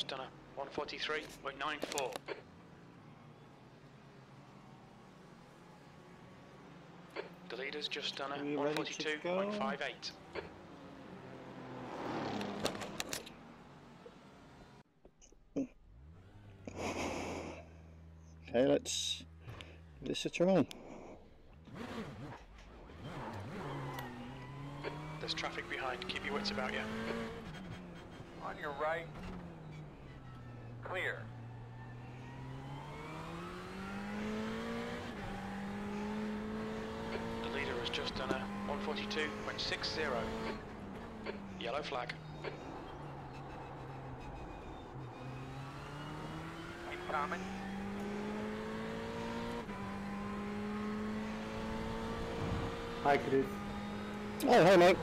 just done a 143.94. The leader's just done a 142.58. Okay, let's give this a try. There's traffic behind, keep your wits about you. On your right. Clear. The leader has just done a 142.60. Yellow flag. Keep coming. Hi, Chris. Oh, hey mate.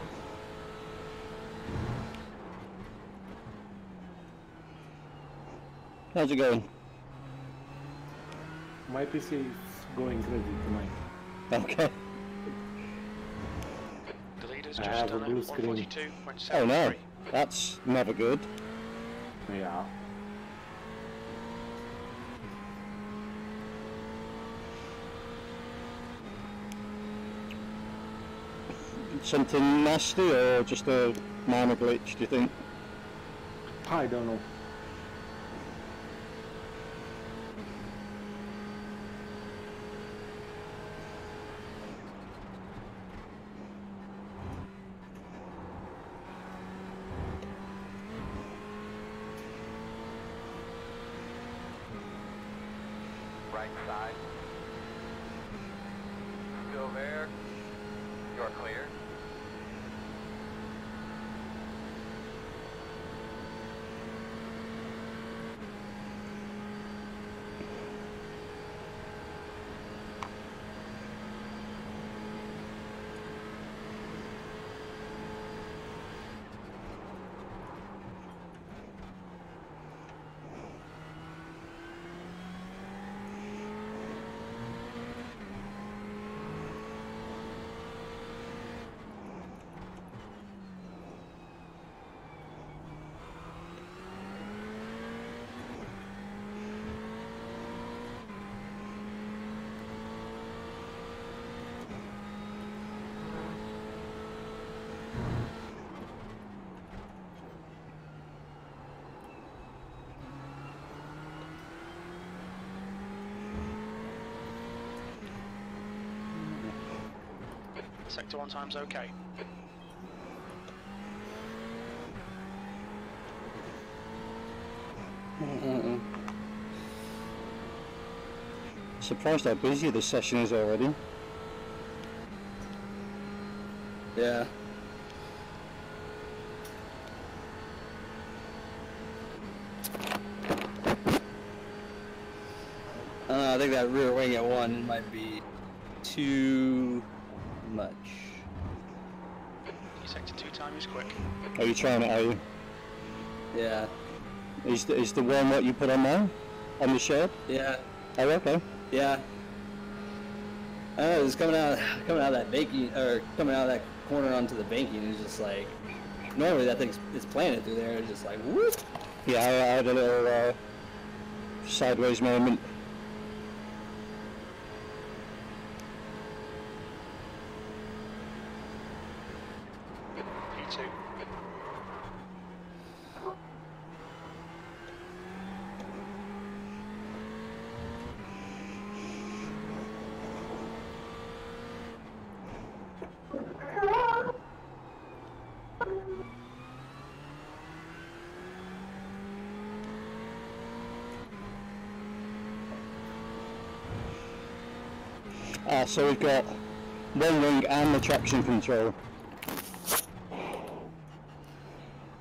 How's it going? My PC is going crazy tonight. Okay. The leader's I just have a done a blue screen. 142.73. Oh no, that's never good. Yeah. Something nasty or just a minor glitch, do you think? I don't know. Right side. Still there. You're clear. Sector 1 time's okay. Surprised how busy this session is already. Yeah. I think that rear wing at 1 might be too much. Your sector 2 time is quick. Are you trying it, are you? Yeah. Is the one what you put on now? On the shed? Yeah. Oh, okay. Yeah. I don't know, it's coming out of that banking, or coming out of that corner onto the banking. It's just like, normally that thing's it's planted through there. It's just like whoop. Yeah, I had a little sideways moment. P2. So we've got one wing and the traction control.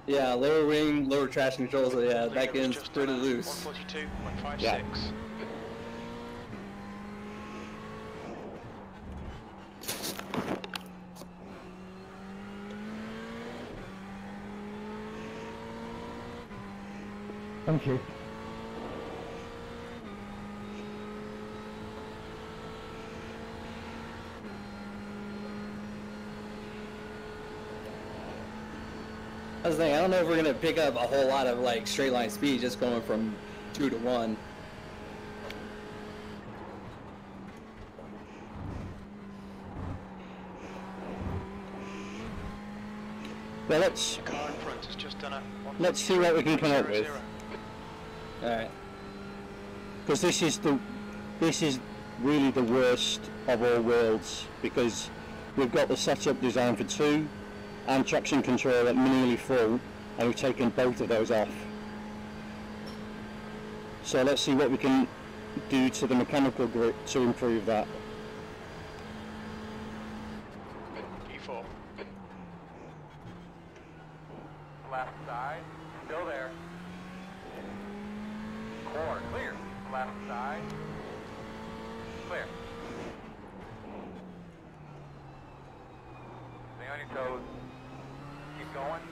Yeah, lower wing, lower traction control. So yeah, Leader back was end's just pretty done a loose. 142.56. Yeah. Thank you. That's the thing. I don't know if we're gonna pick up a whole lot of like straight line speed just going from 2 to 1. Well, The car in front has just done a let's see what we can come up with. 143.00. All right. Because this is really the worst of all worlds, because we've got the setup designed for 2 and traction control at nearly full, and we've taken both of those off. So let's see what we can do to the mechanical grip to improve that. P4. Left side, still there. Core, clear. Left side, clear. Stay on your toes. Keep going.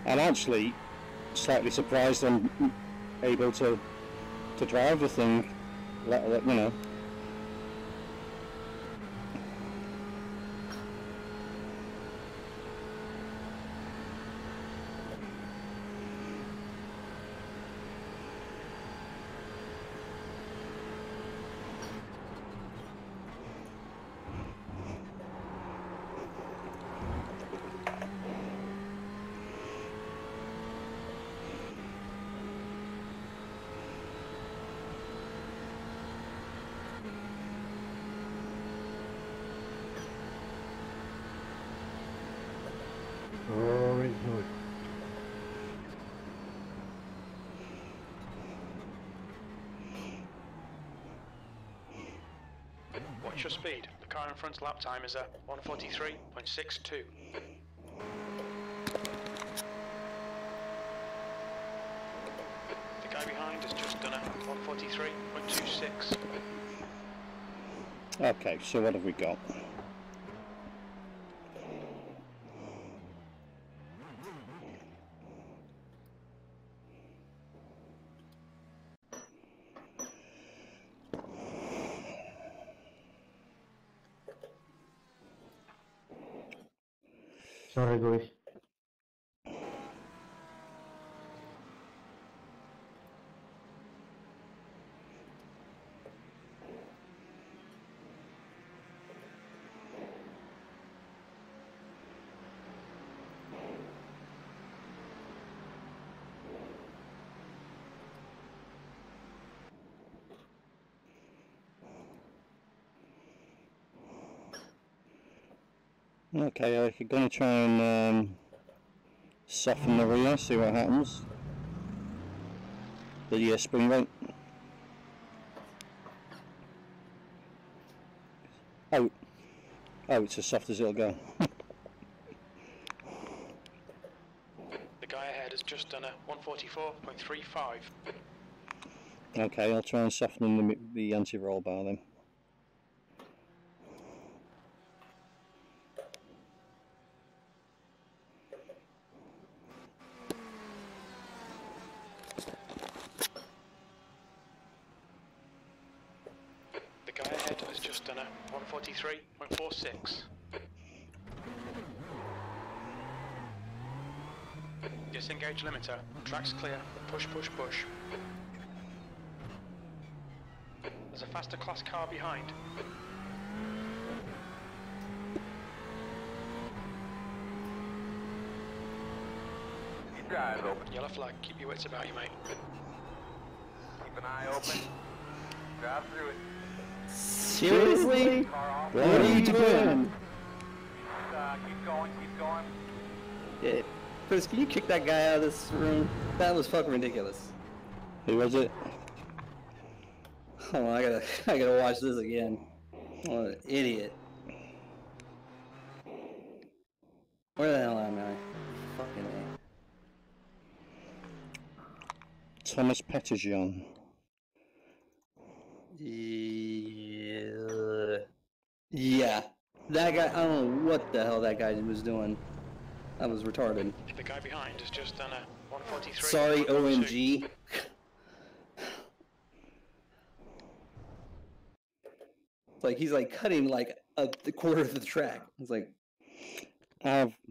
I'm actually slightly surprised I'm able to drive the thing, you know. Very good. Watch your speed. The car in front's lap time is a 143.62. The guy behind has just done a 143.26. Okay, so what have we got? Sorry, guys. Okay, I'm going to try and soften the rear, see what happens. The spring rate. Oh, it's as soft as it'll go. The guy ahead has just done a 144.35. Okay, I'll try and soften the anti-roll bar then. The guy ahead has just done a 143.46. Disengage limiter. Track's clear. Push, push, push. There's a faster class car behind. Keep your eyes open. Yellow flag. Keep your wits about you, mate. Keep an eye open. Drive through it. Seriously? Car off. What are you doing? Keep going, keep going. Yeah. Chris, can you kick that guy out of this room? That was fucking ridiculous. Who was it? Hold on, I gotta watch this again. What an idiot. Where the hell am I? Fucking A. Thomas Petterjohn. Yeah. That guy, I don't know what the hell that guy was doing. That was retarded. The guy behind has just done a 143. Sorry, 142. OMG. It's like he's like cutting like the quarter of the track. It's like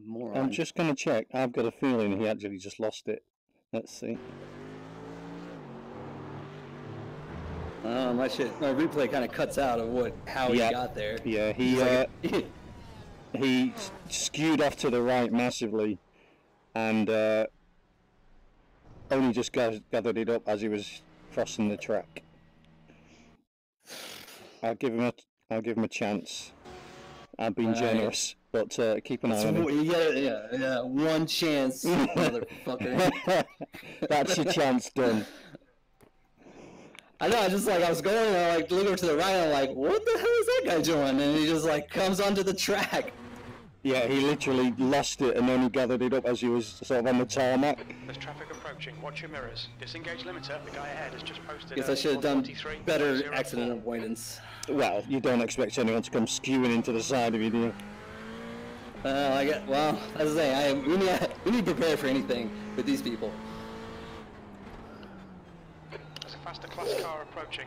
moron. I'm just going to check. I've got a feeling he actually just lost it. Let's see. My replay kind of cuts out of how he got there. Yeah, he skewed off to the right massively, and only just gathered it up as he was crossing the track. I'll give him a chance. I've been generous, but keep an eye on him. Yeah, one chance, motherfucker. That's your chance done. I know, I was going and I look over to the right and I'm like, what the hell is that guy doing? And he just comes onto the track. Yeah, he literally lost it and only gathered it up as he was sort of on the tarmac. There's traffic approaching. Watch your mirrors. Disengage limiter. The guy ahead has just posted. Guess I should have done better accident avoidance. Well, you don't expect anyone to come skewing into the side of you, do you? Well, as I say, we need to prepare for anything with these people. There's a faster class car approaching.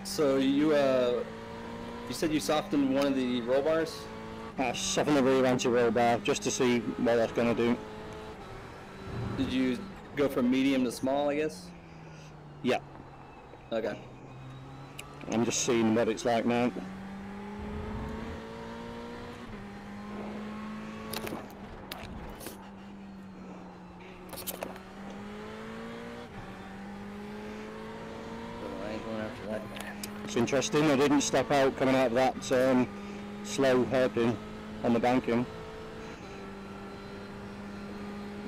So you said you softened one of the roll bars? I softened the rear anti-roll bar just to see what that's going to do. Did you go from medium to small, I guess? Yeah. Okay. I'm just seeing what it's like now. It's interesting, I didn't step out coming out of that slow hairpin on the banking.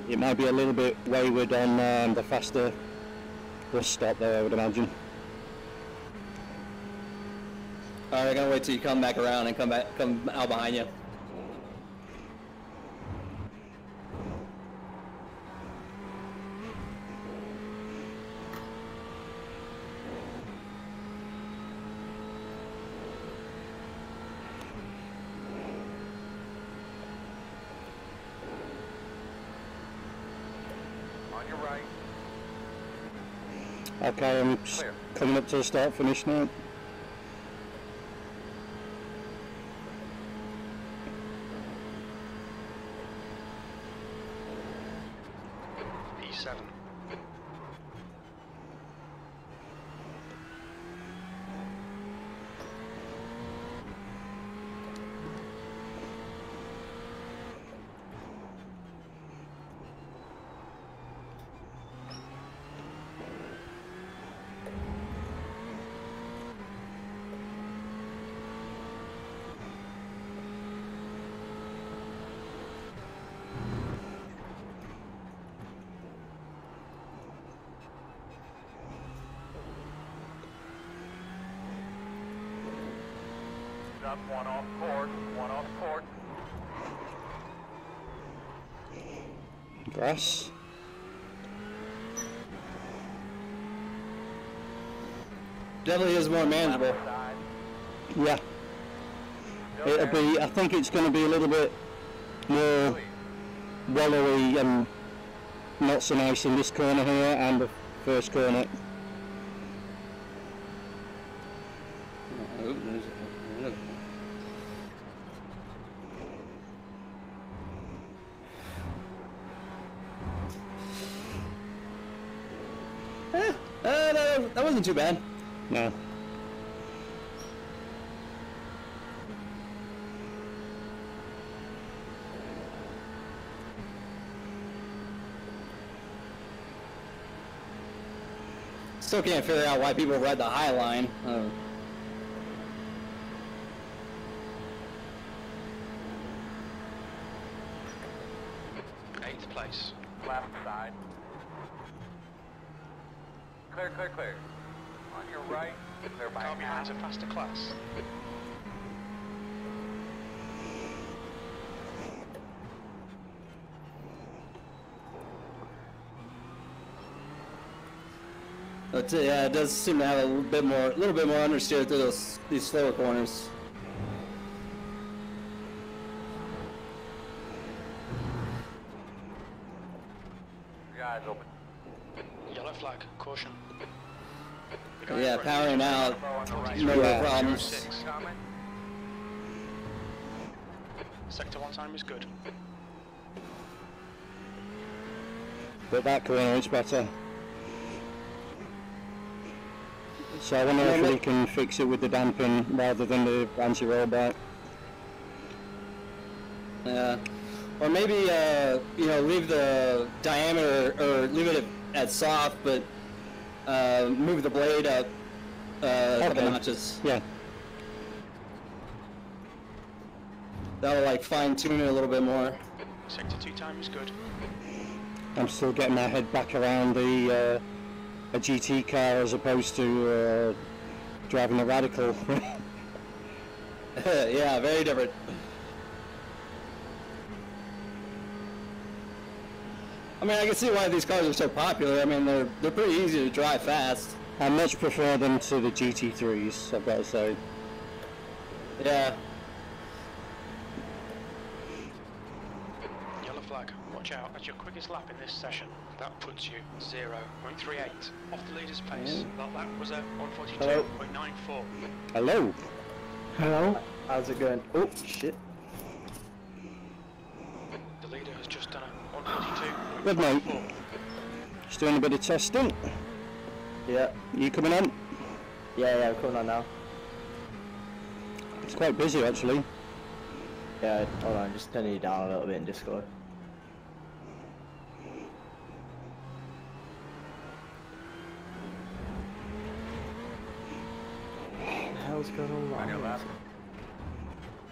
It might be a little bit wayward on the faster bus stop there, I would imagine. Alright, I'm gonna wait till you come back around and come out behind you. Okay, I'm coming up to the start finish now. P7. Up, one off court. Grass. Definitely is more manageable. Yeah. It'll be, I think it's going to be a little bit more wallowy and not so nice in this corner here and the first corner. That wasn't too bad. No. Still can't figure out why people read the high line. 8th place. Left side. Clear. On your right, clear by Car half. behind's a faster class. But yeah, it does seem to have a little bit more understeer through these slower corners. Your eyes open. Yellow flag, caution. Yeah, powering out, no Yeah. problems. 06. Coming. Sector 1 time is good. But that corner is better. So I wonder if we can fix it with the damping rather than the anti-roll bar. Yeah. Or maybe, you know, leave the diameter, or leave it at soft, but move the blade up a couple Okay. notches. Yeah. That'll like fine tune it a little bit more. Sector 2 time is good. I'm still getting my head back around a GT car as opposed to driving a Radical. Yeah, very different. I mean, I can see why these cars are so popular. I mean, they're pretty easy to drive fast. I much prefer them to the GT3s, I've got to say. Yeah. Yellow flag, watch out. That's your quickest lap in this session. That puts you 0.38 off the leader's pace. That lap was a 142.94. Hello. Hello? How's it going? Oh, shit. The leader has just done a 142.54. Good mate. Just doing a bit of testing. Yeah. You coming on? Yeah, I'm coming on now. It's quite busy actually. Yeah, hold on, just turning you down a little bit in Discord. What the hell's going on? On your left.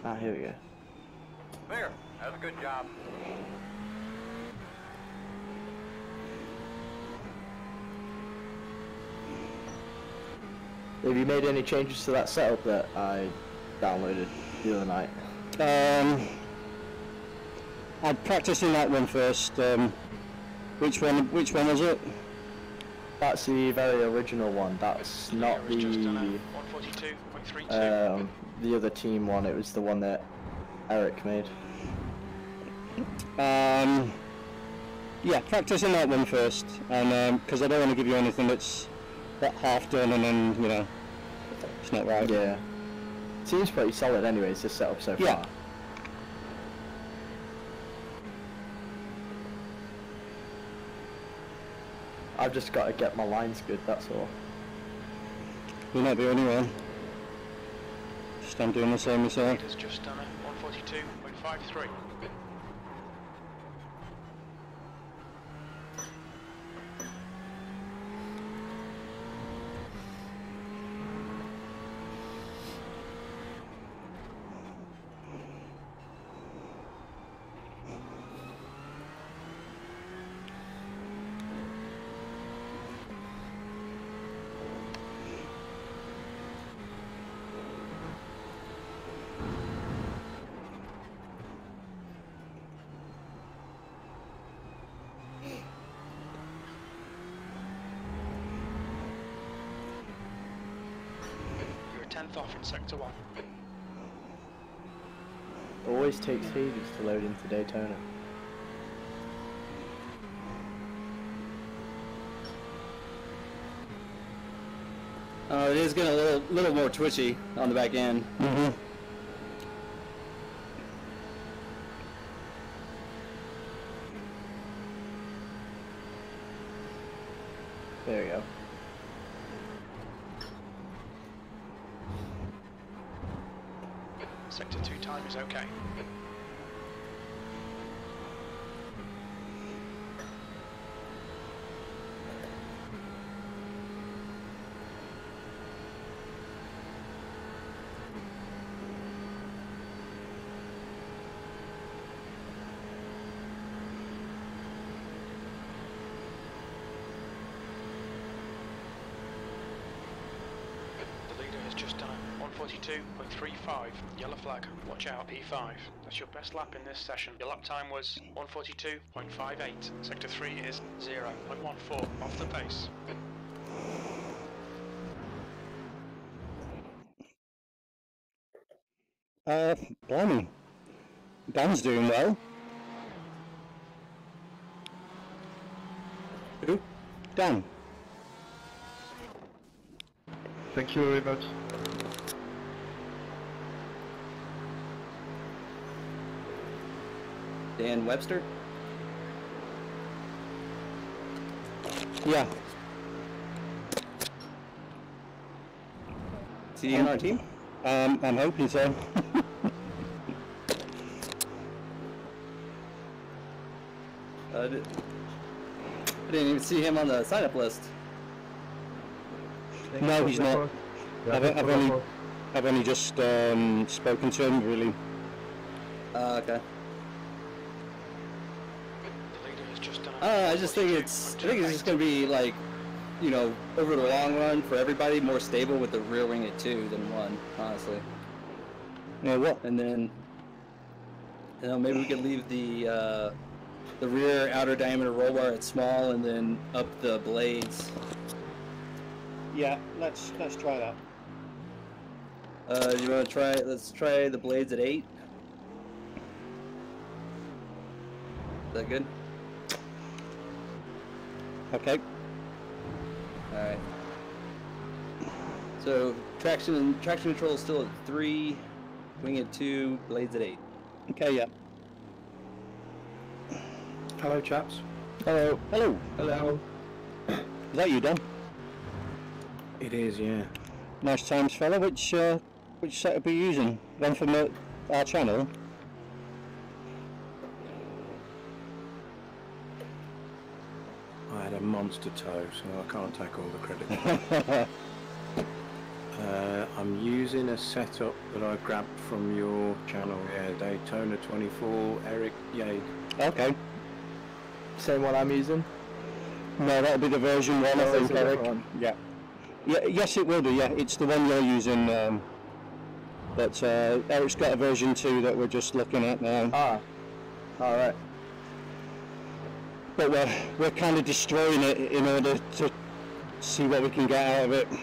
Ah, here we go. There. That was a good job. Have you made any changes to that setup that I downloaded the other night? I'd practice in that one first. Which one was it? That's the very original one. That's not Leader has just done the a 142.32. the other team one. It was the one that Eric made. Yeah, practice in that one first, and because I don't want to give you anything that's half done and then, you know, it's not right. Yeah. Seems pretty solid anyways, this setup so far. Yeah. I've just got to get my lines good, that's all. You're not the only one. Just I'm doing the same myself. Leader's just done a 142.53. You're a 10th off in Sector 1. Always takes ages to load into Daytona. Oh, it is getting a little more twitchy on the back end. Mm-hmm. There we go. Sector 2 time is okay. The leader has just done a 142.35. Yellow flag. Watch out, P5. That's your best lap in this session. Your lap time was 142.58. Sector 3 is 0.14 off the pace. Blimey. Dan's doing well. Who? Dan. Thank you very much. Dan Webster? Yeah. Is he on our team? I'm hoping so. I didn't even see him on the sign-up list. No, he's not. I've only just spoken to him, really. Okay. The leader has just done I just think it's just gonna be like, you know, over the long run for everybody, more stable with the rear wing at 2 than 1, honestly. Yeah, what? And then, you know, maybe we could leave the rear outer diameter roll bar at small, and then up the blades. Yeah, let's try that. You want to try? Let's try the blades at 8. Is that good? Okay. All right. So traction control is still at 3, wing at 2, blades at 8. Okay, yeah. Hello, chaps. Hello. Hello. Hello. Is that you, Dan? It is, yeah. Nice times, fella. Which setup are you using? One from our channel? I had a monster toe, so I can't take all the credit. I'm using a setup that I grabbed from your channel, yeah, Daytona 24, Eric Yeager. Okay. Same one I'm using? No, that'll be the version 1, I Oh, think, it's a different Eric. one. Yeah. Yeah. Yes, it will do. Yeah, it's the one you're using. But Eric's got a version 2 that we're just looking at now. Ah. Alright. Uh, But we're kind of destroying it in order to see what we can get out of it. The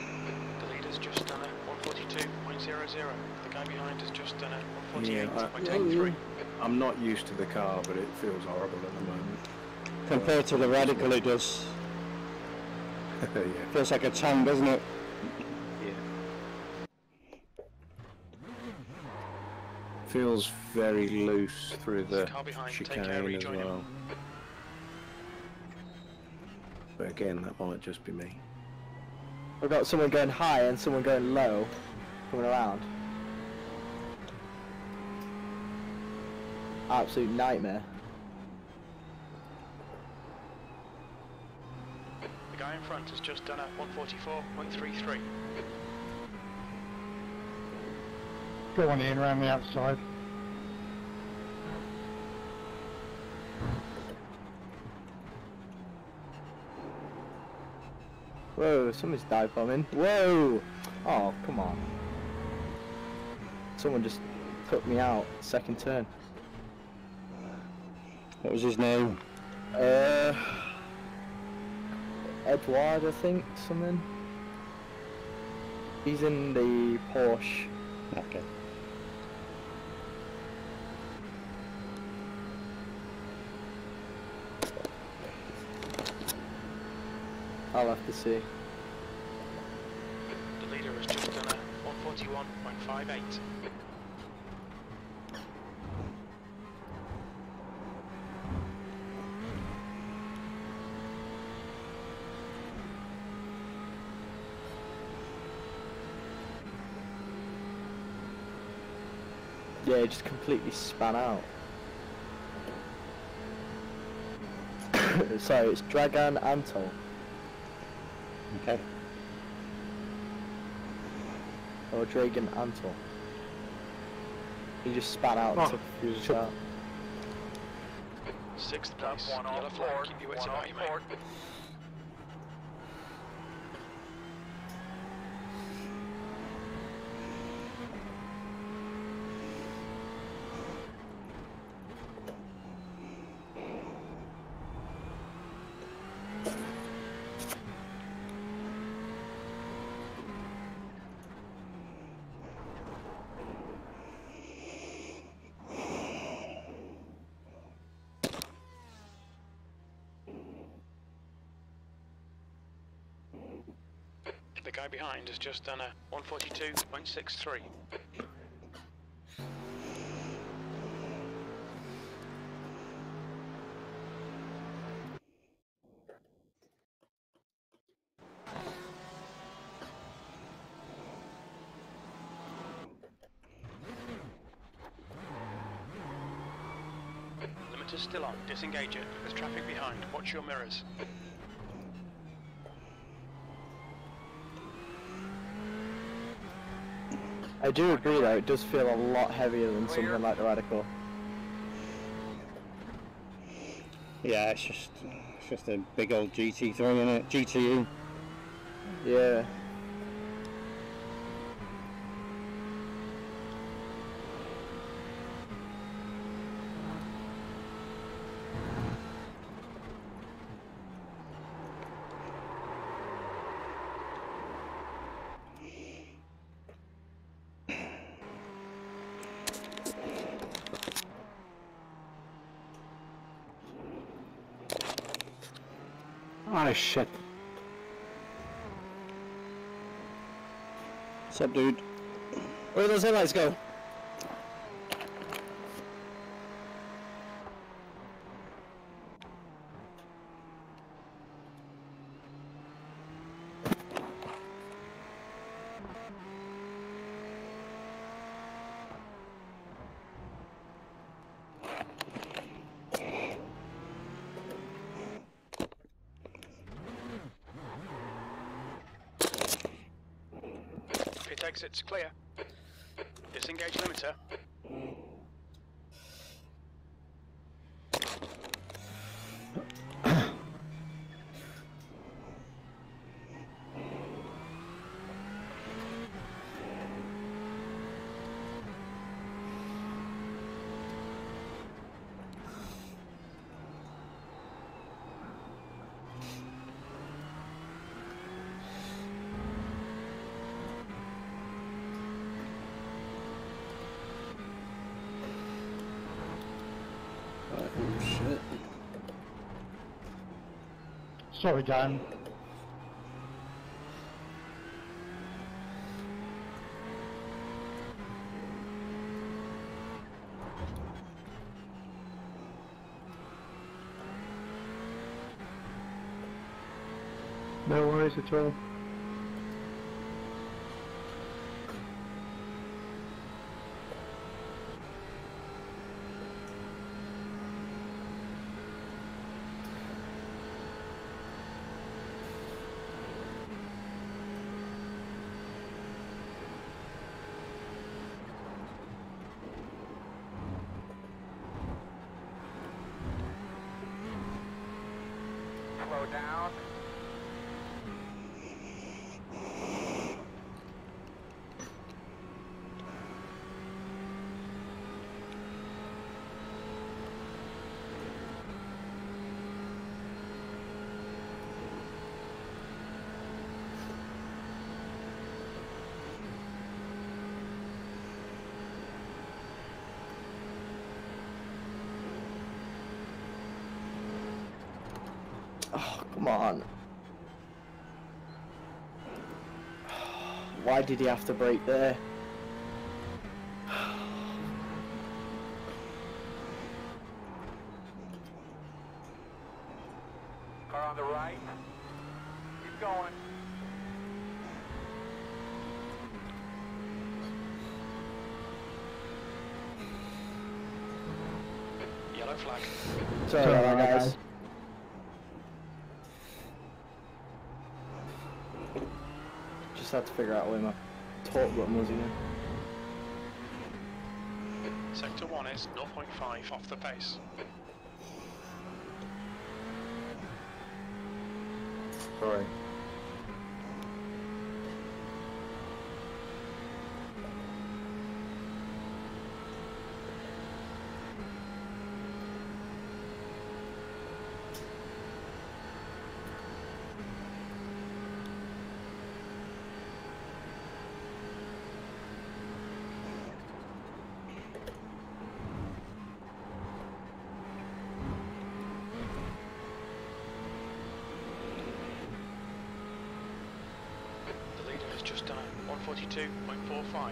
leader's just done it 142.00. The guy behind has just done it Yeah, 148.83. I'm not used to the car, but it feels horrible at the moment. Compared to the Radical, it does. Yeah. Feels like a tank, doesn't it? Feels very loose through the Car behind, take care, chicane as rejoin him. well. But again, that might just be me. We've got someone going high and someone going low coming around. Absolute nightmare. The guy in front has just done it 144.33. Go on in around the outside. Whoa, somebody's dive bombing. Whoa! Oh, come on. Someone just took me out, second turn. What was his name? Edward, I think, something. He's in the Porsche. Okay. I'll have to see. The leader has just done it 141.58. Yeah, it just completely span out. So it's Dragan Antol. Okay. Or Dragan Antol. He just span out and took a few shots. 6th place, yellow flag, keep your wits about you, mate. guy behind has just done a 142.63. Limiter's still on. Disengage it. There's traffic behind. Watch your mirrors. I do agree though, it does feel a lot heavier than something like the Radical. Yeah, it's just a big old GT3, isn't it? GTU. Yeah. Oh shit. What's up, dude? Where do those headlights go? Pit exit's clear. Disengage limiter. Oh shit. Sorry, Dan. No worries at all. Slow down. Oh, come on. Why did he have to brake there? Car on the right. Keep going. Yellow flag. Sorry about that, guys. Just had to figure out where my torque button was again. Sector 1 is 0.5 off the pace. Sorry. 142.45.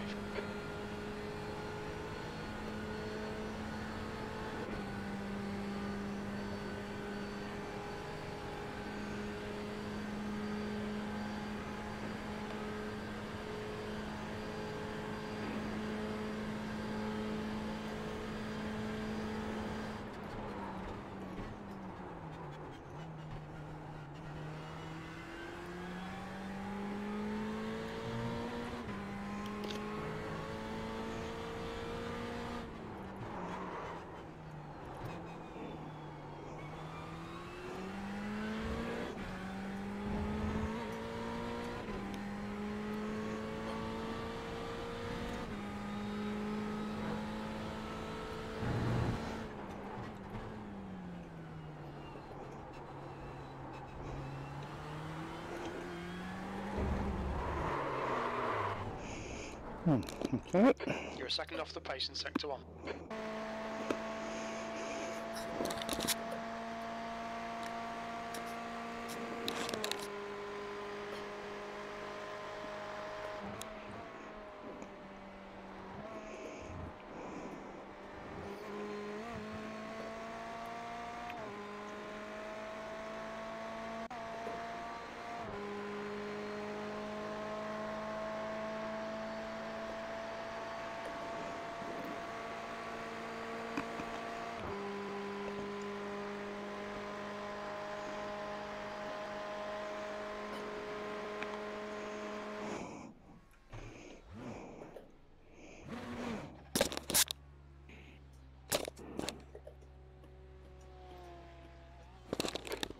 Okay. You're a second off the pace in sector 1.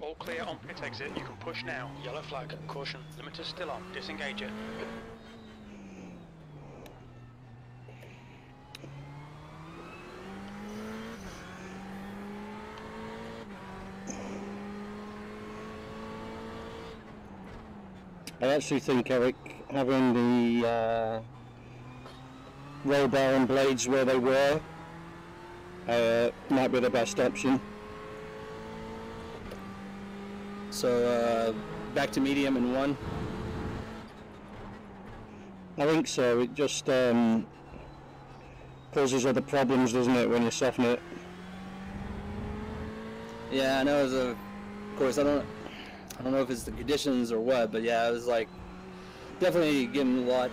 All clear on pit exit, you can push now. Yellow flag, caution, limiter's still on, disengage it. I actually think, Eric, having the roll bar and blades where they were might be the best option. So back to medium in 1. I think so. It just causes other problems, doesn't it, when you soften it? Yeah, I know. Of course, I don't know if it's the conditions or what, but yeah, it was like definitely getting a lot.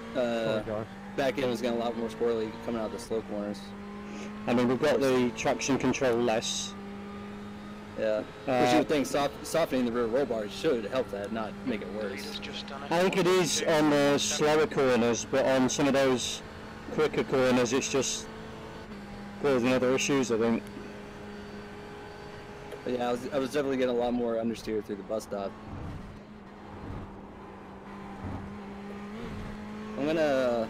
Back in was getting a lot more squirrely coming out the slow corners. I mean, we've got the traction control less. Yeah, which you would think softening the rear roll bars should help that, not make it worse. I think it is on the slower corners, but on some of those quicker corners, it's just causing other issues, I think. But yeah, I was definitely getting a lot more understeer through the bus stop. I'm gonna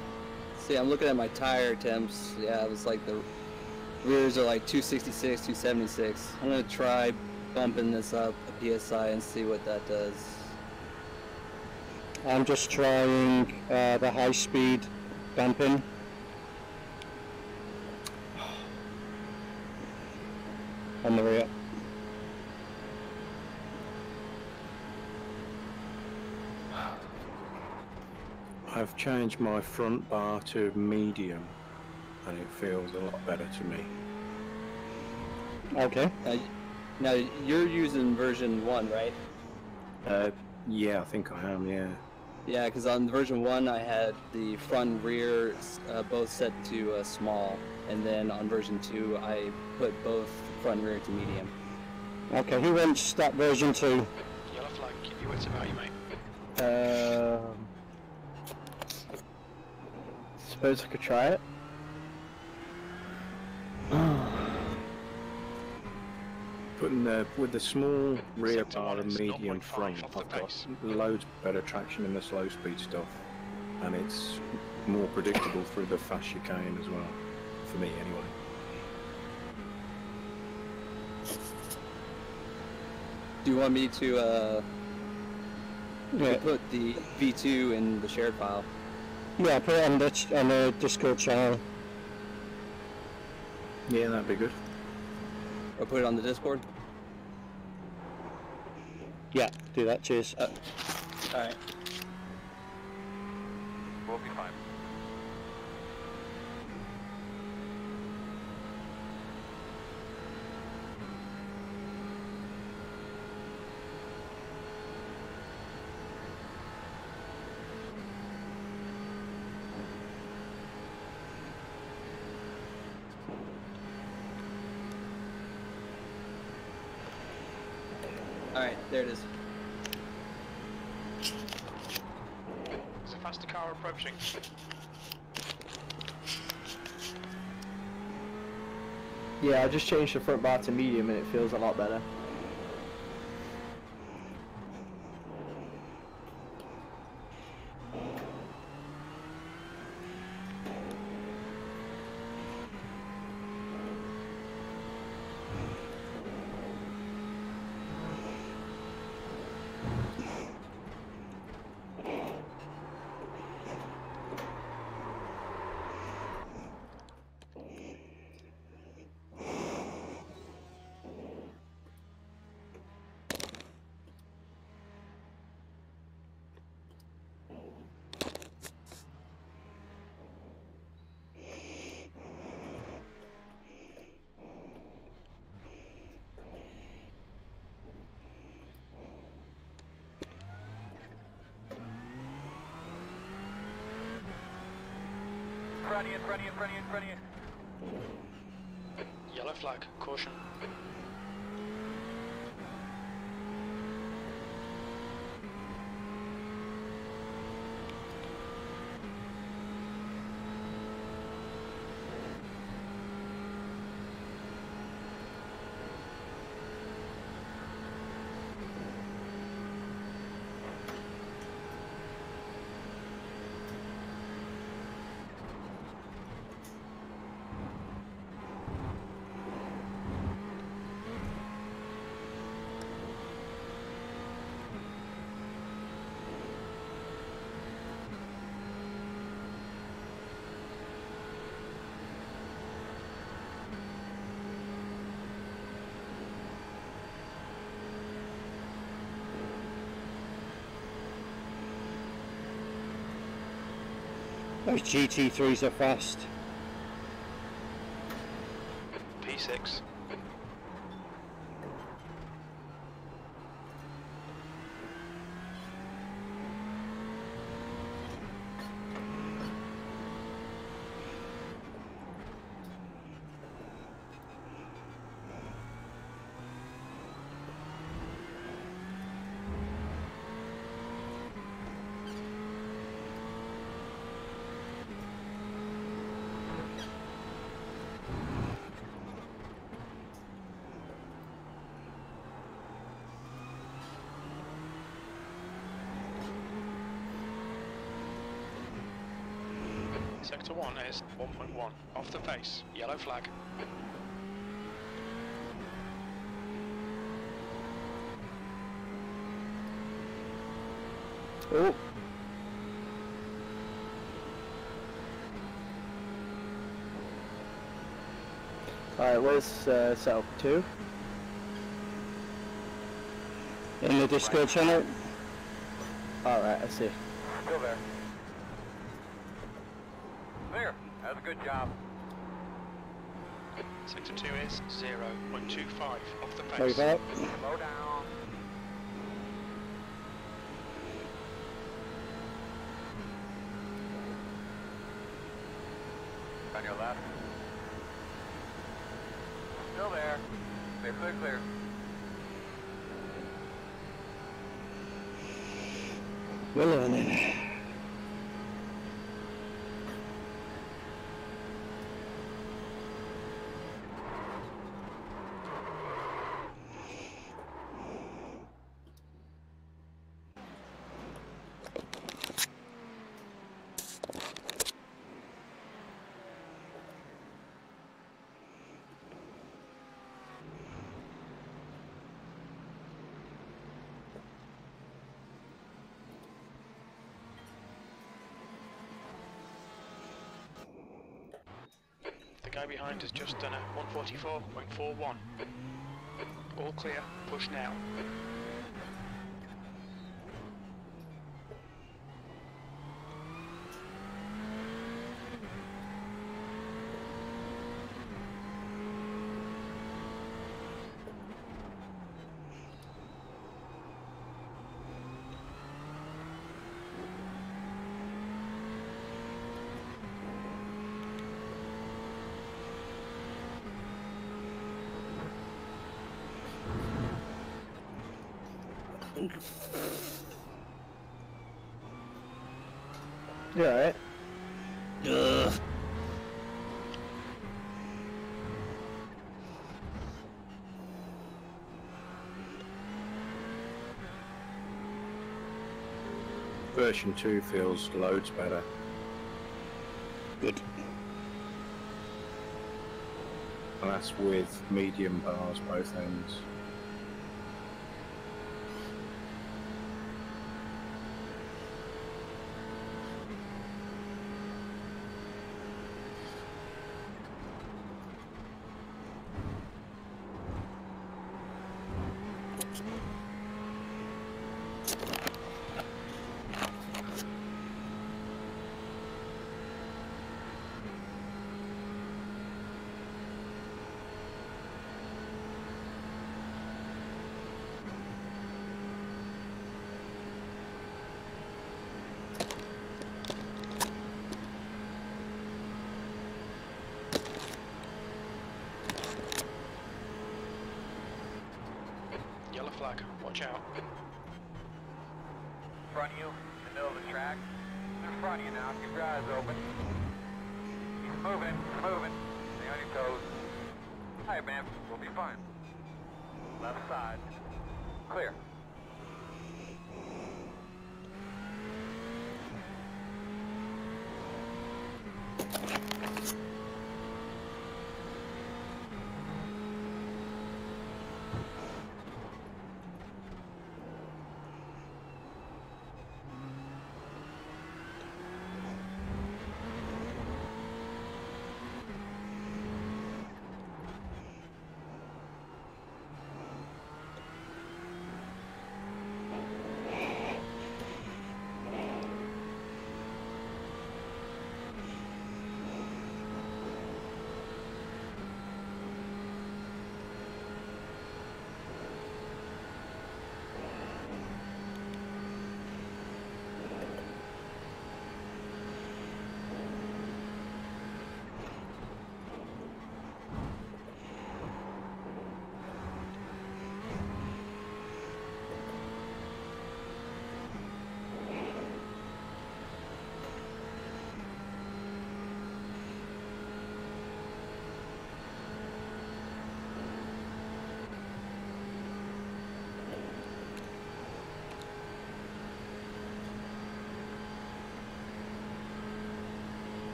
see. I'm looking at my tire temps. Yeah, it was like the rears are like 266, 276. I'm gonna try bumping this up a PSI and see what that does. I'm just trying the high speed damping. On the rear. I've changed my front bar to medium and it feels a lot better to me. Okay. Now you're using version 1, right? Yeah, I think I am, yeah. Yeah, because on version 1 I had the front and rear both set to small, and then on version 2 I put both front and rear to medium. Okay, who wants that version 2? Yellow flag, keep your wits about you, mate. Suppose I could try it. Putting with the small rear bar and medium front, I've got loads better traction in the slow speed stuff, and it's more predictable through the fast chicane as well, for me anyway. Do you want me to put the V2 in the shared file? Yeah, put it on the Discord channel. Yeah, that'd be good. Or put it on the Discord? Yeah, do that, cheers. Alright. We'll be fine. Alright, there it is. There's a faster car approaching. Yeah, I just changed the front bar to medium and it feels a lot better. Front of you. Yellow flag, caution. Those GT3s are fast. P6. Sector 1 is 1.1, off the face, yellow flag. Oh! Alright, where's setup 2? In the Discord channel. Alright, I see. Still there. There. That's a good job. Sector 2 is 0.25, off the Move face. up. Slow down. On your left. Still there. Clear. We're learning. The guy behind has just done a 144.41. All clear, push now. You alright? Ugh. Version 2 feels loads better. Good. And that's with medium bars both ends. Yellow flag, watch out. In front of you, in the middle of the track. In front of you now, keep your eyes open. He's moving, moving. Stay on your toes. Alright, man, we'll be fine. Left side. Clear.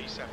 P7.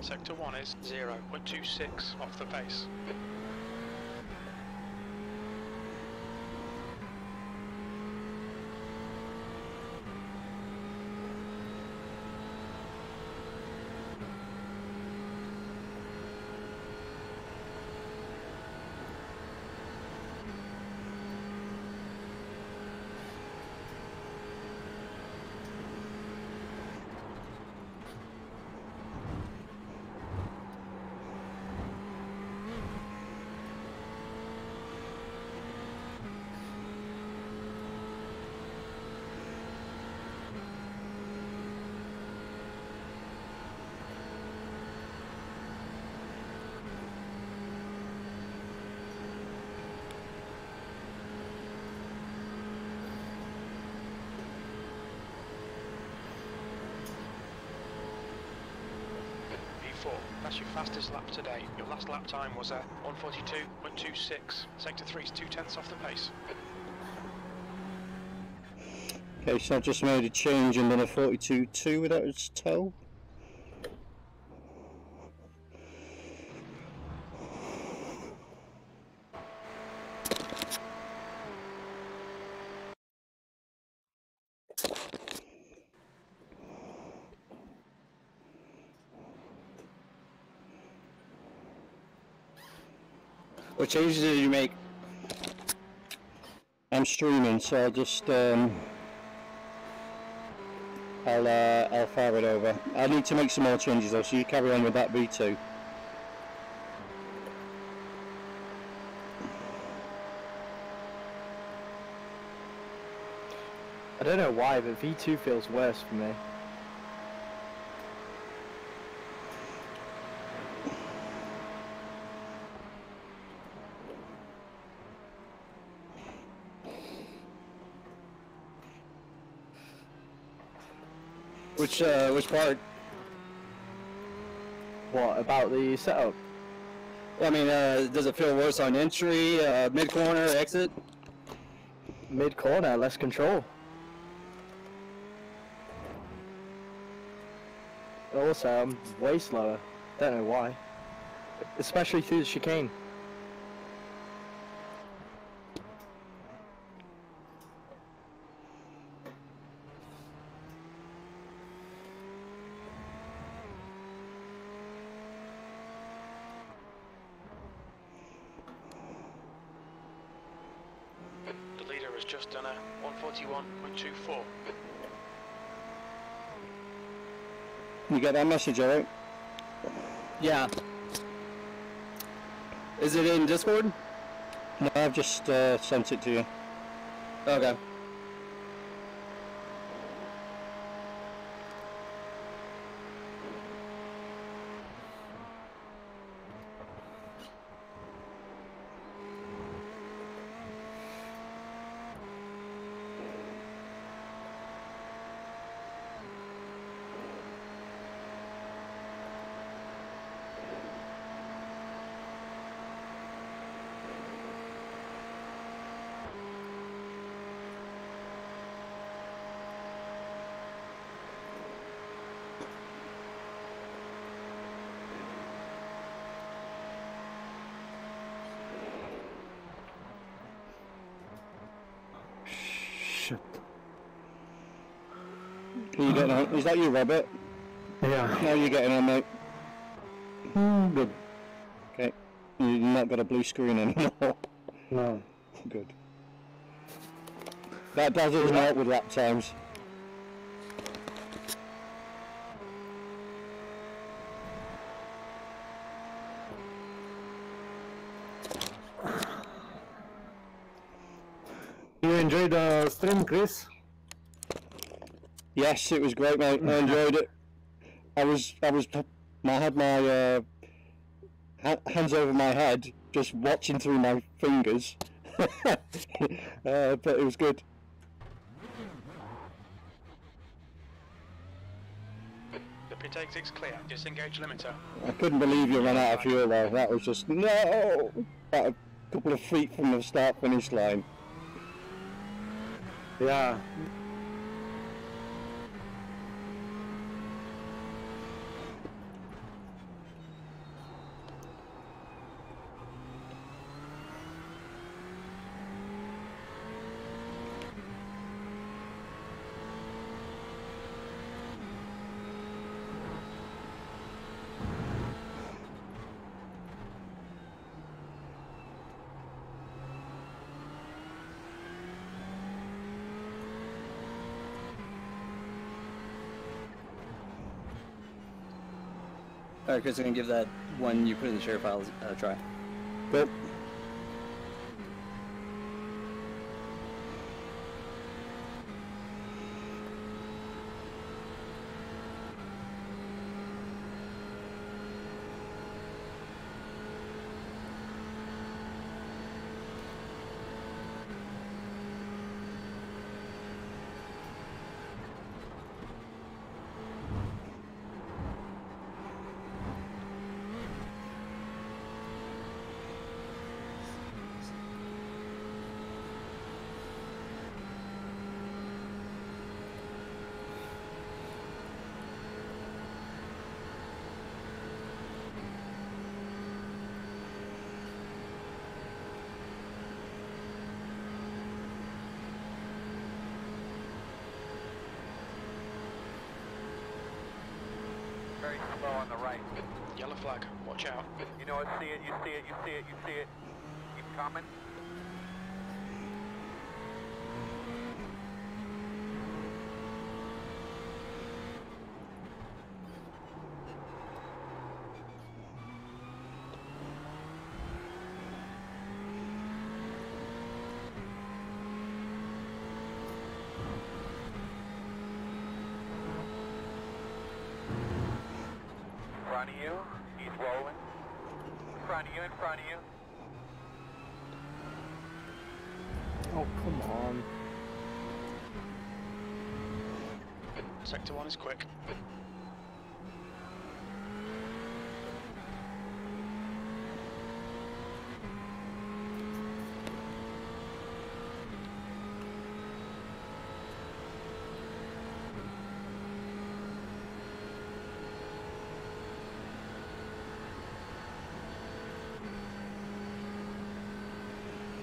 Sector 1 is 0.26 off the pace. That's your fastest lap today. Your last lap time was 1:42.26. Sector 3 is 0.2 off the pace. Okay, so I just made a change and done a 42.2 without its toe. What changes did you make? I'm streaming, so I'll just I'll fire it over. I need to make some more changes though, so you carry on with that V2. I don't know why, but V2 feels worse for me. Which part? What about the setup? I mean, does it feel worse on entry, mid corner, exit? Mid corner, less control. Also, I'm way slower. Don't know why. Especially through the chicane. The leader has just done a 141.24. You get that message, alright? Yeah. Is it in Discord? No, I've just sent it to you. Okay. Shit. Are you getting on? Is that you, Robert? Yeah. No, you're getting on, mate. Good. Okay. You've not got a blue screen anymore. No. Good. That doesn't help with lap times. You enjoyed the stream, Chris? Yes, it was great, mate. I enjoyed it. I had my hands over my head, just watching through my fingers. But it was good. The pit exit's clear. Disengage limiter. I couldn't believe you ran out of fuel though. That was just no. About a couple of feet from the start-finish line. Yeah. Alright, Chris, I'm gonna give that one you put in the share files a try. Good. Very slow on the right. Yellow flag. Watch out. You know it, see it, you see it, you see it, you see it. coming. In front of you, he's rolling. In front of you, in front of you. Oh, come on. Sector 1 is quick.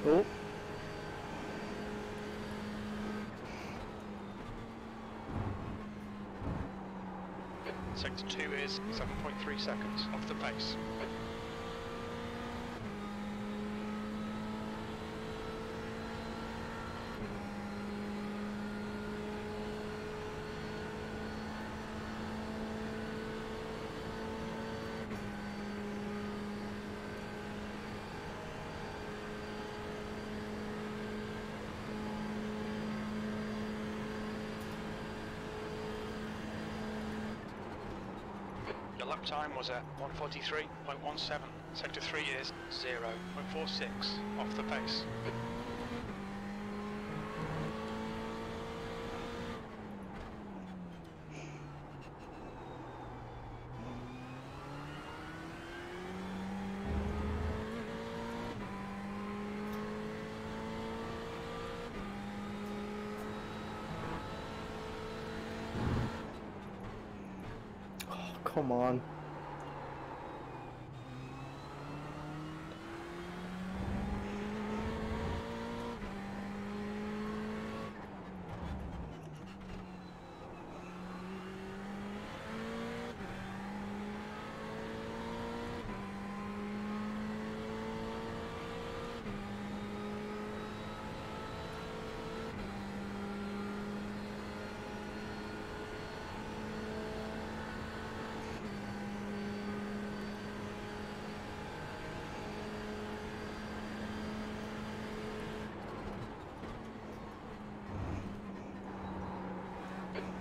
Oh, Sector 2 is 7.3 seconds off the pace. Your lap time was at 1:43.17. Sector 3 is 0.46 off the pace. come on.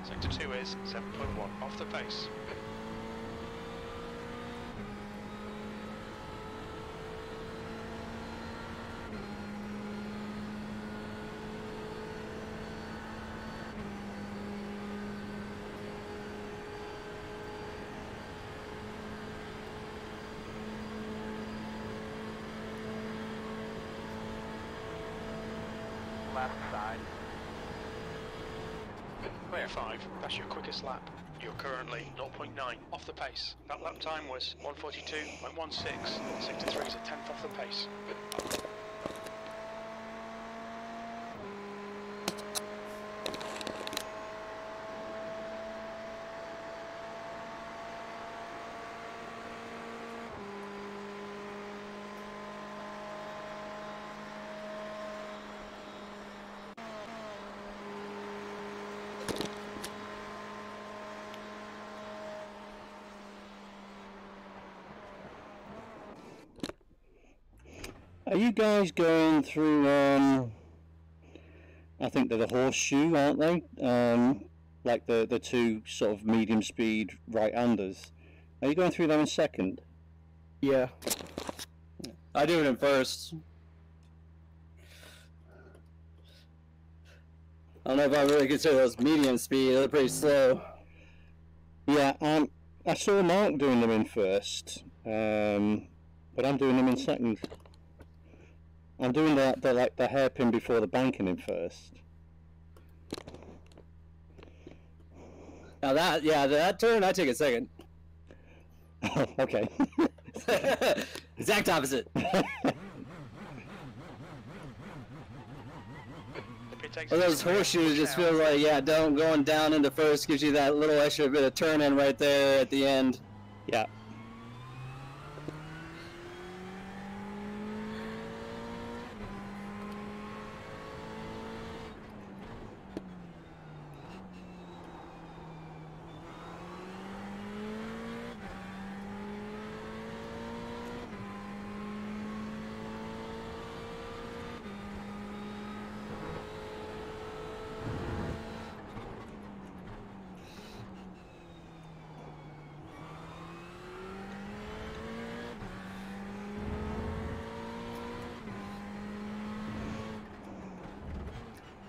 Sector 2 is 7.1 off the pace. Left side. Clear 5, that's your quickest lap. You're currently 0.9 off the pace. That lap time was 1:42.16. Sector 3 is a tenth off the pace. Are you guys going through, I think they're the horseshoe, aren't they? Like the two sort of medium speed right-handers. Are you going through them in second? Yeah. I do it in first. I don't know if I really consider those medium speed. They're pretty slow. Yeah, I saw Mark doing them in first, but I'm doing them in second. I'm doing the hairpin before the banking in first. Now that turn I take a second. Okay. Exact opposite. Well, those horseshoes just feel like, going down into first gives you that little extra bit of turn in right there at the end. Yeah.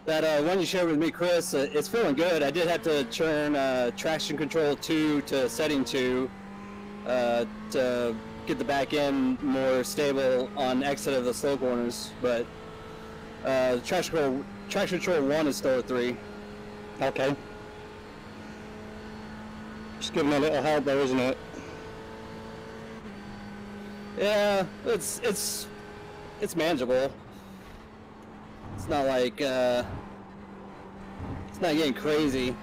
That one you shared with me, Chris, it's feeling good. I did have to turn traction control 2 to setting 2 to get the back end more stable on exit of the slow corners, but traction control 1 is still at 3. Okay. Just giving a little help there, isn't it? Yeah, it's manageable. It's not like it's not getting crazy.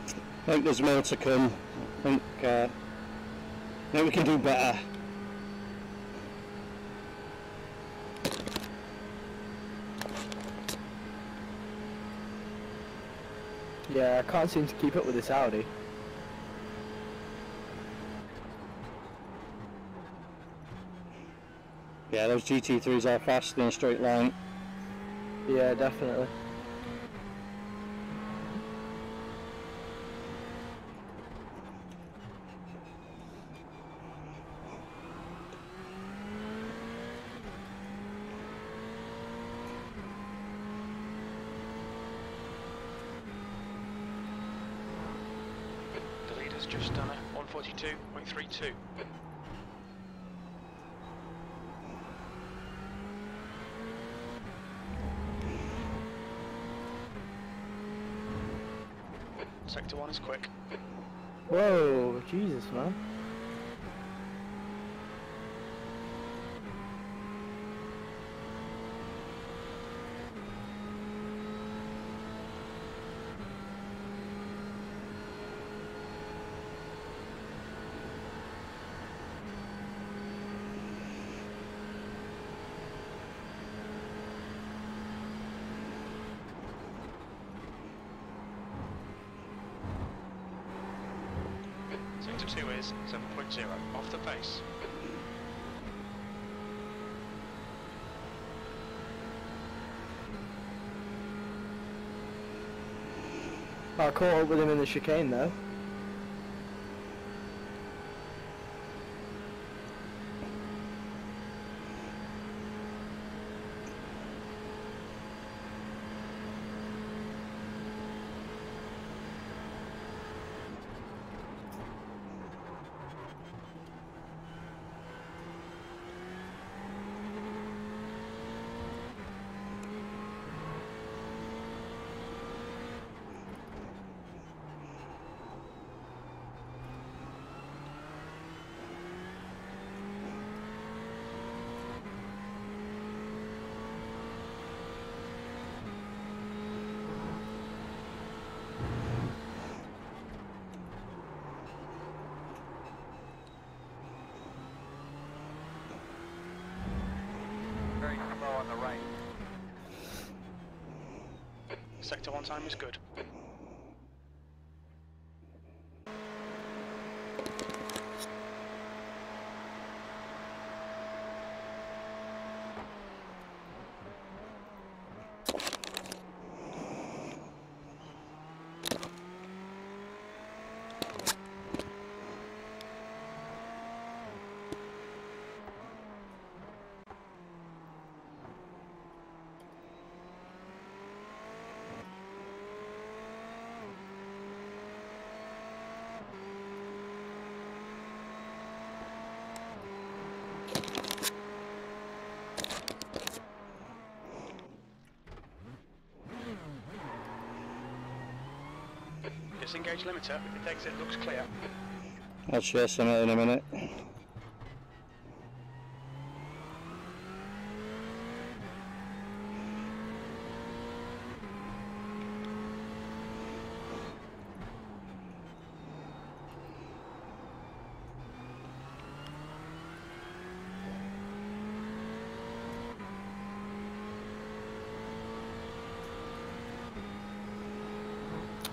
I think there's more to come. I think we can do better. Yeah, I can't seem to keep up with this Audi. Yeah, those GT3s are fast in a straight line. Yeah, definitely. The leader's just done a 142.32. Sector 1 is quick. Whoa, Jesus, man. Sector 2 is 7.0, off the pace. I caught up with him in the chicane though. Very slow on the right. Sector 1 time is good. Disengage limiter, its exit looks clear. I'll share some in a minute.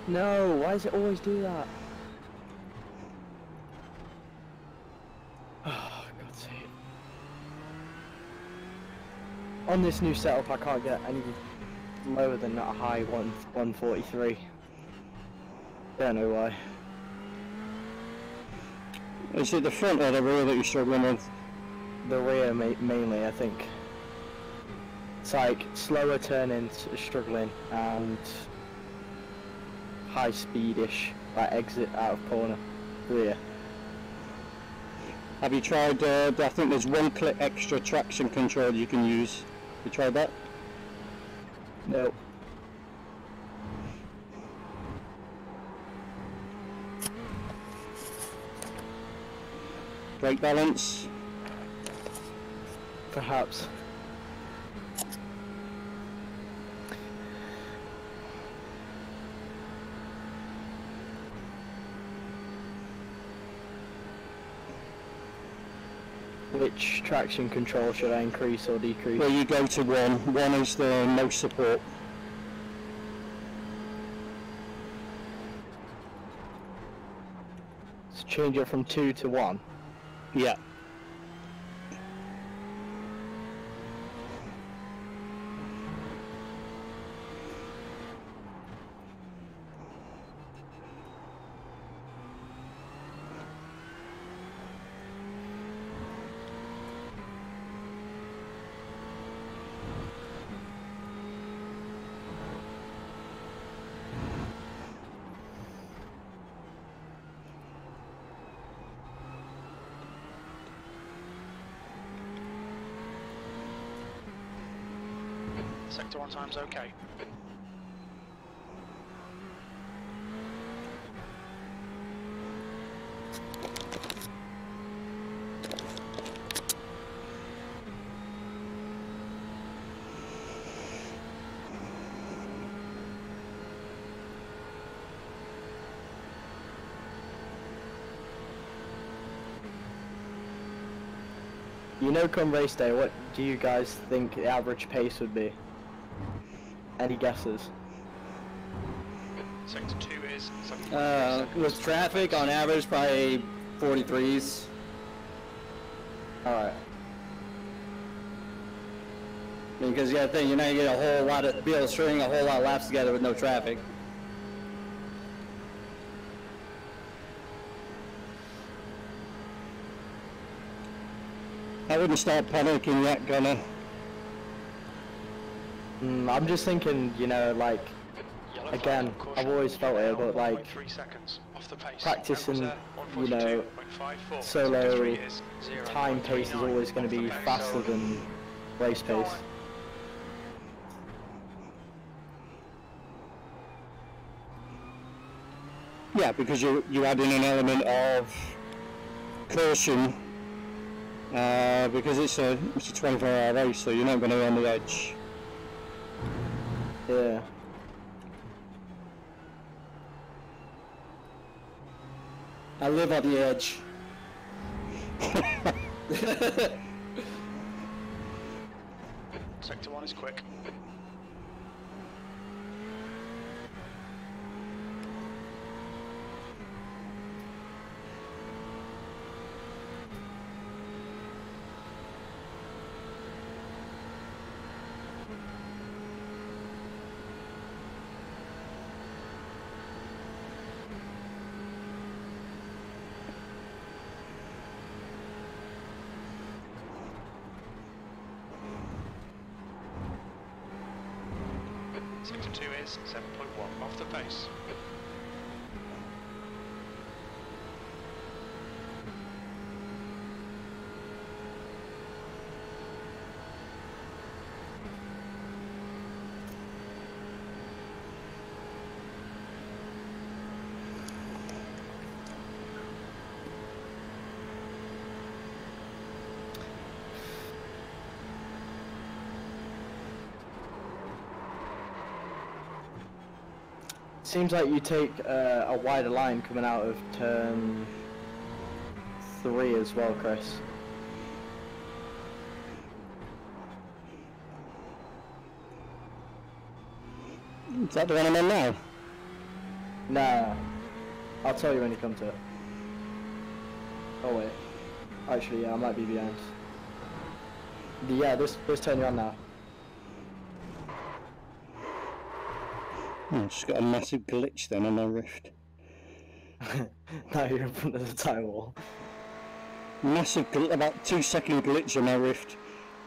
No, why does it always do that? Oh, God's sake. On this new setup, I can't get any lower than a high 143. Don't know why. Is it the front or the rear that you're struggling with? The rear mainly, I think. It's like slower turn-ins is struggling and high speedish, like exit out of corner, rear. Have you tried, I think there's one click extra traction control you can use. Have you tried that? No. Brake balance? Perhaps. Which traction control should I increase or decrease? Well, you go to one. One is the most support. So change it from 2 to 1. Yeah. Sector 1 time's okay. You know, come race day, what do you guys think the average pace would be? Any guesses? Sector 2 is 7.3 With traffic, on average, probably 43s. Alright. Because you gotta think, you're not gonna get a whole lot of, be able to string a whole lot of laps together with no traffic. I wouldn't start panicking yet, Gunner. I'm just thinking, you know, like, Yellow again, flag, I've always felt it, but like, 1.3 seconds off the pace. practicing, Members you know, 142.54. solo Sector 3 is time pace is 0.39 always going off to the be pace. faster than race pace. Yeah, because you add in an element of caution, because it's a 24-hour race, so you're not going to be on the edge. Yeah. I live on the edge. Sector 1 is quick. Sector 2 is 7.1 off the pace. Seems like you take a wider line coming out of turn 3 as well, Chris. Is that the one I'm on now? Nah, I'll tell you when you come to it. Oh wait, actually yeah, I might be behind. Yeah, this turn you're on now. Oh, just got a massive glitch then on my rift. Now you're in front of the tire wall. Massive, about 2-second glitch on my Rift.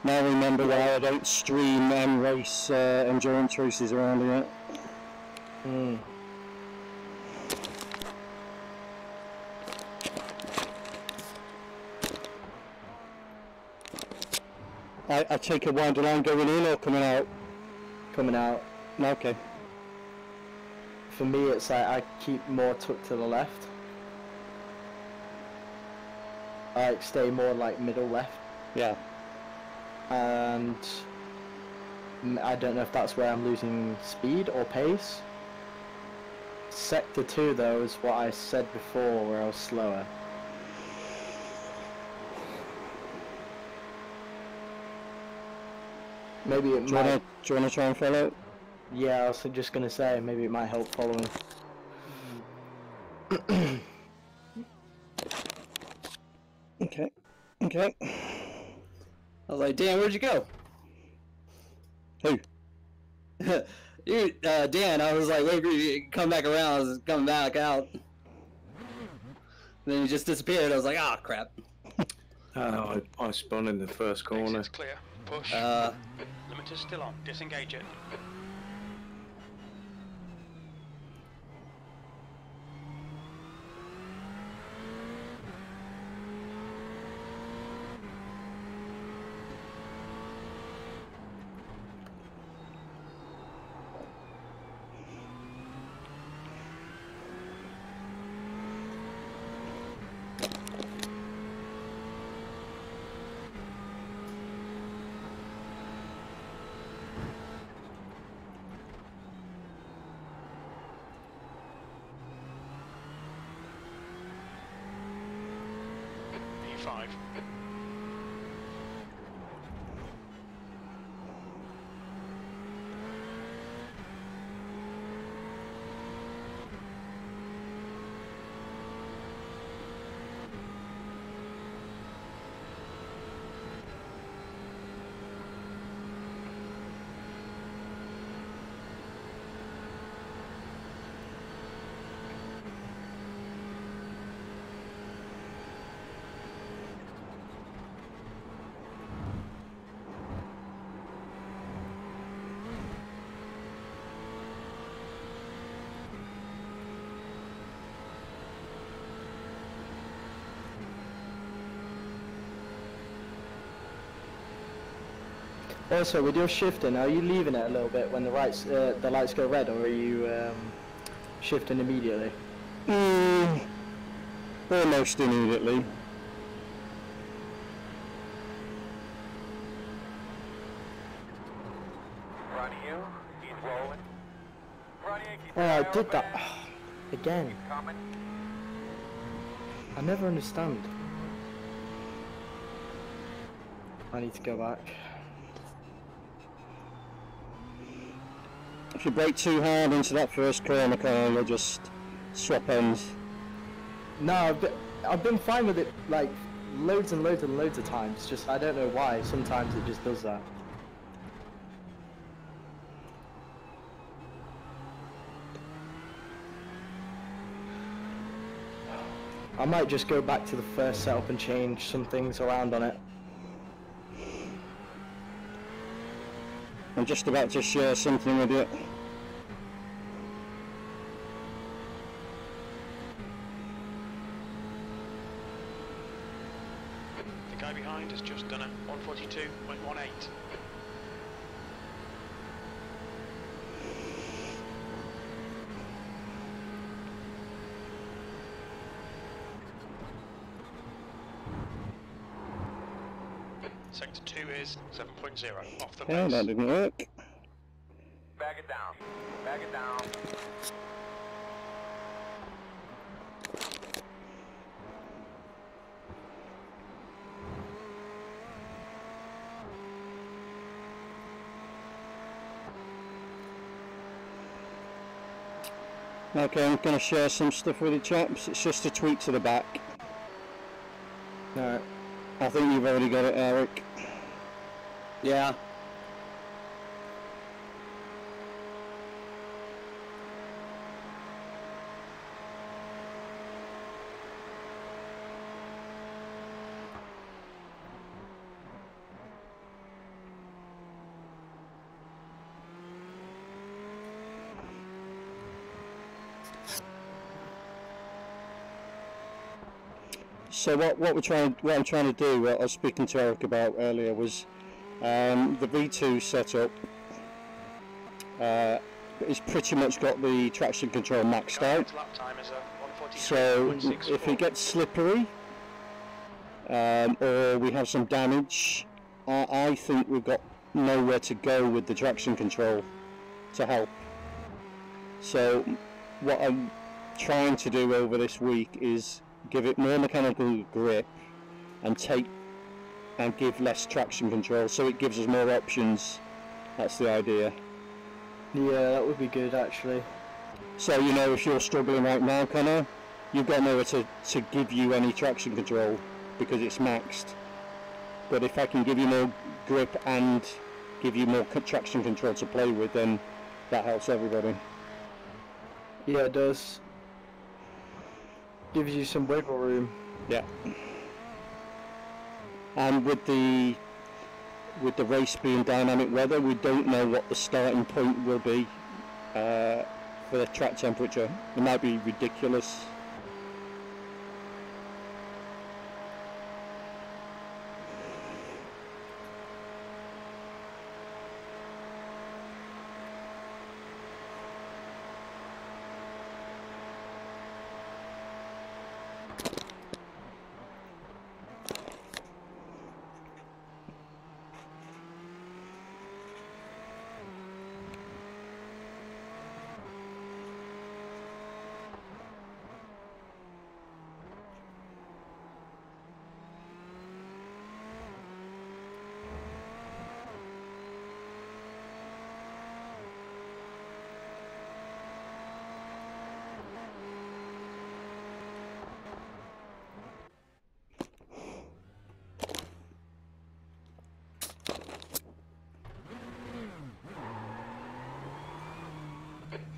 Now remember why I don't stream and race endurance races around here. Hmm. I take a wider line going in or coming out? Coming out. Okay. For me, it's like I keep more tucked to the left. I like stay more like middle left. Yeah. And I don't know if that's where I'm losing speed or pace. Sector 2 though is what I said before, where I was slower. Maybe it might... Do you want to try and follow? Yeah, I was just gonna say, maybe it might help following. Okay. Okay. I was like, Dan, where'd you go? Who? You, Dan, I was like, wait for you to come back around. I was coming back out. Then you just disappeared. I was like, ah, crap. I spun in the first corner. Exit's clear. Push. Limiter's still on. Disengage it. P5. Also, with your shifting, are you leaving it a little bit when the lights go red, or are you shifting immediately? Almost immediately. Front of you, he's rolling. Front of you, keep Oh, your I eye did open. that again. Keep coming. I never understand. I need to go back. If you brake too hard into that first corner, Carl, you'll just swap ends. No, I've been fine with it like loads and loads and loads of times. Just I don't know why. Sometimes it just does that. I might just go back to the first setup and change some things around on it. I'm just about to share something with you. The guy behind has just done a 142.18. Sector 2 is 7.0, off the Yeah, pace. that didn't work. Back it down. Back it down. Okay, I'm going to share some stuff with you chaps. It's just a tweet to the back. Alright. I think you've already got it, Eric. Yeah. So what I'm trying to do, what I was speaking to Eric about earlier, was the V2 setup. It's pretty much got the traction control maxed out. So if it gets slippery or we have some damage, I think we've got nowhere to go with the traction control to help. So what I'm trying to do over this week is give it more mechanical grip and give less traction control, so it gives us more options. That's the idea. Yeah, that would be good actually. So, you know, if you're struggling right now, Connor, you've got nowhere to give you any traction control because it's maxed. But if I can give you more grip and give you more traction control to play with, then that helps everybody. Yeah, it does. Gives you some wiggle room. Yeah. And with the race being dynamic weather, we don't know what the starting point will be for the track temperature. It might be ridiculous.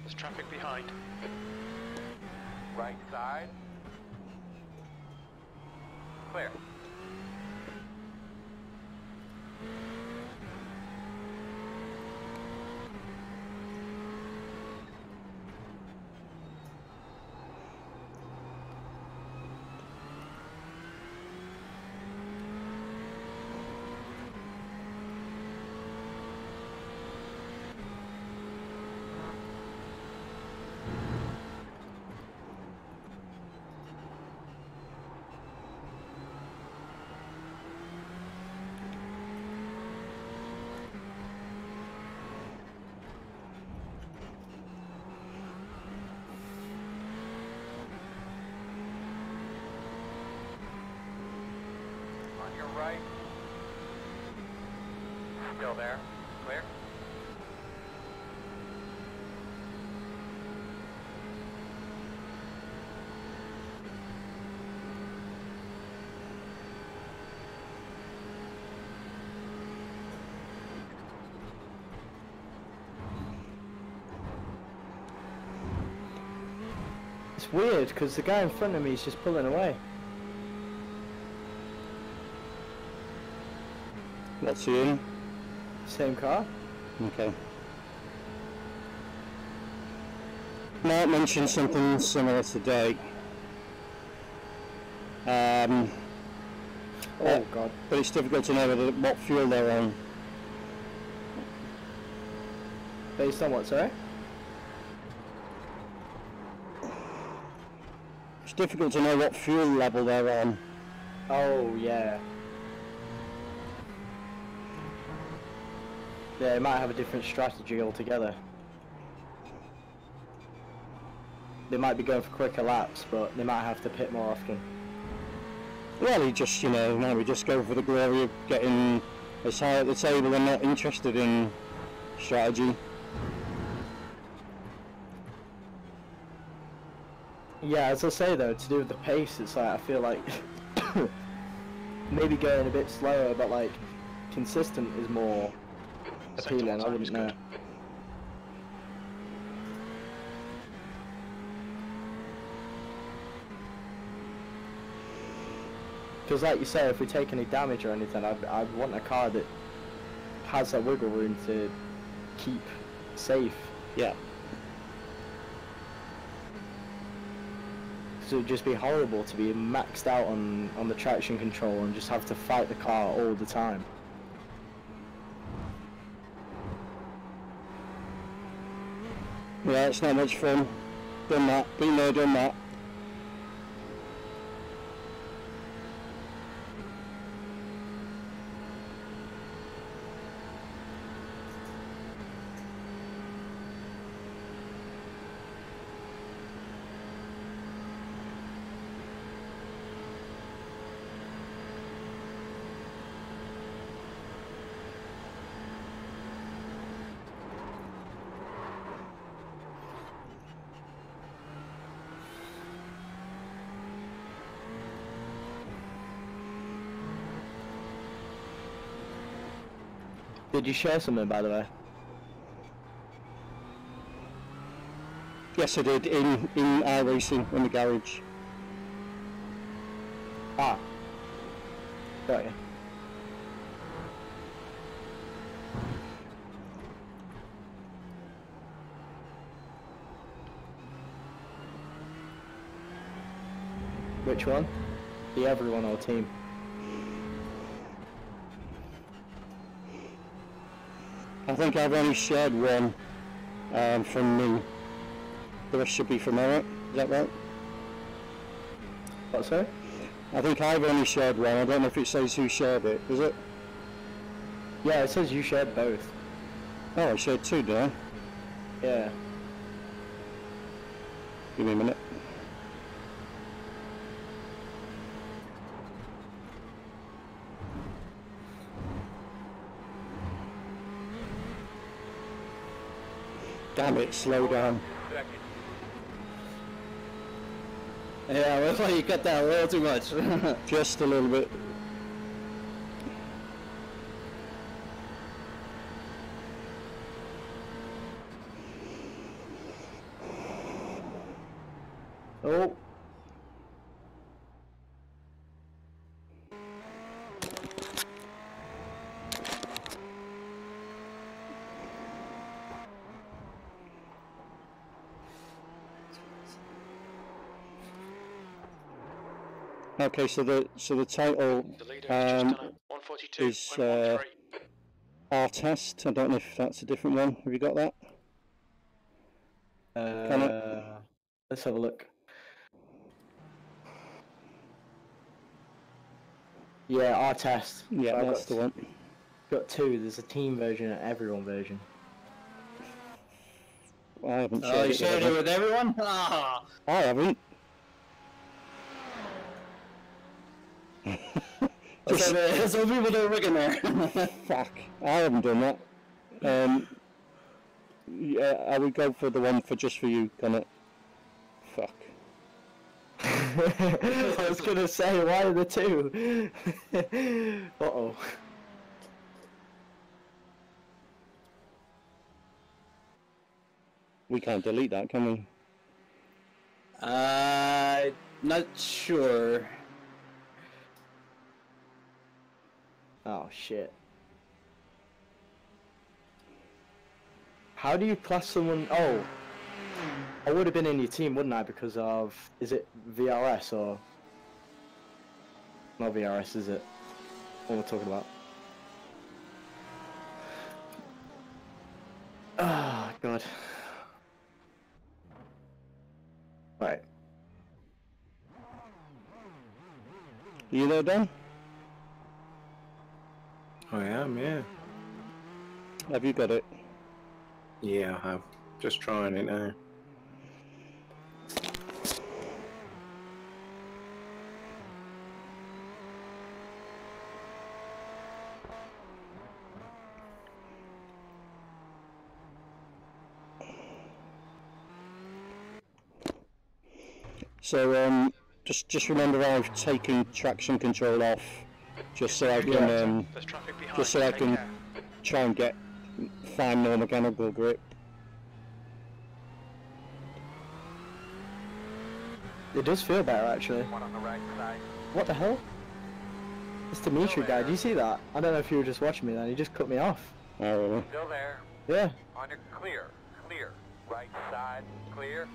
There's traffic behind. Right side. Clear. On your right. Still there. Clear. It's weird because the guy in front of me is just pulling away. What's he in? Same car. Okay. Mark mentioned something similar today. Oh god. But it's difficult to know what fuel they're on. Based on what, sorry? It's difficult to know what fuel level they're on. Oh yeah. Yeah, they might have a different strategy altogether. They might be going for quicker laps, but they might have to pit more often. Well, he just, you know, maybe just go for the glory of getting as high at the table and not interested in strategy. Yeah, as I say though, to do with the pace, it's like I feel like maybe going a bit slower, but like consistent is more appealing. I wouldn't know. Because like you say, if we take any damage or anything, I'd want a car that has that wiggle room to keep safe. Yeah. because it would just be horrible to be maxed out on the traction control and just have to fight the car all the time. Yeah, it's not much fun. Done that, been there, done that. Did you share something, by the way? Yes, I did, in iRacing, in the garage. Ah. Got you. Which one? The everyone or team? I think I've only shared one from me. The rest should be from Eric, is that right? What's that? I think I've only shared one. I don't know if it says who shared it, does it? Yeah, it says you shared both. Oh, I shared two, did I? Yeah. Give me a minute. Damn it, slow down. Yeah, it looks like you cut that a little too much. Just a little bit. Oh. Okay, so the title The leader has just done a is 142.13. our test. I don't know if that's a different one. Have you got that? Let's have a look. Yeah, our test. Yeah, So I've that's the one. got two. There's a team version and everyone version. I haven't shared Oh, you it. shared it with everyone? Ah. I haven't. Some people don't look in there. Fuck, I haven't done that. Yeah, I would go for the one for just for you, can it? Fuck. I was gonna say, why are the two? Uh-oh. We can't delete that, can we? Not sure. Oh, shit. How do you class someone? Oh, I would have been in your team, wouldn't I? Because of, is it VRS or not VRS? Is it what we're talking about? Ah, God. Right. Are you there, Dan? I am, yeah. Have you got it? Yeah, I have. Just trying it now. So just remember I've taken traction control off, just so I can There's traffic behind. just so I Take can care. try and get fine more mechanical grip. It does feel better, actually. One on the right side. What the hell? This Dimitri guy, do you see that? I don't know if you were just watching me then, he just cut me off. Oh, really? Still there. Yeah. On your clear. Clear. Right side. Clear.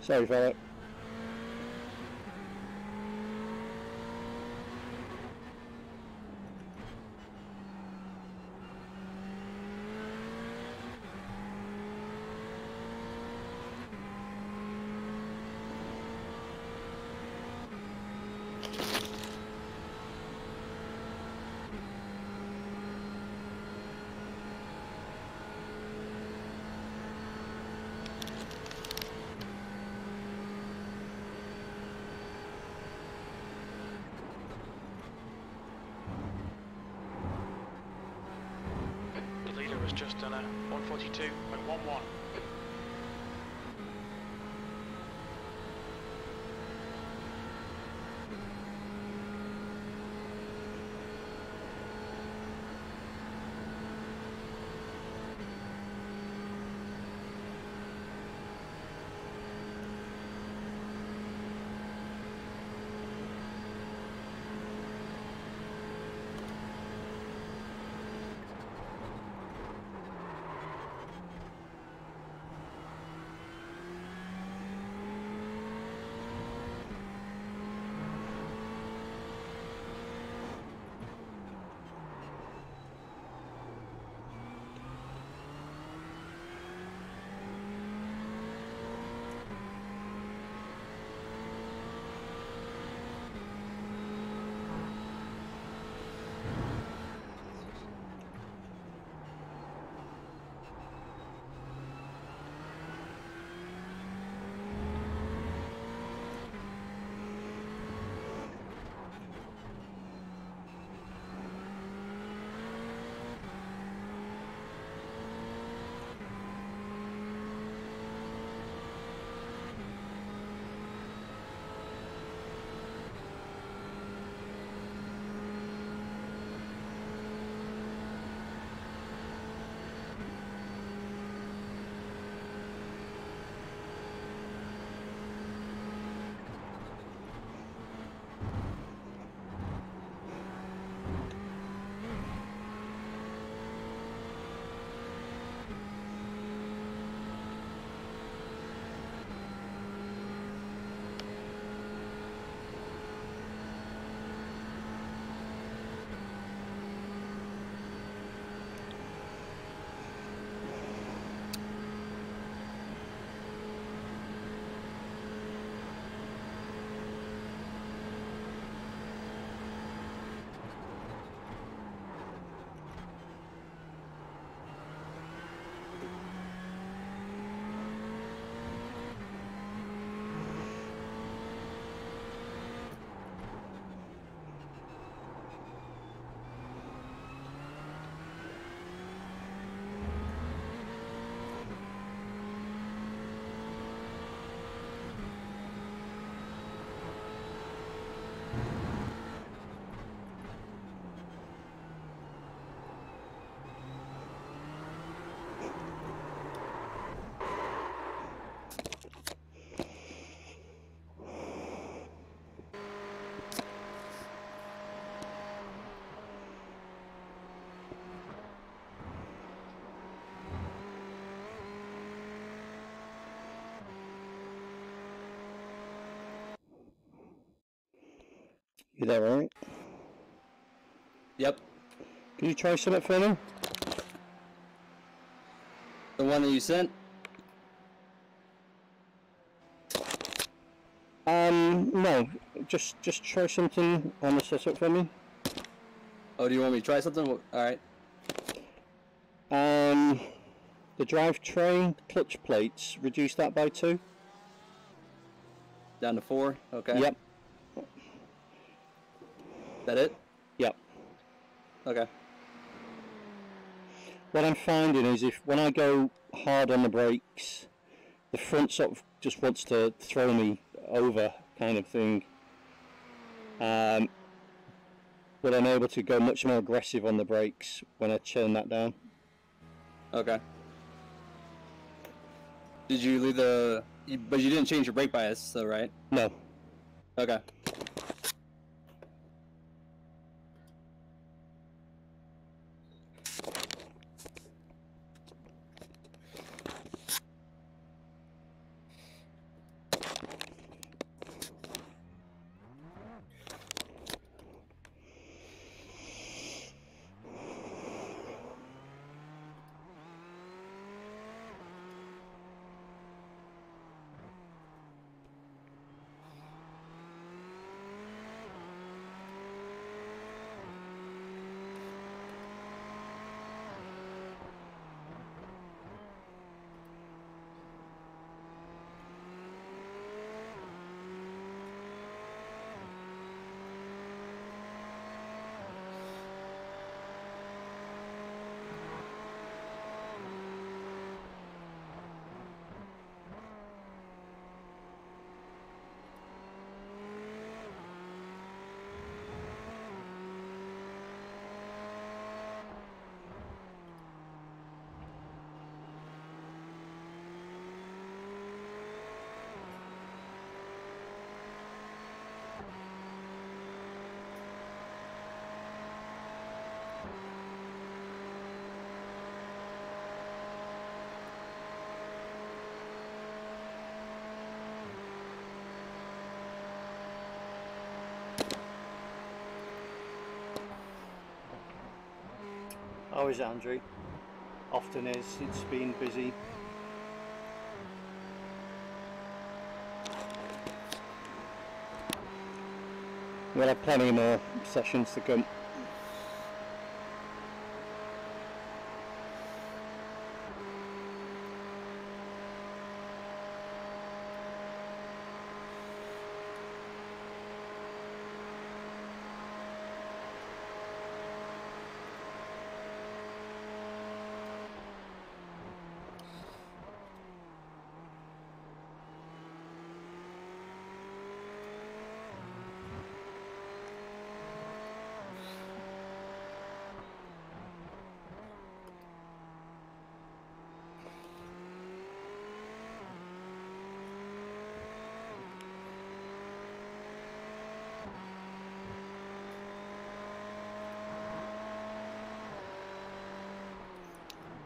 Sorry, fella. The leader has just done a 142.11. You there, alright? Yep. Can you try something for me? The one that you sent? No. Just try something on the setup for me. Oh, do you want me to try something? Alright. The drivetrain clutch plates, reduce that by 2. Down to 4? Okay. Yep. That it? Yep. Okay. What I'm finding is when I go hard on the brakes, the front sort of just wants to throw me over, kind of thing. But I'm able to go much more aggressive on the brakes when I turn that down. Okay. Did you leave but you didn't change your brake bias, though, right? No. Okay. How is it, Andrew? Often is. It's been busy. We'll have plenty more sessions to come.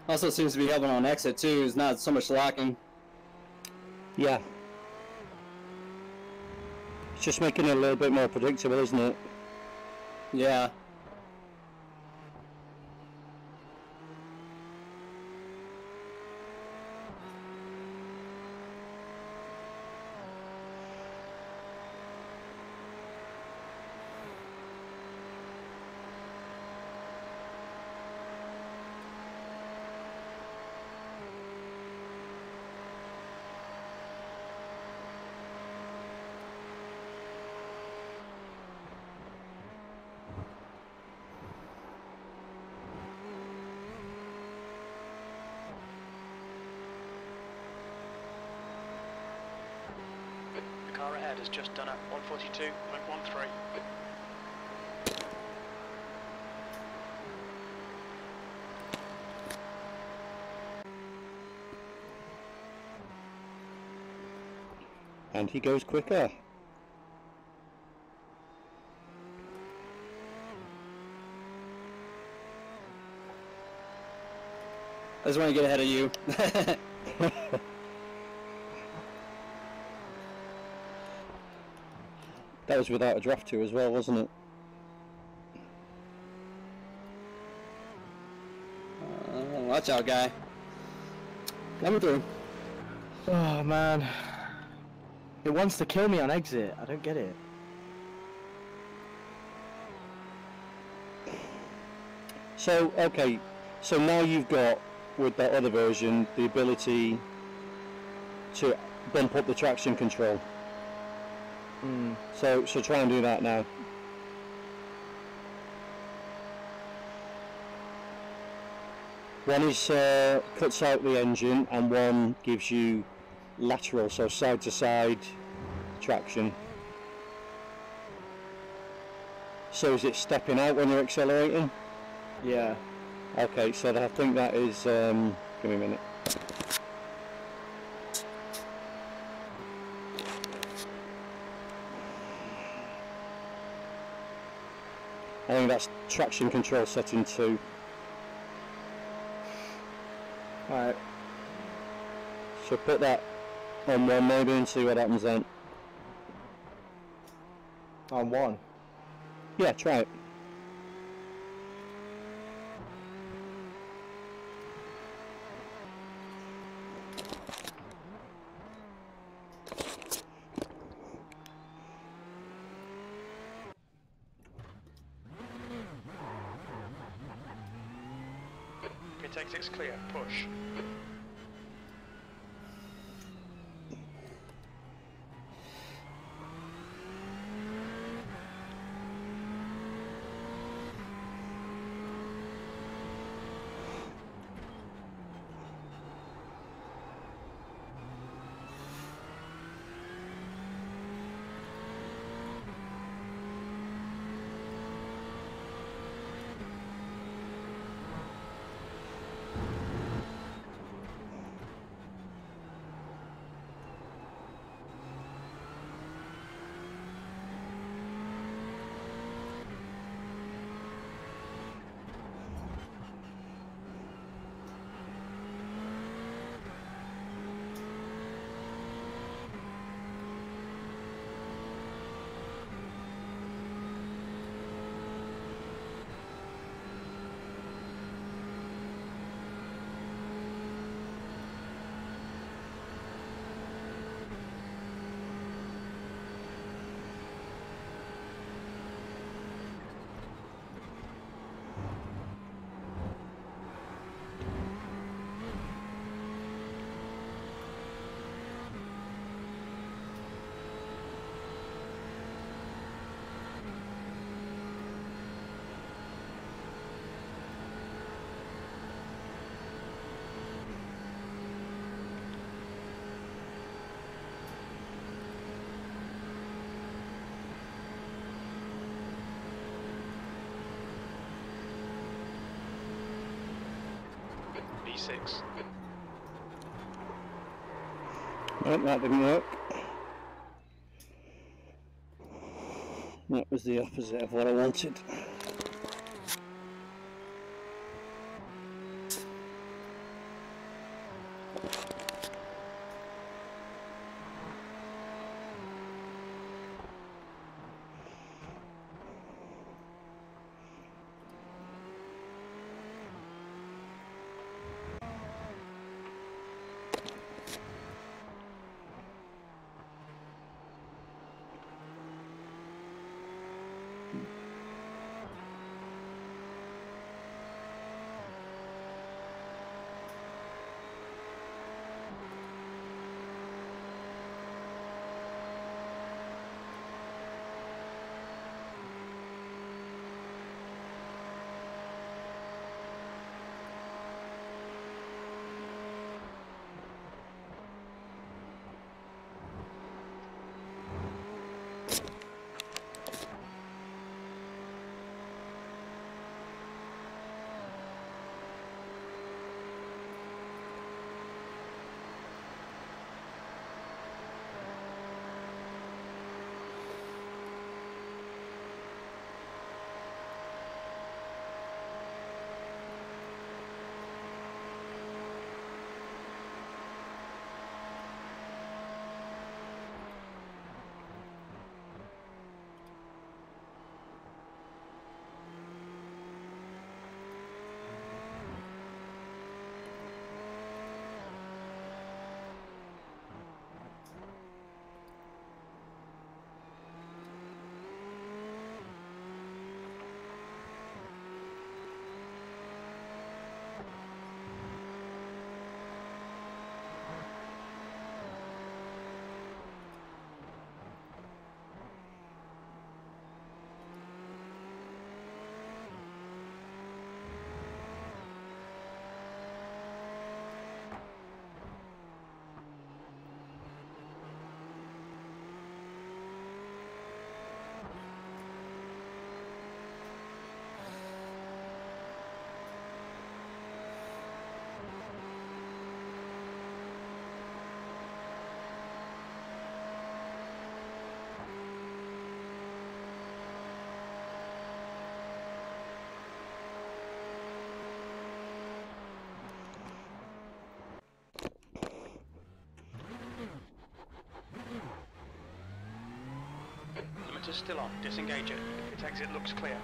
Also seems to be helping on exit too. It's not so much locking. Yeah. It's just making it a little bit more predictable, isn't it? Yeah. The car ahead has just done a 142.13. And he goes quicker. I just want to get ahead of you. That was without a draft to as well, wasn't it? Watch out, guy. Coming through. Oh man. It wants to kill me on exit. I don't get it. So, okay, so now you've got, with that other version, the ability to bump up the traction control. So try and do that now. One is cuts out the engine, and one gives you lateral, so side to side traction. So is it stepping out when you're accelerating? Yeah. Okay, so I think that is, give me a minute. I think that's traction control setting 2. Alright. So put that on 1 maybe and see what happens then. On 1. Yeah, try it. Pit exit's clear. Push. 136. Nope, that didn't work. That was the opposite of what I wanted. Limiter's still on. Disengage it. Its exit looks clear.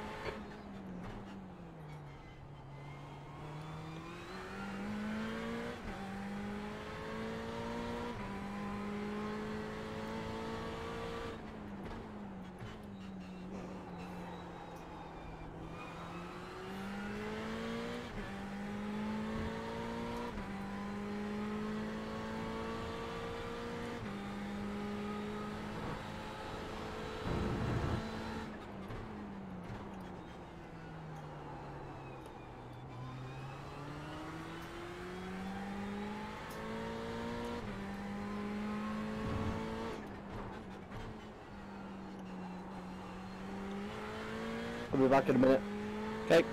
I'll be back in a minute. Okay.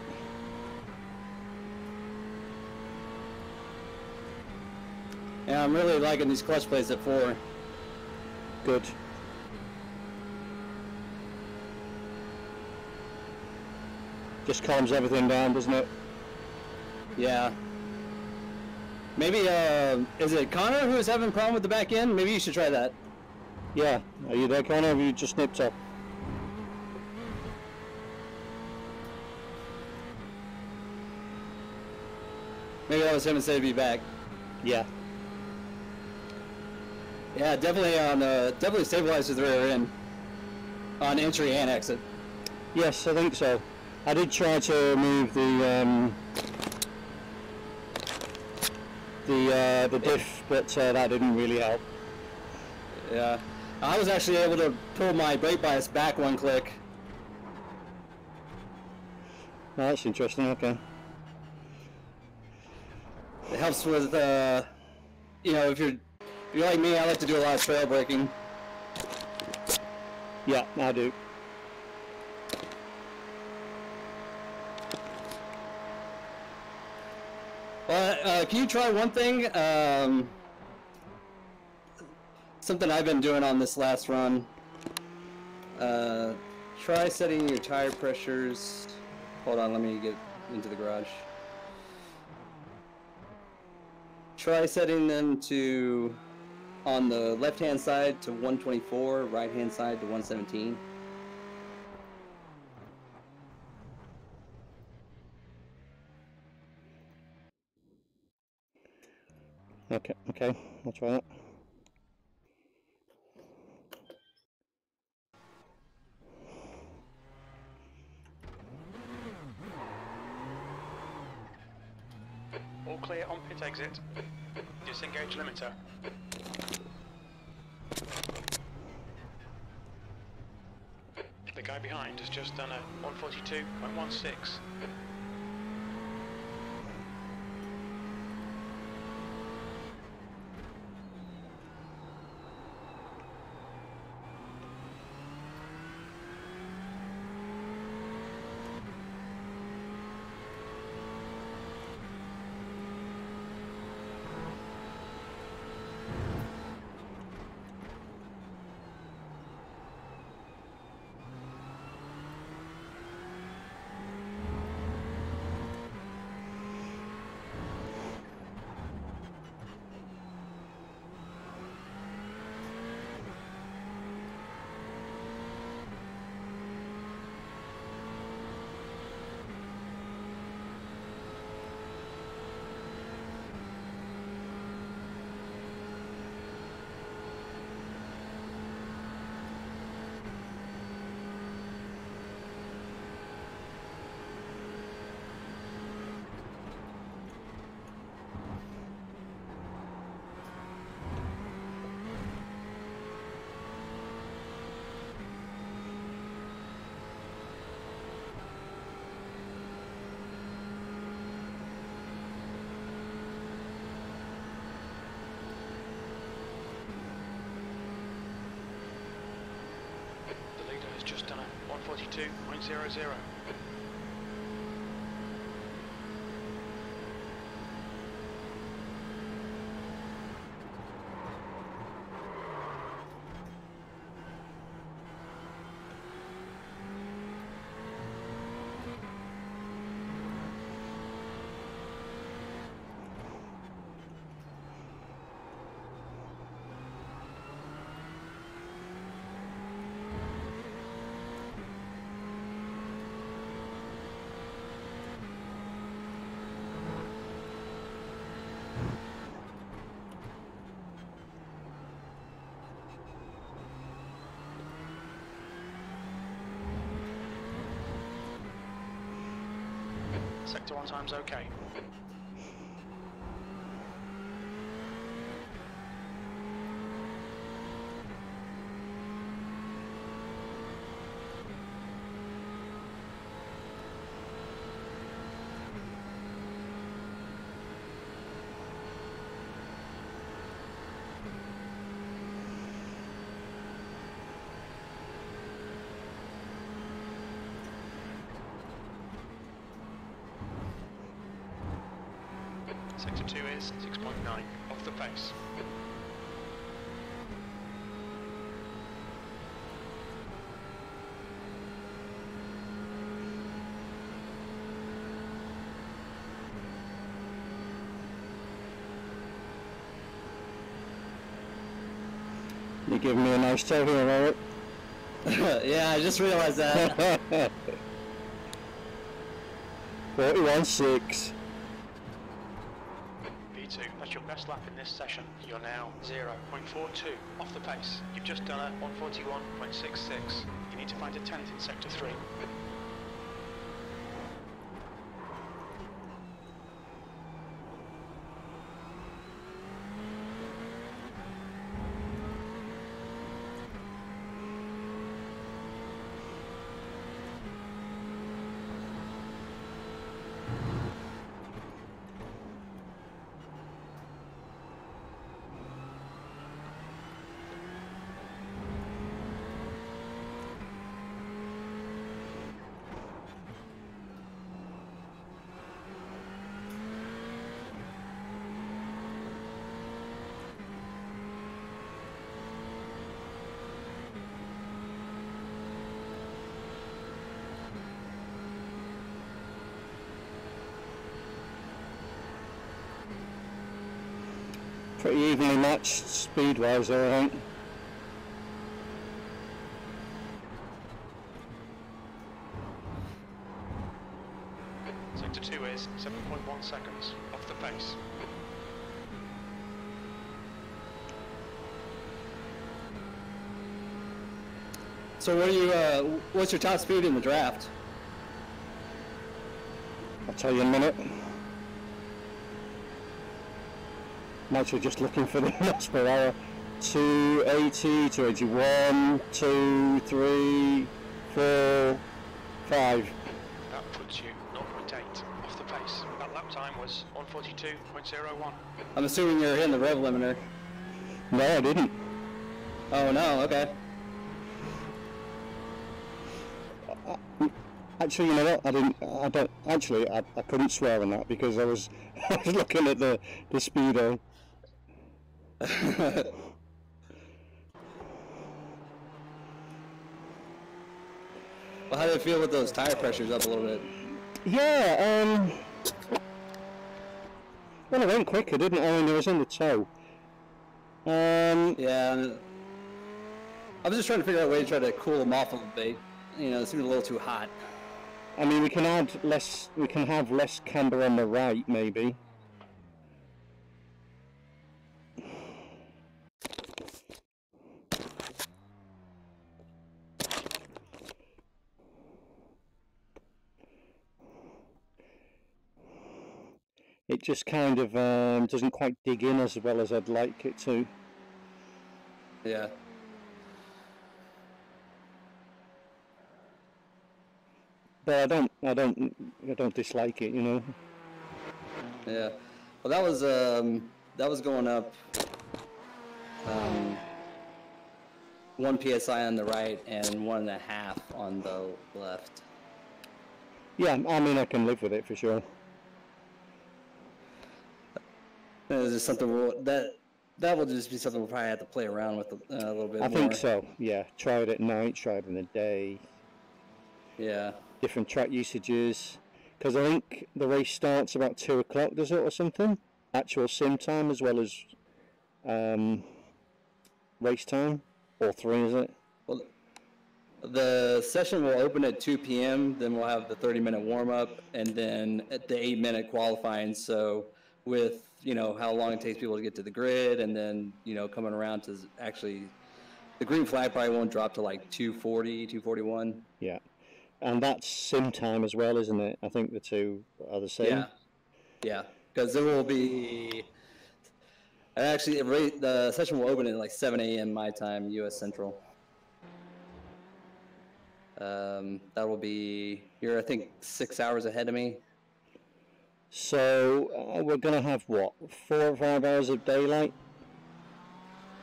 Yeah, I'm really liking these clutch plates at 4. Good. Just calms everything down, doesn't it? Yeah. Maybe, is it Connor who's having a problem with the back end? Maybe you should try that. Yeah. Are you there, Connor? Have you just nipped up? Maybe that was him instead of you back. Yeah. Yeah, definitely on, definitely stabilizes the rear end on entry and exit. Yes, I think so. I did try to remove the diff, but that didn't really help. Yeah. I was actually able to pull my brake bias back 1 click. Oh, that's interesting, okay. It helps with, you know, if you're like me, I like to do a lot of trail braking. Yeah, I do. Well, Can you try one thing? Something I've been doing on this last run. Try setting your tire pressures. Hold on, let me get into the garage. Try setting them to, on the left-hand side to 124, right-hand side to 117. Okay, I'll try that. All clear on pit exit. Disengage limiter. The guy behind has just done a 142.16. Just done a 142.00. Sector 1 time's okay. Sector 2 is 6.9, off the pace. You're giving me a nice tow here, Robert. Yeah, I just realized that. 41.6. V2, that's your best lap in this session. You're now 0.42 off the pace. You've just done a 141.66. You need to find a 10th in Sector 3. pretty evenly matched speed-wise there, I think. Sector 2 is 7.1 seconds off the pace. So what are you? What's your top speed in the draft? I'll tell you in a minute. I'm actually just looking for the miles per hour. 280, 281, 2, 3, 4, 5. That puts you 0.8 off the pace. That lap time was 142.01. I'm assuming you're hitting the rev limiter. No, I didn't. Oh no, okay. Actually, you know what? I don't. Actually, I couldn't swear on that because I was I was looking at the speedo. Well, how do you feel with those tire pressures up a little bit? Yeah. Well, I went quicker, didn't I? When I was on the toe. Yeah. I was just trying to figure out a way to try to cool them off a little bit. You know, it seemed a little too hot. I mean, we can add less. We can have less camber on the right, maybe. It just kind of doesn't quite dig in as well as I'd like it to. Yeah. But I don't dislike it, you know. Yeah. Well, that was going up 1 psi on the right and 1.5 on the left. Yeah, I mean, I can live with it for sure. Is this something that will just be something we'll probably have to play around with a little bit more? I think so. Yeah, try it at night, try it in the day. Yeah. Different track usages, because I think the race starts about 2 o'clock, does it, or something? Actual sim time as well as race time, or 3, is it? Well, the session will open at 2 p.m. Then we'll have the 30-minute warm-up, and then at the 8-minute qualifying. So with how long it takes people to get to the grid, and then coming around to actually, the green flag probably won't drop to like 2:40, 2:41. Yeah. And that's sim time as well, isn't it? I think the two are the same. Yeah, yeah. Because there will be. Actually, the session will open at like 7 a.m. my time, U.S. Central. That will be you're I think 6 hours ahead of me. So we're gonna have what, 4 or 5 hours of daylight,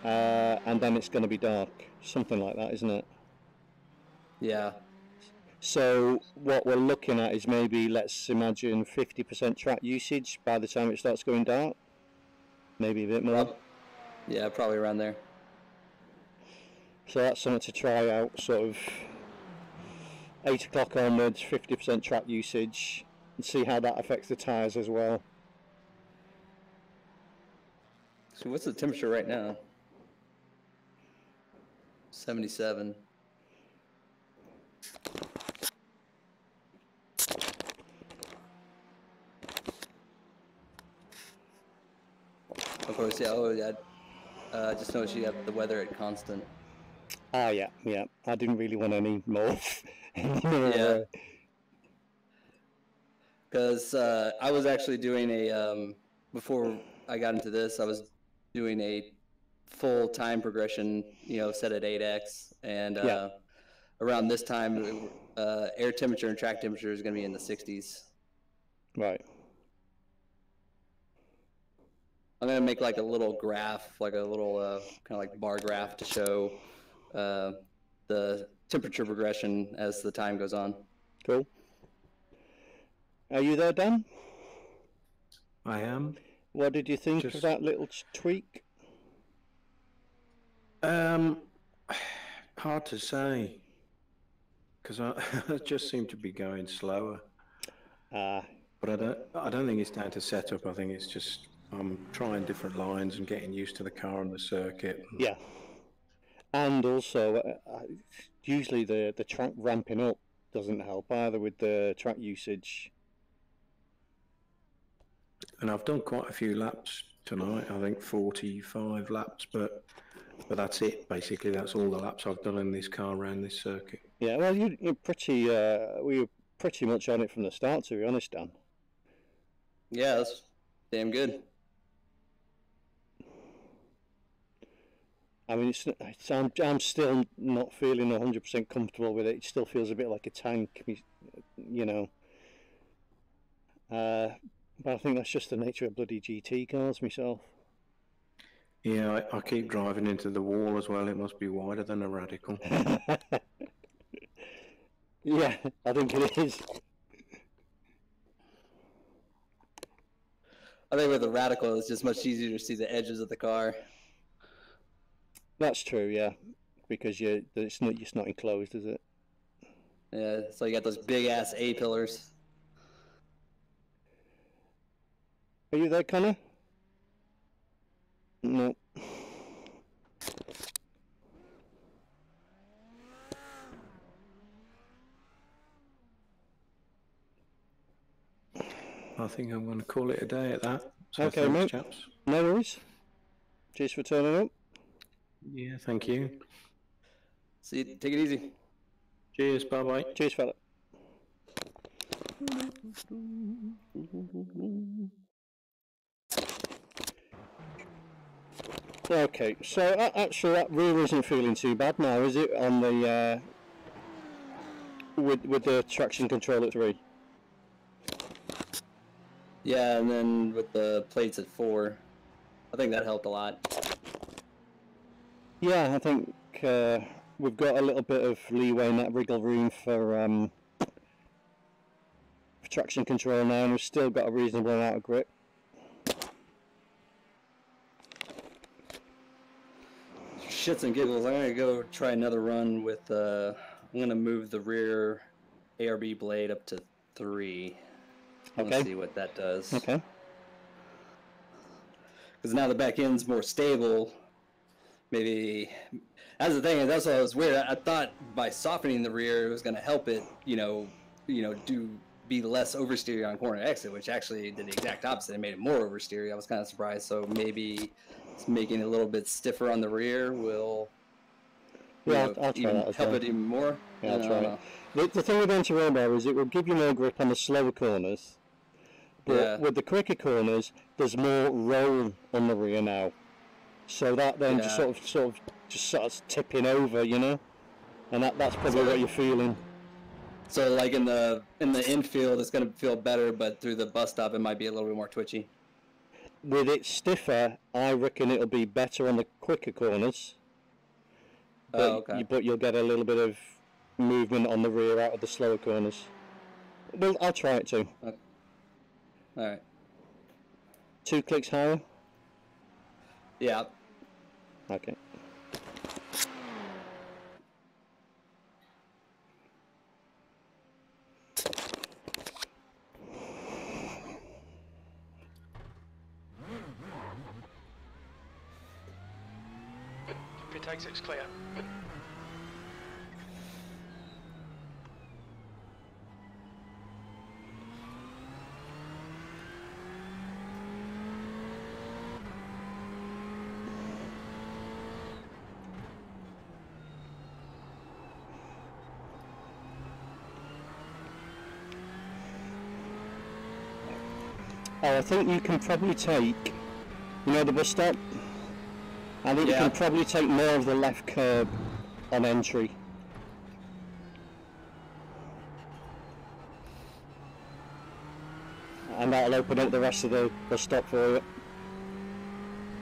and then it's gonna be dark, something like that, isn't it? Yeah. So what we're looking at is maybe, let's imagine 50% track usage by the time it starts going dark. Maybe a bit more. Yeah, probably around there. So that's something to try out, sort of 8 o'clock onwards, 50% track usage, and see how that affects the tyres as well. So what's the temperature right now? 77. Of course, yeah. Oh, yeah. Just noticed you have the weather at constant. Ah, yeah. I didn't really want any more. Yeah. Because I was actually doing before I got into this, I was doing a full time progression, set at 8x. And around this time, air temperature and track temperature is going to be in the 60s. Right. I'm going to make like a little graph, like a little kind of like bar graph to show the temperature progression as the time goes on. Cool. Are you there, Dan? I am. What did you think of that little tweak? Hard to say, because I just seem to be going slower. But I don't think it's down to setup. I think it's just I'm trying different lines and getting used to the car and the circuit. Yeah. And also, usually the track ramping up doesn't help either with the track usage. And I've done quite a few laps tonight, I think 45 laps, but that's it, basically. That's all the laps I've done in this car around this circuit. Yeah, well, you're pretty, we were pretty much on it from the start, to be honest, Dan. Yeah, that's damn good. I mean, I'm still not feeling 100% comfortable with it. It still feels a bit like a tank, you know. But I think that's just the nature of bloody GT cars myself. Yeah, I keep driving into the wall as well. It must be wider than a Radical. Yeah, I think it is. I think with the Radical, it's just much easier to see the edges of the car. That's true, yeah, because it's not enclosed, is it? Yeah, so you got those big ass A pillars. Are you there, Connor? No. I think I'm going to call it a day at that. So Okay, thanks, mate. chaps. No worries. Cheers for turning up. Yeah, thank you. See, take it easy. Cheers, bye-bye. Cheers, fella. Okay, so actually that rear isn't feeling too bad now, is it? On the with the traction control at 3. Yeah, and then with the plates at 4, I think that helped a lot. Yeah, I think we've got a little bit of leeway in that wriggle room for traction control now, and we've still got a reasonable amount of grip. Shits and giggles, I'm gonna go try another run with, I'm gonna move the rear ARB blade up to 3. Okay. Let's see what that does. Okay. Because now the back end's more stable. Maybe that's the thing. That's what was weird. I thought by softening the rear, it was going to help it, be less oversteery on corner exit, which actually did the exact opposite. It made it more oversteery. I was kind of surprised. So maybe making it a little bit stiffer on the rear will I'll try that as help well. it even more. Yeah, I'll try it. The thing with anti-roll is it will give you more grip on the slower corners, but with the quicker corners, there's more roll on the rear now. So that then just sort of starts tipping over, you know, and that's probably what you're feeling. So like in the infield, it's going to feel better, but through the bus stop, it might be a little bit more twitchy. With it stiffer, I reckon it'll be better on the quicker corners. But, but you'll get a little bit of movement on the rear out of the slower corners. Well, I'll try it too. Okay. All right. 2 clicks higher? Yeah. Okay. Pit exit's clear. Oh, I think you can probably take, the bus stop? I think you can probably take more of the left curb on entry. And that'll open up the rest of the bus stop for you.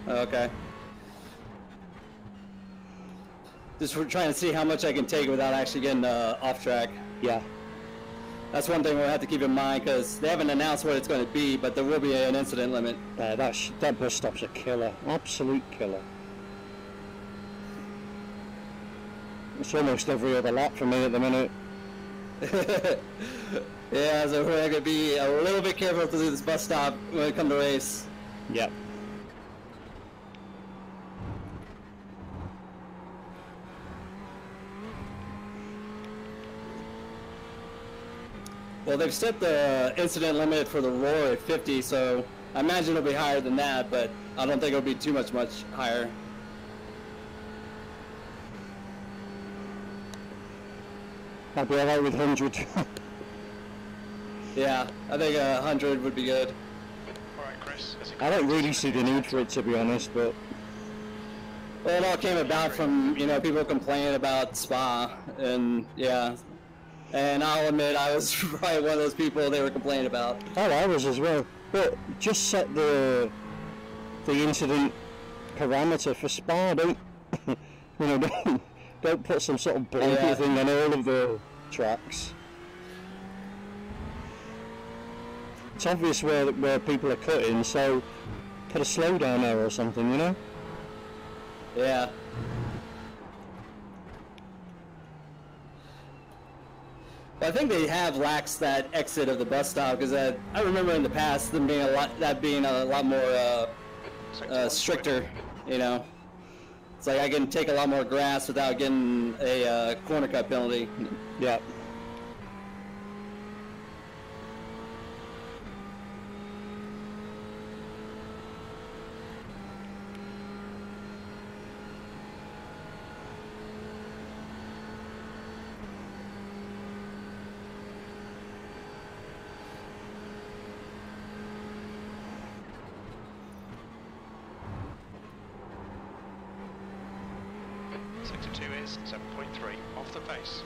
Okay. Just trying to see how much I can take without actually getting off track. Yeah. That's one thing we'll have to keep in mind, because they haven't announced what it's going to be, but there will be an incident limit. That bus stop's a killer. Absolute killer. It's almost every other lap for me at the minute. Yeah, so we're going to be a little bit careful to do this bus stop when it comes to race. Yep. Well, they've set the incident limit for the roar at 50, so I imagine it'll be higher than that, but I don't think it'll be too much higher. I'll be alright with 100. Yeah, I think 100 would be good. Alright, Chris. I don't really see the need for it, to be honest, but... Well, it all came about from, you know, people complaining about Spa, and yeah. And I'll admit, I was probably one of those people they were complaining about. Oh, I was as well. But just set the incident parameter for Spa, don't... you know, don't put some sort of blanket thing on all of the tracks. It's obvious where people are cutting, so put a slowdown there or something, you know? Yeah. I think they have laxed that exit of the bus stop, because I remember in the past them being a lot more stricter, you know. It's like I can take a lot more grass without getting a corner cut penalty. Yeah. Sector 2 is 7.3, off the pace.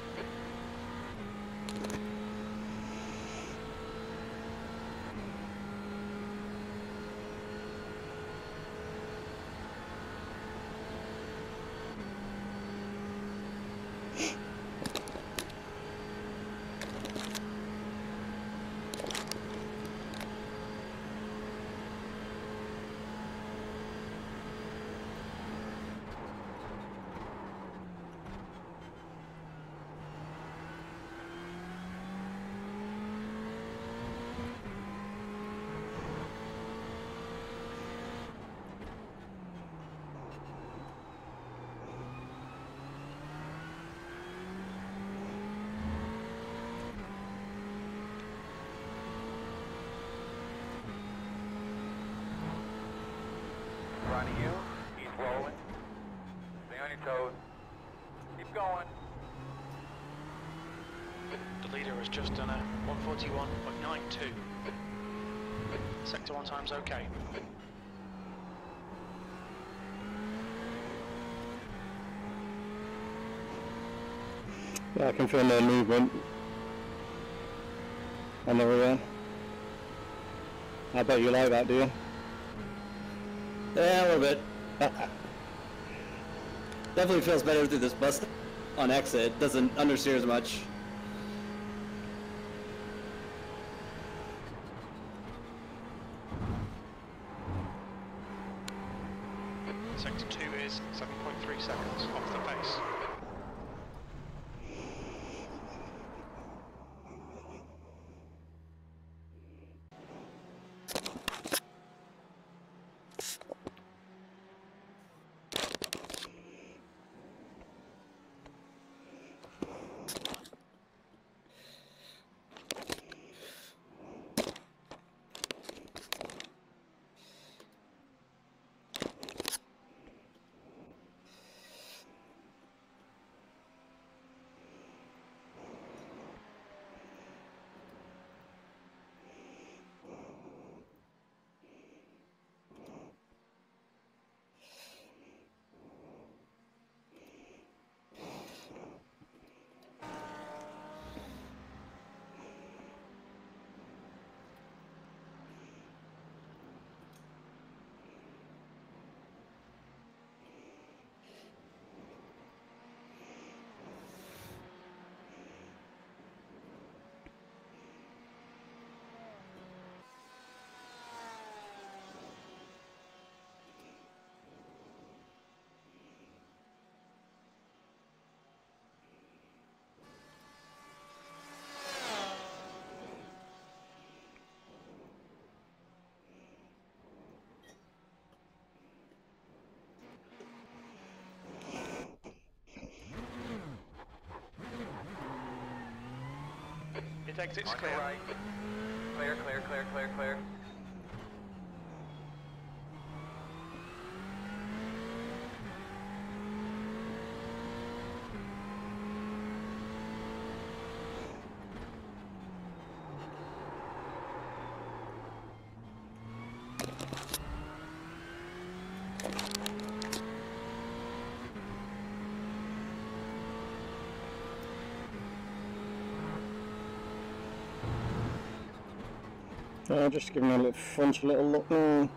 Front of you, he's rolling. Stay on your toes. Keep going. The leader has just done a 141.92. Sector 1 time's okay. Yeah, I can feel no movement on the rear. I bet you like that, do you? Yeah, a little bit. Definitely feels better through this bus on exit. Doesn't understeer as much. Sector 2 is 7.3 seconds, off the pace. It exits On clear. your right. Clear, clear, clear, clear, clear. Just giving a little front, a little look now.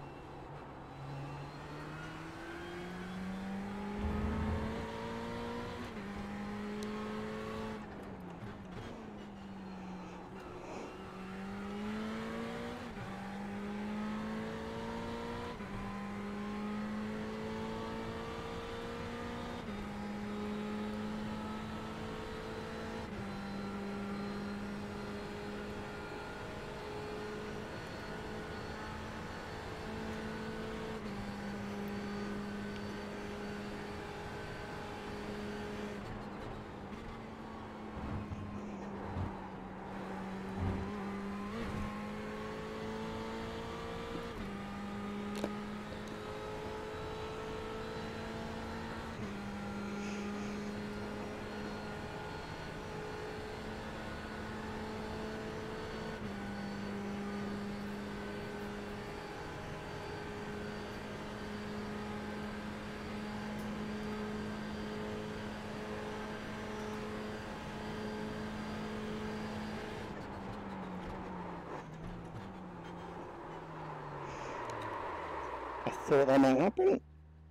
I thought that might happen,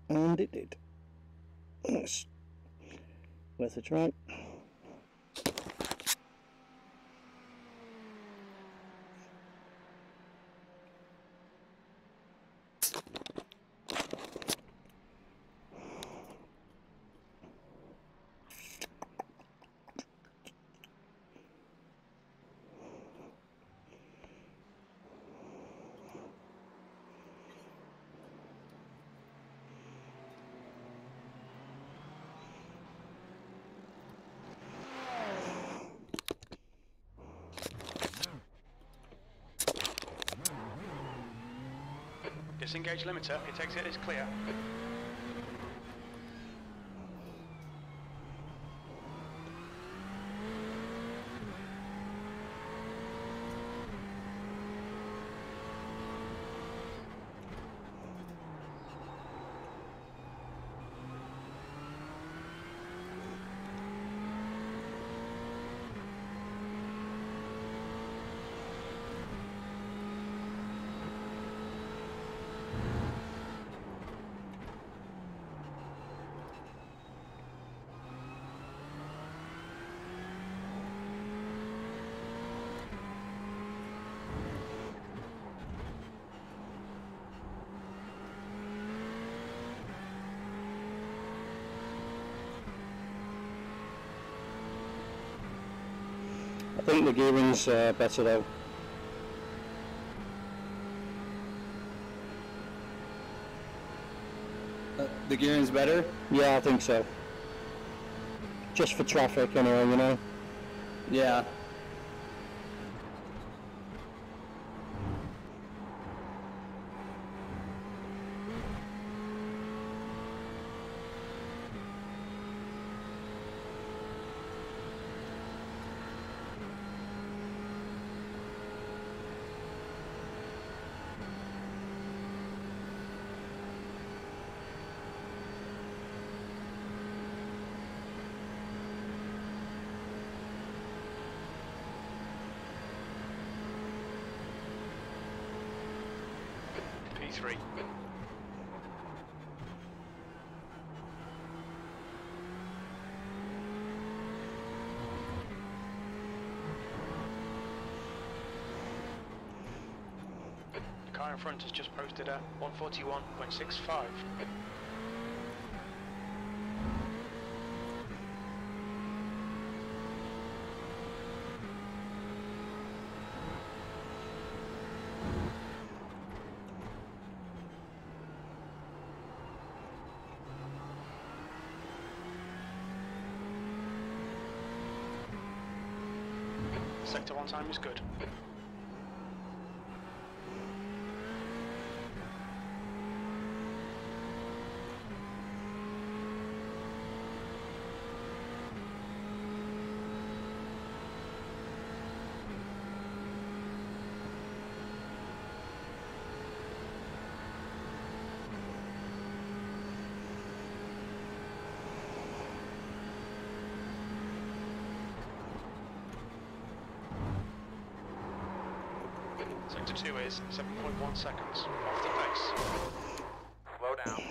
and it did. That's worth a try. Disengage limiter. Its exit is clear. I think the gearing's better though. The gearing's better? Yeah, I think so. Just for traffic anyway, you know. Yeah. P3. The car in front is just posted at 141.65. Sector 1 time is good. Sector 2 is 7.1 seconds off the pace. Slow down.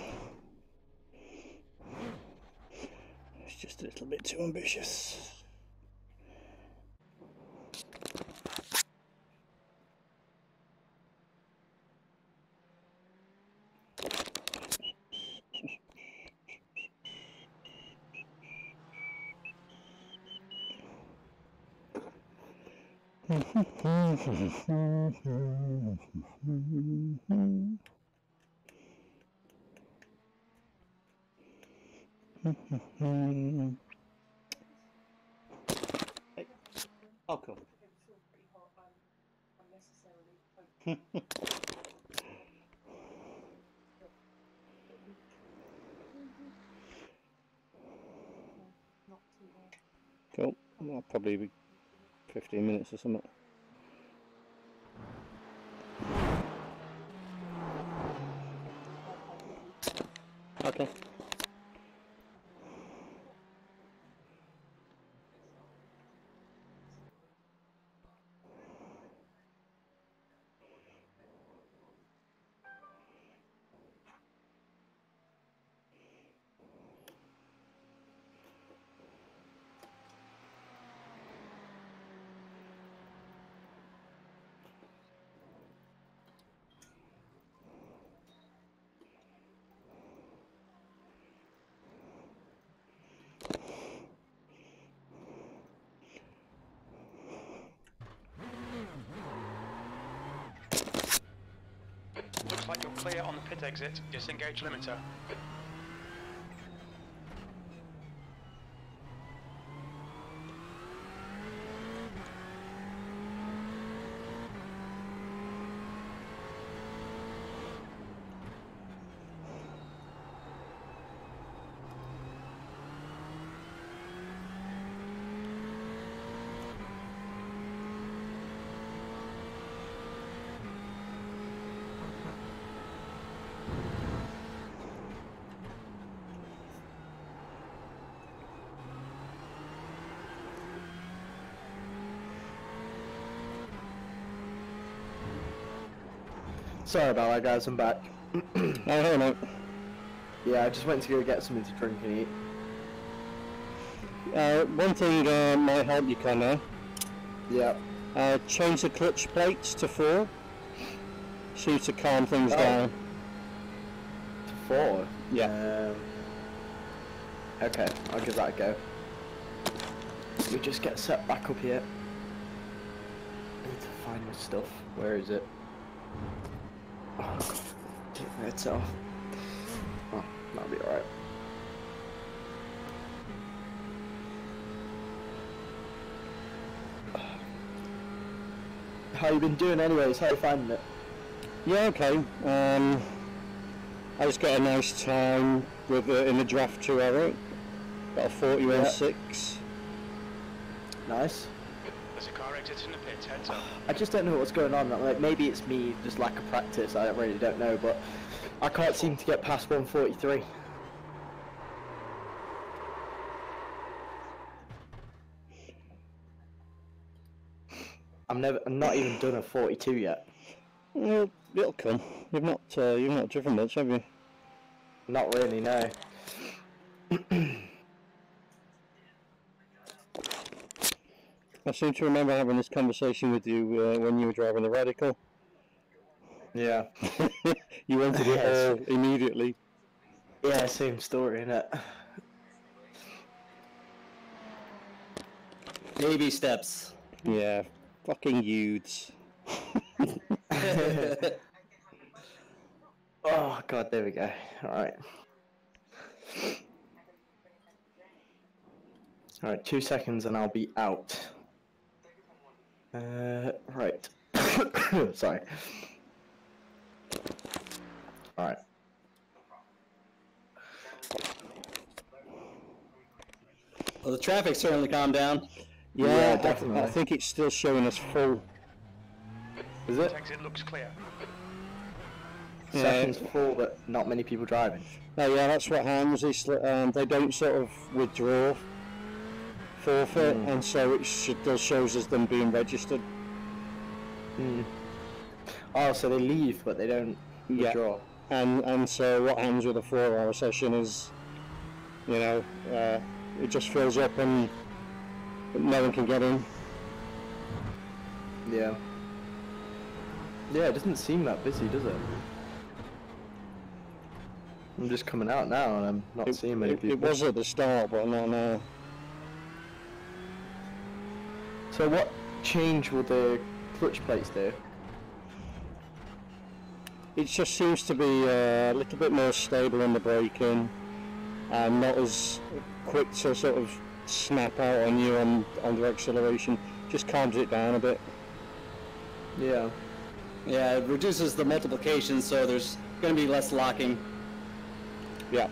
It's just a little bit too ambitious. Hey. Oh, cool. Cool. I'll probably be 15 minutes or something. Okay. Looks like you're clear on the pit exit. Disengage limiter. Sorry about that, guys. I'm back. Oh, hey, mate. Yeah, I just went to go get something to drink and eat. One thing might help you, Connor. Yeah. Change the clutch plates to 4. Seems to calm things down. To 4? Yeah. Okay, I'll give that a go. Let me just get set back up here. I need to find my stuff. Where is it? Oh god, take my headset off. Oh, that'll be alright. How you been doing anyways? How you finding it? Yeah, okay. I just got a nice time with in the draft 2 hour. Got a 41.6. Nice. There's a car exit in the pit. Heads up. I just don't know what's going on. Like maybe it's me, just lack of practice. I really don't know, but I can't seem to get past 143. I'm not even done a 42 yet. Well, it'll come. You've not driven much, have you? Not really, no. I seem to remember having this conversation with you when you were driving the Radical. Yeah. You wanted it all immediately. Yeah, same story, innit? Baby steps. Yeah, fucking youths. Oh god, there we go. Alright. Alright, 2 seconds and I'll be out. Right. Sorry. Alright. Well, the traffic certainly calmed down. Yeah, definitely. I think it's still showing us full. Is it? Exit looks clear. Sections full, but not many people driving. No, yeah, that's what happens. They don't sort of withdraw forfeit, and so it does shows as them being registered. Oh, so they leave, but they don't withdraw. And so what happens with a 4-hour session is, you know, it just fills up and no one can get in. Yeah. Yeah, it doesn't seem that busy, does it? I'm just coming out now and I'm not seeing many people. It was at the start, but not now. So what change will the clutch plates do? It just seems to be a little bit more stable in the braking and not as quick to sort of snap out on you on the acceleration. Just calms it down a bit. Yeah. Yeah, it reduces the multiplication, so there's going to be less locking. Yeah.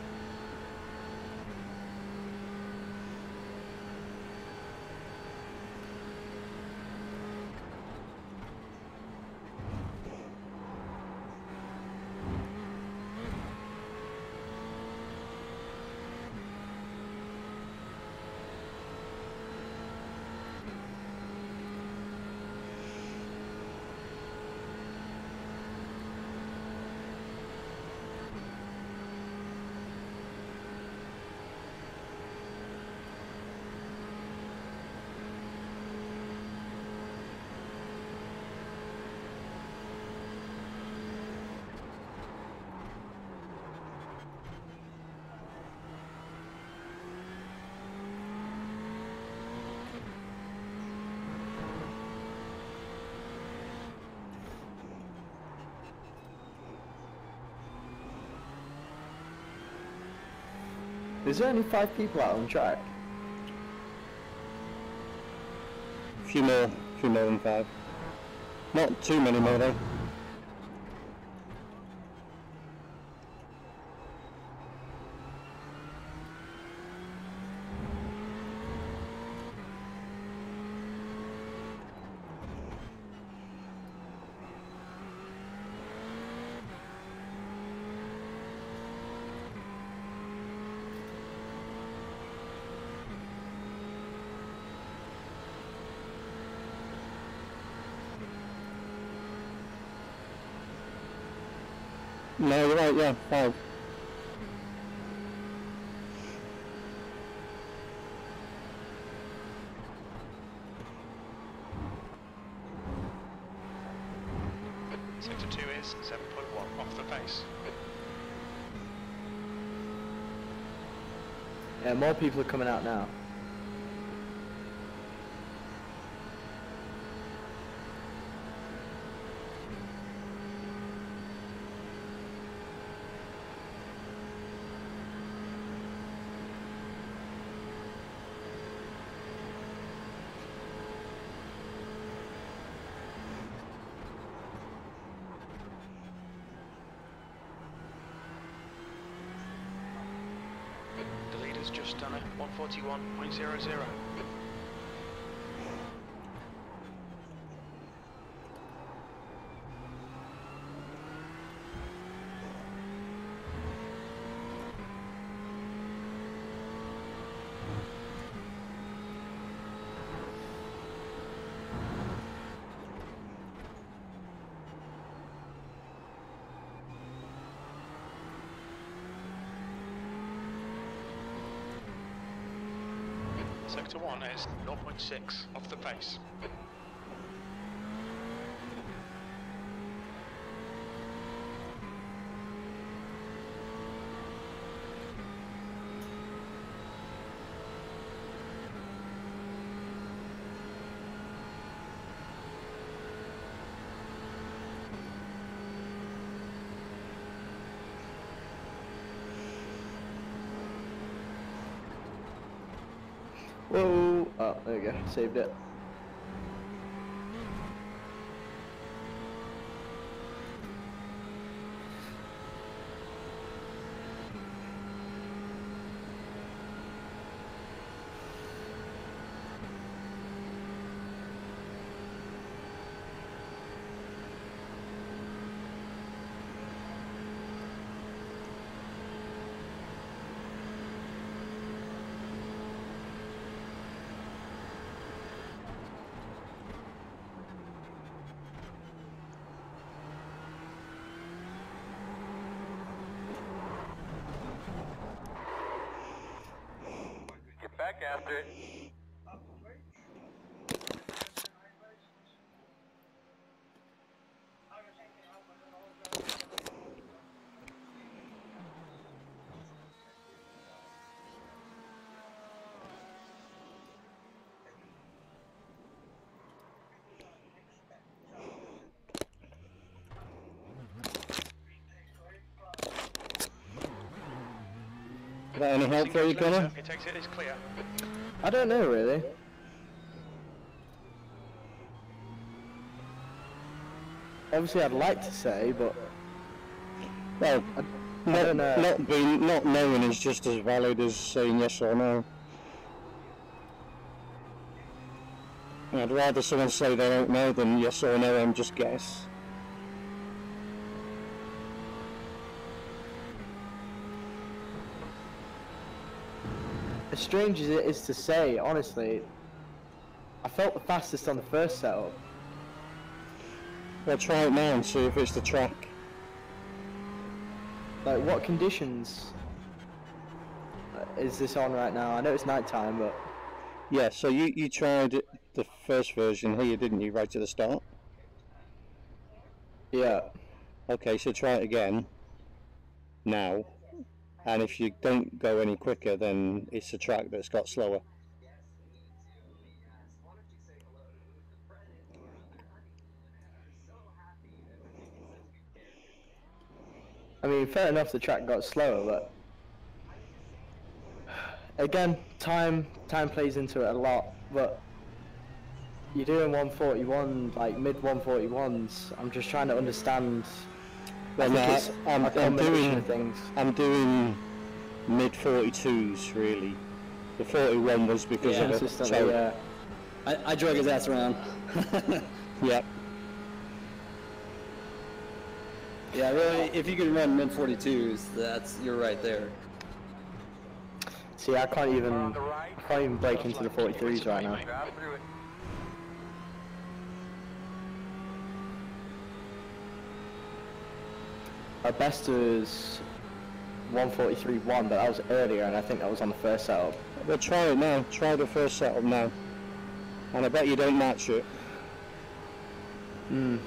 Is there only 5 people out on track? A few more than 5. Not too many more though. No, you're right, yeah, 5. Sector 2 is 7.1 off the pace. Yeah, more people are coming out now. The leader's just done it, 141.00. Sector 1 is 0.6 off the pace. Whoa! Oh, there you go. Saved it. after it. Is that any help for you, Connor? It takes it is clear. I don't know really. Obviously, I'd like to say, but Well, I don't know. not knowing is just as valid as saying yes or no. I'd rather someone say they don't know than yes or no and just guess. As strange as it is to say, honestly, I felt the fastest on the first setup. Well, try it now and see if it's the track. Like, what conditions is this on right now? I know it's night time, but Yeah, so you tried the first version here, didn't you, right at the start? yeah. Okay, so try it again now, and if you don't go any quicker, then it's a track that's got slower. I mean, fair enough, the track got slower, but again, time plays into it a lot. But you're doing 141, like mid 141s. I'm just trying to understand. Well, I think no, it's a combination of things. I'm doing mid 42s really. The 41 was because of it. Consistently, yeah. I drug his ass around. Yep. Yeah, really, if you could run mid 42s, you're right there. See, I can't even break into the 43s right now. Drive through it. Our best was 143.1, but that was earlier, and I think that was on the first setup. Well, try it now. Try the first setup now. And I bet you don't match it. Hmm.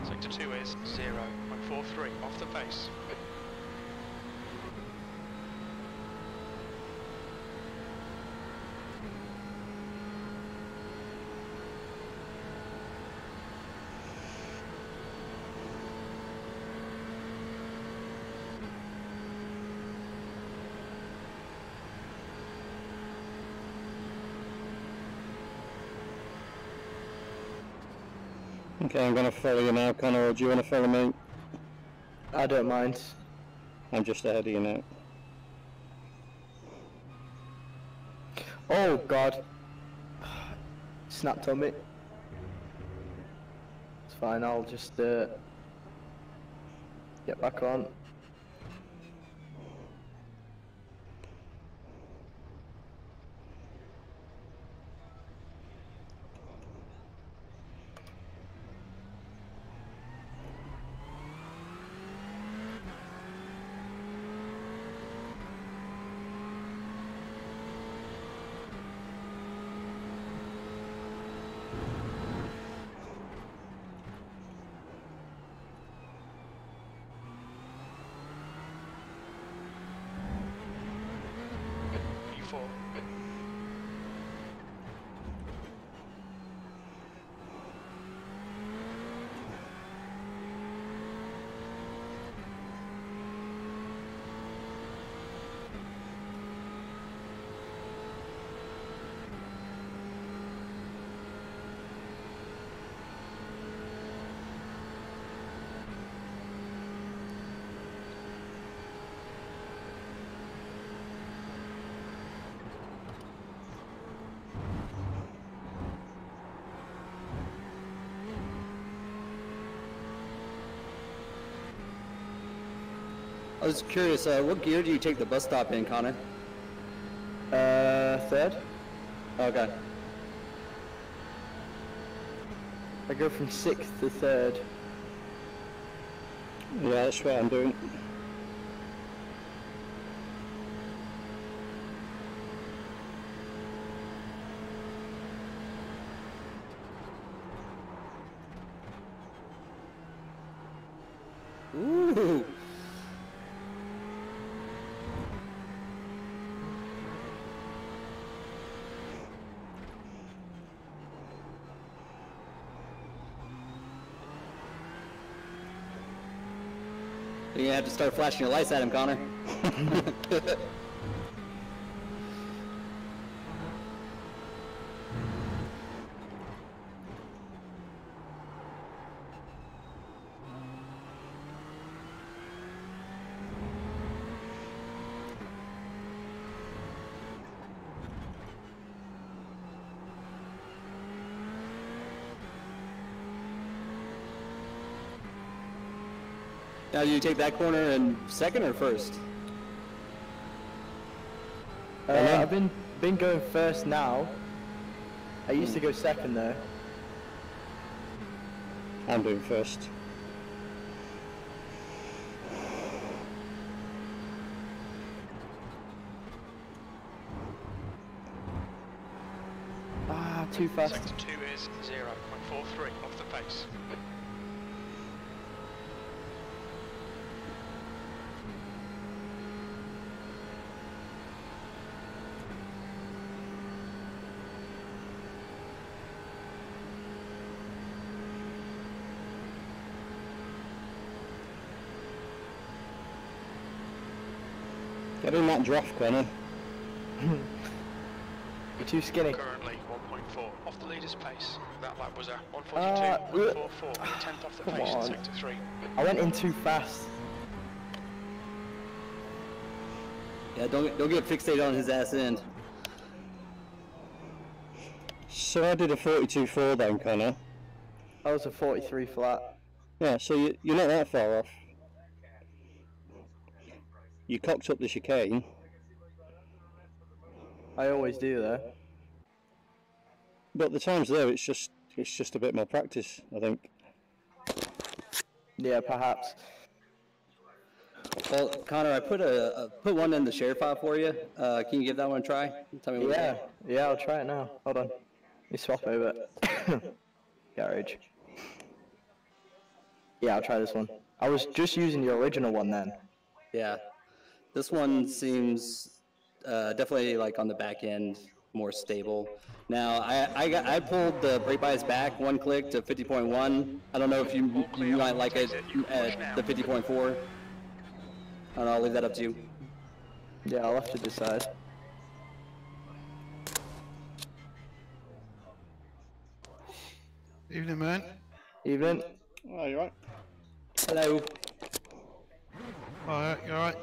Sector 2 is 0.43 off the pace. Okay, I'm going to follow you now, Connor, or do you want to follow me? I don't mind. I'm just ahead of you now. Oh god. Snapped on me. It's fine, I'll just get back on. 1.4. I was curious, what gear do you take the bus stop in, Connor? Third. Okay. I go from 6th to 3rd. Yeah, that's what I'm doing. Ooh. You're gonna have to start flashing your lights at him, Connor. Now, do you take that corner in second or first? I've been going first now. I used to go second though. I'm doing first. Ah, too fast. Sector 2 is 0.43 off the pace. Get in that draft, Connor. You're too skinny. Currently 1.4 off the leader's pace. That lap was a 142.44, 10th off the come pace in on. sector 3. I went in too fast. Yeah, don't get fixated on his ass end. So I did a 42.4 then, Connor. I was a 43 flat. Yeah, so you're not that far off. You cocked up the chicane. I always do though. But the times there, it's just a bit more practice, I think. Yeah, perhaps. Well, Connor, I put one in the share file for you. Can you give that one a try? Tell me what you think. Yeah, I'll try it now. Hold on. Let me swap over. Garage. Yeah, I'll try this one. I was just using the original one then. Yeah, this one seems definitely like on the back end more stable. Now I pulled the brake bias back one click to 50.1. I don't know if you might like it at the 50.4. I don't know, I'll leave that up to you. Yeah, I'll have to decide. Evening, man. Evening. Oh, you right? Hello. Alright, you alright?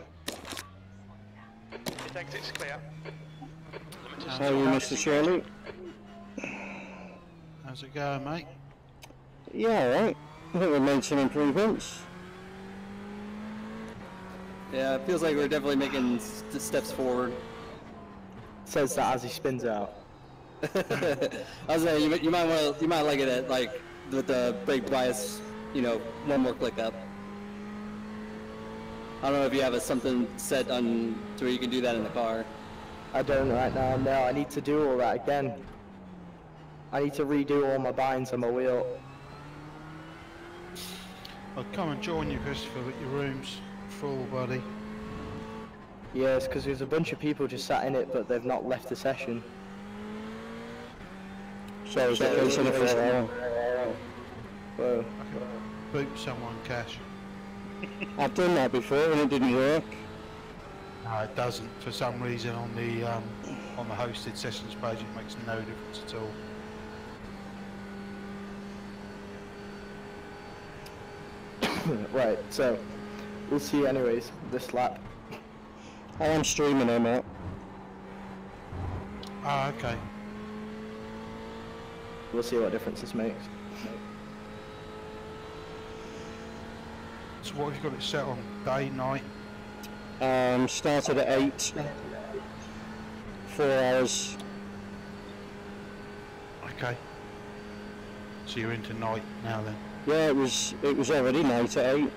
His exit's clear. How are you, Mr. Shirley? How's it going, mate? Yeah, alright. I think we've made some improvements. Yeah, it feels like we're definitely making steps forward. Says that as he spins out. I was saying you might like it at like with the brake bias, you know, one more click up. I don't know if you have something set on to where you can do that in the car. I don't right now, no. I need to do all that again. I need to redo all my binds on my wheel. I'll come and join you, Christopher, but your room's full, buddy. Yeah, it's because there's a bunch of people just sat in it, but they've not left the session. So is it in the first hour? Whoa. Boot someone, Cash. I've done that before and it didn't work. No, it doesn't. For some reason on the hosted sessions page, it makes no difference at all. Right, so we'll see anyways this lap. I am streaming them out. Ah, okay. We'll see what difference this makes. So what have you got it set on? Day, night? Started at 8. 4 hours. Okay. So you're into night now then? Yeah, it was already night at 8.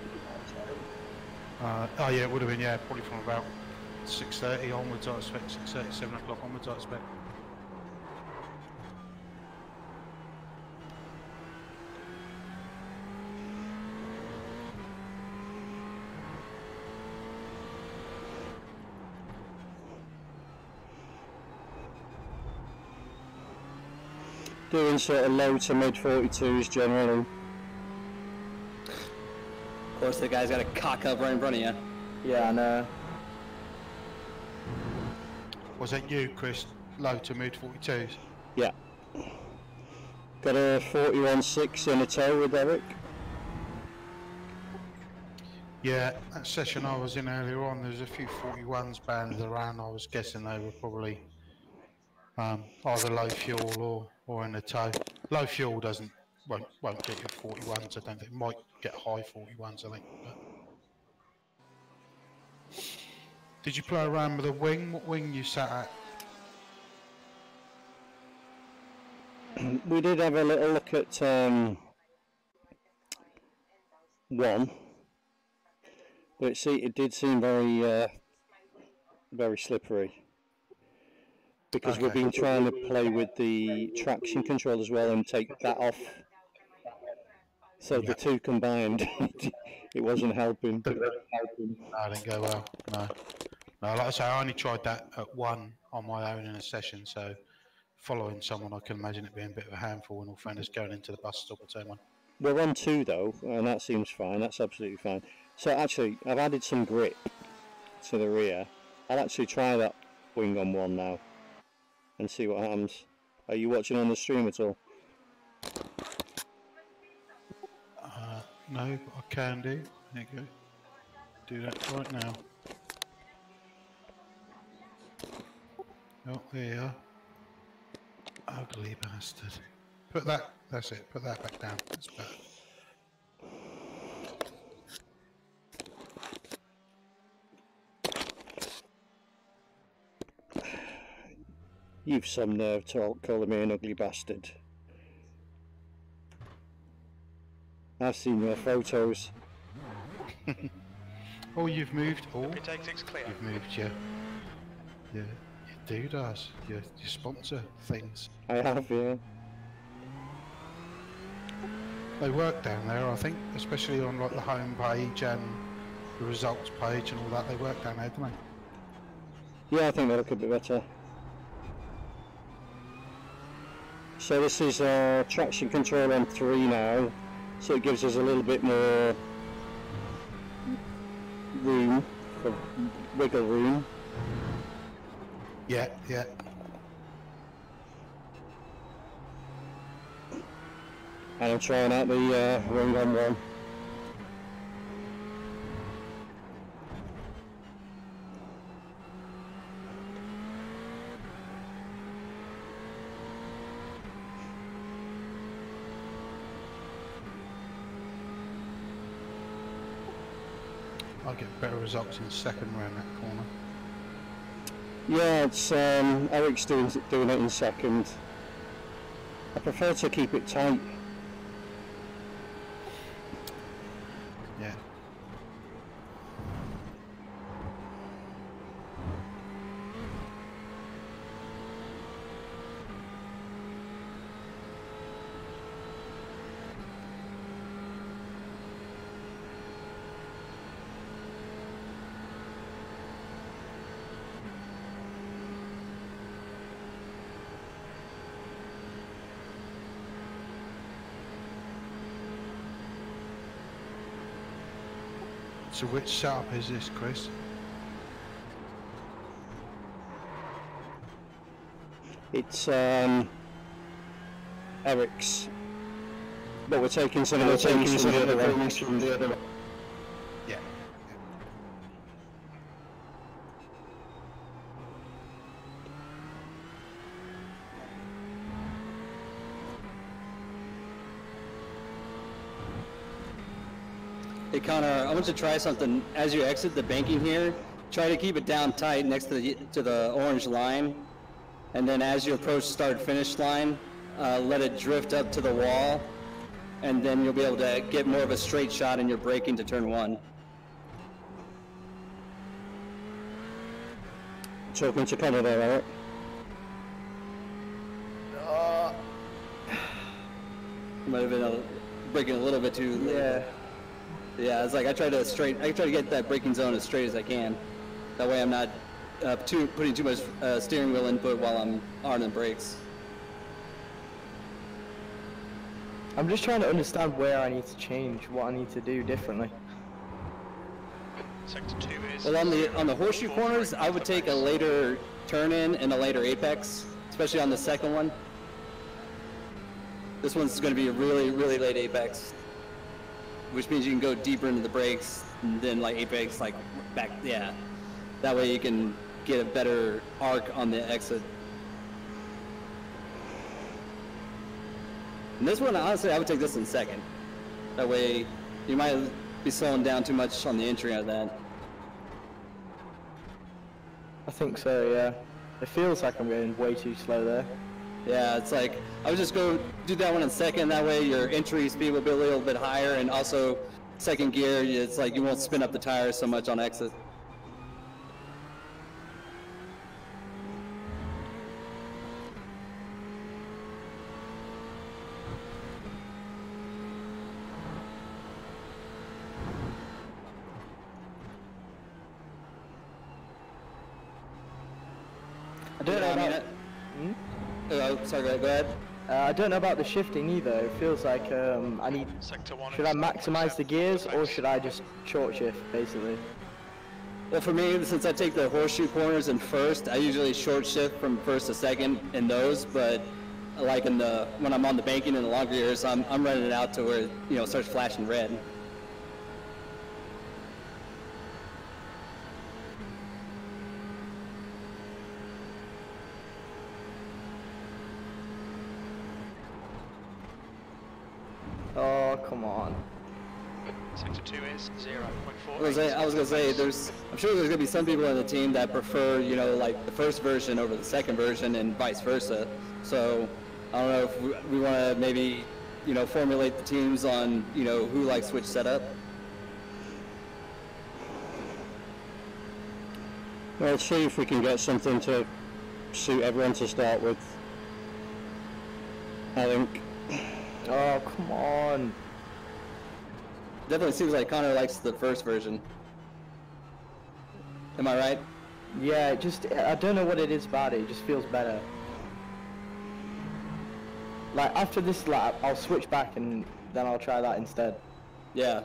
Oh yeah, it would have been, yeah, probably from about 6:30 onwards, I expect. 6:30, 7 o'clock onwards, I expect. Doing sort of low to mid 42s generally. Of course, the guy's got a cock up right in front of you. Yeah, I know. Was that you, Chris? Low to mid 42s? Yeah. Got a 41.6 in a tow with Eric. Yeah, that session I was in earlier on, there's a few 41s banded around. I was guessing they were probably either low fuel or in a tow. Low fuel won't get you 41s. I don't think. It might get high 41s. I think. But. Did you play around with a wing? What wing you sat at? We did have a little look at one, but it did seem very very slippery. Because we've been trying to play with the traction control as well and take that off. So the two combined, it wasn't helping. No, it didn't go well. No, like I say, I only tried that at 1 on my own in a session. So following someone, I can imagine it being a bit of a handful. In all fairness, going into the bus stop at turn 1. We're on 2 though, and that seems fine. That's absolutely fine. So actually, I've added some grip to the rear. I'll actually try that wing on 1 now. And see what happens. Are you watching on the stream at all? No, but I can do. There you go. Do that right now. Oh, there you are. Ugly bastard. Put that, that's it, put that back down. That's better. You've some nerve to calling me an ugly bastard. I've seen your photos. Oh, you've moved. Oh, clear. you've moved your doodahs, your sponsor things. I have, yeah. They work down there, I think, especially on like the home page and the results page and all that. They work down there, don't they? Yeah, I think they look a bit better. So this is traction control on 3 now, so it gives us a little bit more room, for wiggle room. Yeah, yeah. And I'm trying out the wing on 1. I'll get better results in second round that corner. Yeah, it's Eric's doing it in second. I prefer to keep it tight. Yeah. So which setup is this, Chris? It's Eric's, but we're taking some of the things from the other one. Yeah. Hey Connor, I want you to try something. As you exit the banking here, try to keep it down tight next to the orange line. And then as you approach start-finish line, let it drift up to the wall. And then you'll be able to get more of a straight shot in your braking to turn 1. Talking to Connor there, Eric. Might have been braking a little bit too late. Yeah. Yeah, it's like I try to get that braking zone as straight as I can. That way I'm not putting too much steering wheel input while I'm on the brakes. I'm just trying to understand where I need to change, what I need to do differently. Sector 2 is... Well, on the horseshoe corners, I would take a later turn in and a later apex, especially on the second one. This one's going to be a really, really late apex, which means you can go deeper into the brakes and then like apex like back, yeah. That way you can get a better arc on the exit. And this one, honestly, I would take this in second. That way you might be slowing down too much on the entry out of that. I think so, yeah. It feels like I'm going way too slow there. Yeah, it's like, I would just go do that one in second, that way your entry speed will be a little bit higher, and also second gear, it's like you won't spin up the tires so much on exit. I don't know about... Sorry, go ahead. I don't know about the shifting either. It feels like I need... Should I maximize the gears, or should I just short shift, basically? Well, for me, since I take the horseshoe corners in first, I usually short shift from first to second in those, but like when I'm on the banking in the longer gears, I'm running it out to where, you know, it starts flashing red. Oh, come on. Sector 2 is 0.4. I was gonna say, I'm sure there's gonna be some people on the team that prefer, you know, like the first version over the second version and vice versa. So I don't know if we want to maybe, you know, formulate the teams on, you know, who likes which setup. Well, let's see if we can get something to suit everyone to start with. I think. Oh, come on. Definitely seems like Connor likes the first version. Am I right? Yeah, I don't know what it is about it. It just feels better. Like, after this lap, I'll switch back and then I'll try that instead. Yeah.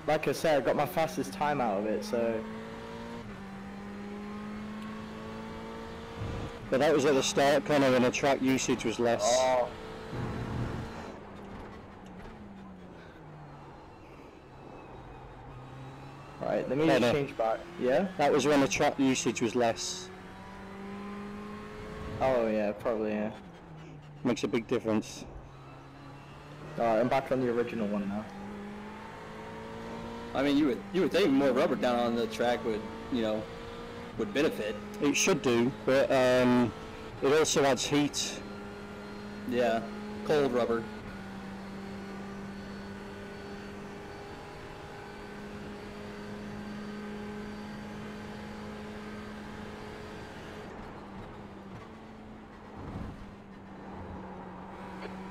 Like I said, I got my fastest time out of it, so... But that was at the start, Connor, when the track usage was less. Oh. Right, let me just change back. Yeah? That was when the track usage was less. Oh yeah, probably, yeah. Makes a big difference. Alright, I'm back on the original one now. I mean, you would think more rubber down on the track would, you know, would benefit. It should do, but it also adds heat. Yeah, cold rubber.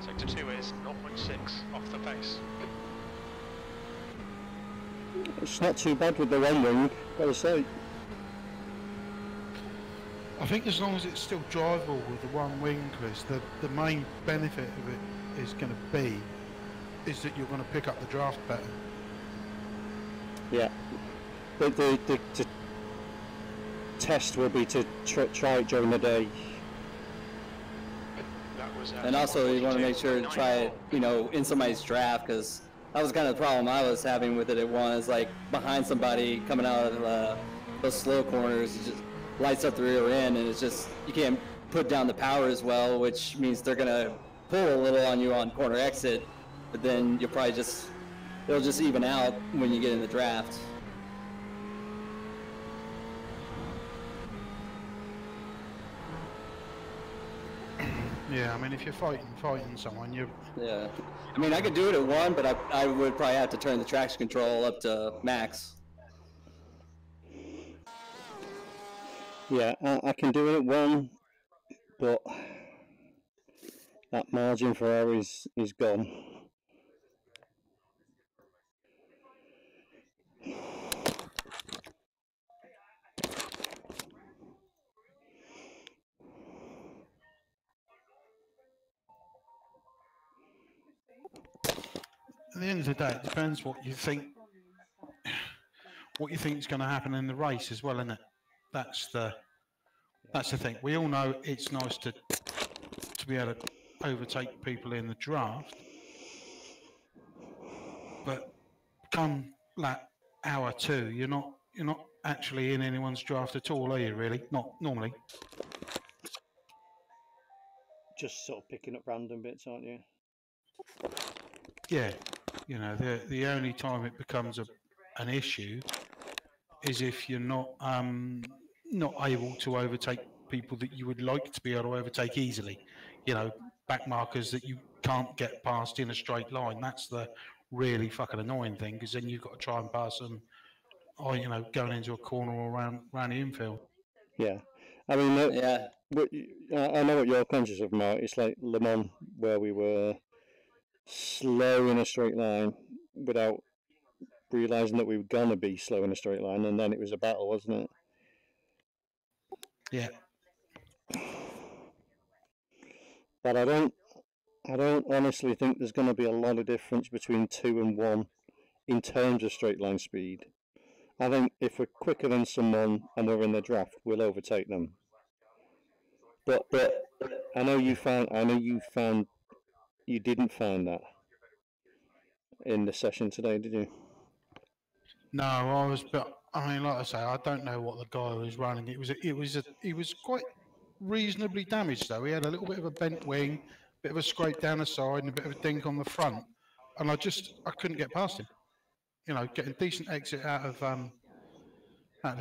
Sector 2 is 0.6 off the pace. It's not too bad with the one wing, gotta say. I think as long as it's still drivable with the one wing, Chris, the main benefit of it is going to be is that you're going to pick up the draft better. Yeah. The test will be to try it during the day. That was, And also, you want to make sure to try it, you know, in somebody's draft, because that was kind of the problem I was having with it at one. Is like behind somebody coming out of those slow corners, it just lights up the rear end, and it's just you can't put down the power as well, which means they're gonna pull a little on you on corner exit, but then you'll probably it'll just even out when you get in the draft. Yeah, I mean, if you're fighting someone, you're... Yeah. I mean, I could do it at one, but I would probably have to turn the traction control up to max. Yeah, I can do it at one, but that margin for error is gone. At the end of the day, it depends what you think is going to happen in the race as well, isn't it? That's the thing. We all know it's nice to be able to overtake people in the draft, but come lap hour 2, you're not actually in anyone's draft at all, are you? Really? Not normally. Just sort of picking up random bits, aren't you? Yeah. You know, the only time it becomes an issue is if you're not able to overtake people that you would like to be able to overtake easily. You know, back markers that you can't get past in a straight line. That's the really fucking annoying thing, because then you've got to try and pass them, or you know, going into a corner or around the infield. Yeah, I mean, yeah. I know what you're conscious of, Mark. It's like Le Mans, where we were slow in a straight line without realising that we were gonna be slow in a straight line, and then it was a battle, wasn't it? Yeah. But I don't honestly think there's going to be a lot of difference between 2 and 1 in terms of straight line speed. I think if we're quicker than someone and we're in the draft, we'll overtake them. But I know you didn't find that in the session today, did you? No, I was, but I mean, like I say, I don't know what the guy was running. He was quite reasonably damaged though. He had a little bit of a bent wing, bit of a scrape down the side, and a bit of a dink on the front, and I couldn't get past him. You know, getting decent exit out of the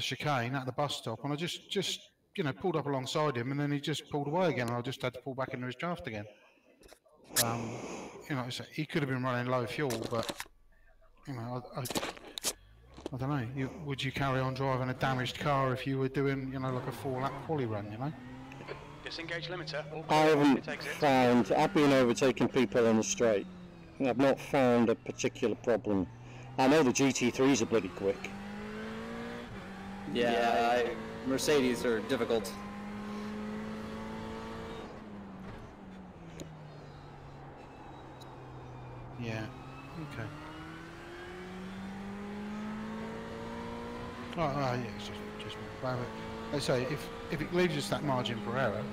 chicane, out of the bus stop, and I just you know, pulled up alongside him, and then he just pulled away again, and I just had to pull back into his draft again. You know, he could have been running low fuel, but you know, I don't know. Would you carry on driving a damaged car if you were doing, you know, like a 4-lap quali run, you know? Disengage limiter. I haven't found. I've been overtaking people on the straight. I've not found a particular problem. I know the GT3s are bloody quick. Yeah, Mercedes are difficult. Yeah. Okay. Oh, yeah, it's just more. Let's say if it leaves us that margin for error,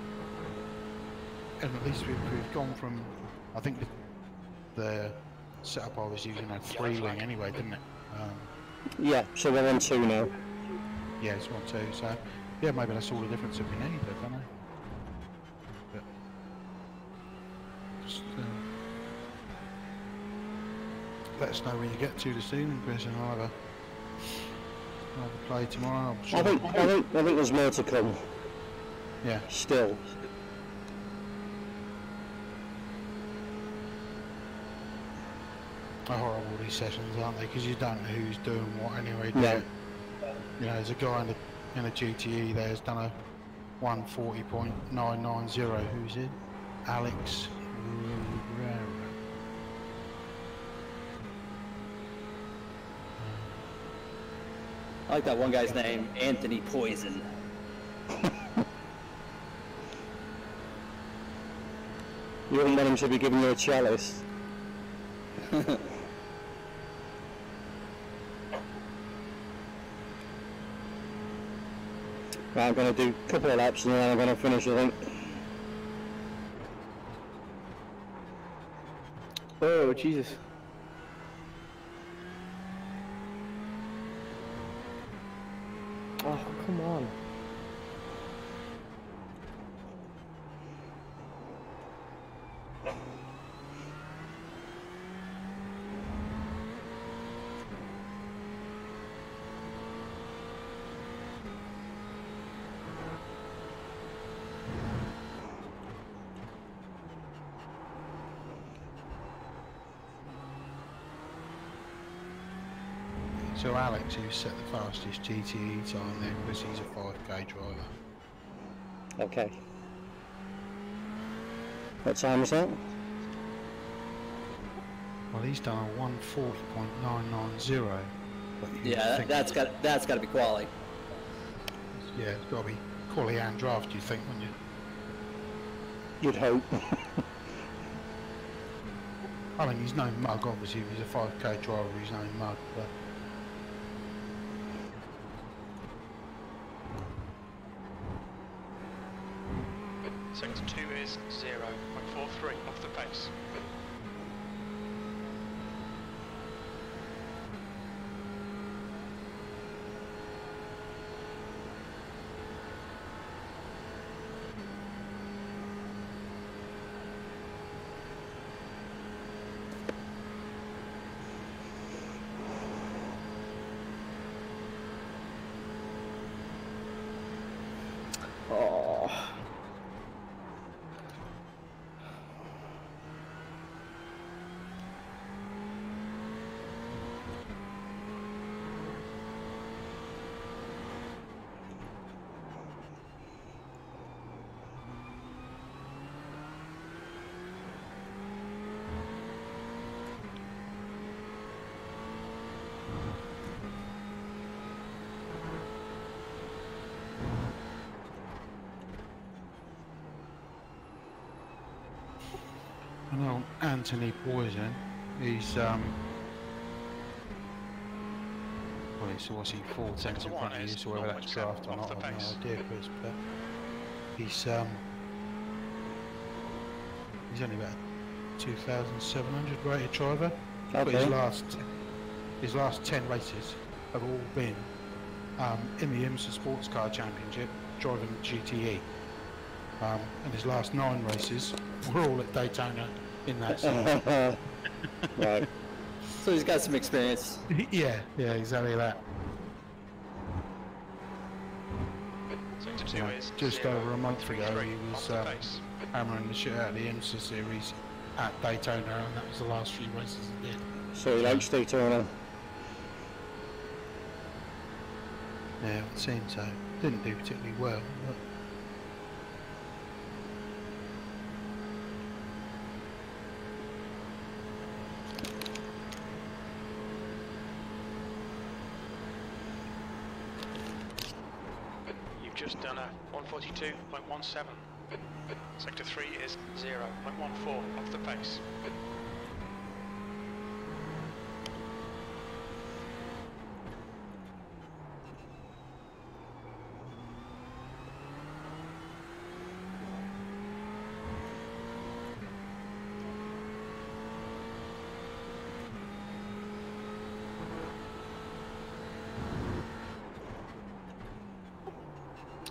and at least we've gone from, I think the setup I was using had 3-wing anyway, didn't it? Yeah, so we're on 2 now. Yeah, it's 1, 2. So yeah, maybe that's all the difference that we need, I don't know. But just let us know when you get to this evening, Chris, and I'll have a play tomorrow. I'm sure. I think there's more to come. Yeah. Still. They're horrible, these sessions, aren't they? Because you don't know who's doing what anyway. No. You know, there's a guy in a GTE there who's done a 140.990. Who's in? Alex. I like that one guy's name, Anthony Poison. You wouldn't want him to be giving you a chalice. Right, I'm going to do a couple of laps and then I'm going to finish, I think. Oh, Jesus. Oh, come on. So Alex, who set the fastest GTE time there, because he's a 5k driver. Okay. What time is that? Well, he's done a 140.990. But you Yeah, think- that's got to be quality. Yeah, it's got to be quality and draft, you think, wouldn't you? You'd hope. I mean, he's no mug, obviously. If he's a 5k driver, he's no mug, but... Sector 2 is 0.43 off the pace. Oh. I know Anthony Poison, he's well, so what's he, 4 tenths in front of you, so whether that's draft or not, I've no idea, Chris, but he's only about 2,700 rated driver, but Okay. his last 10 races have all been in the IMSA Sports Car Championship, driving GTE. And his last 9 races were all at Daytona in that season. Right. So he's got some experience. yeah, exactly that. Sector 2 is Just over a month ago, 0.33 he off was the pace. hammering the shit out of the IMSA series at Daytona, and that was the last few races he did. So he likes Daytona. Yeah, it seemed so. Didn't do particularly well, but You've just done a 142.17. Sector 3 is 0.14 off the pace.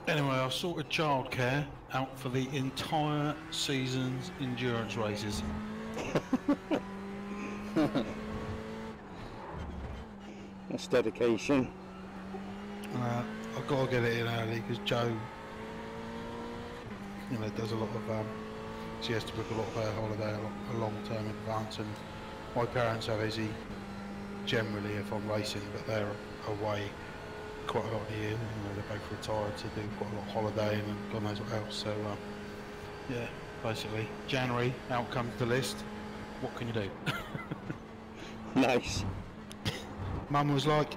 anyway, I sorted childcare out for the entire season's endurance races. That's dedication. I've got to get it in early because Joe, does a lot of, she has to book a lot of her holiday a long term in advance, and my parents have Izzy generally if I'm racing, but they're away quite a lot of the year. They're both retired to do quite a lot of holidaying and God knows what else. So yeah, basically January out comes the list. What can you do? Nice. Mum was like,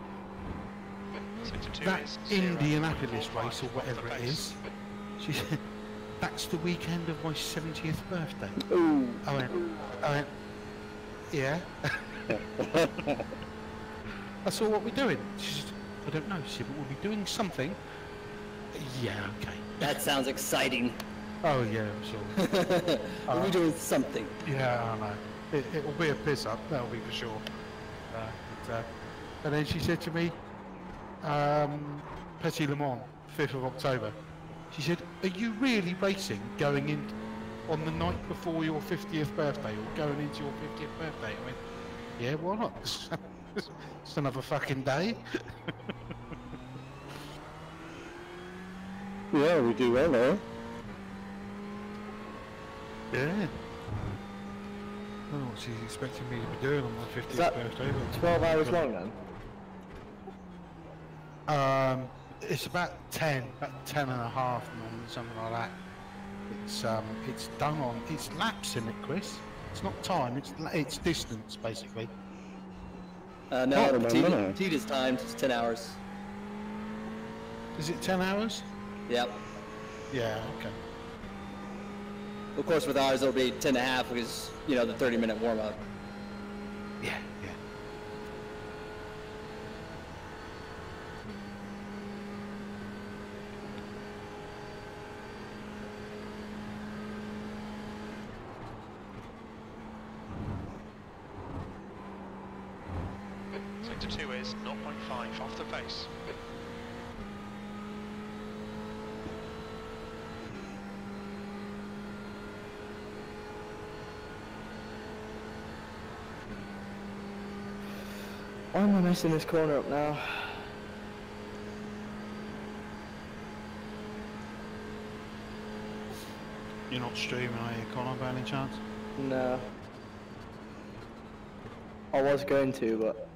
Sector 2 that is Indianapolis 0.45 race or off whatever the it pace. is, she said, that's the weekend of my 70th birthday. Ooh. I went, yeah. I said, what we're doing? She said, I don't know. She said, but we'll be doing something. Yeah, okay. That sounds exciting. Oh yeah, sure. We'll be doing something. Yeah, I know. It'll be a piss up, that'll be for sure. And then she said to me, Petit Le Mans, 5th of October. She said, are you really racing going in on the night before your 50th birthday or going into your 50th birthday? I went, yeah, why not? It's another fucking day. Yeah, we do well there. Yeah. I don't know what she's expecting me to be doing on my 50th Is that birthday. But 12 hours long then? It's about 10 and a half, something like that. It's done on, it's laps in it, Chris. It's not time, it's distance, basically. No, Can't remember now. T is timed, it's 10 hours. Is it 10 hours? Yep. Yeah, okay. Of course, with ours, it'll be 10 and a half because, you know, the 30-minute warm-up. Yeah, yeah. Sector 2 is 0.5 off the pace. Why am I messing this corner up now? You're not streaming, are you, Connor, by any chance? No. I was going to, but...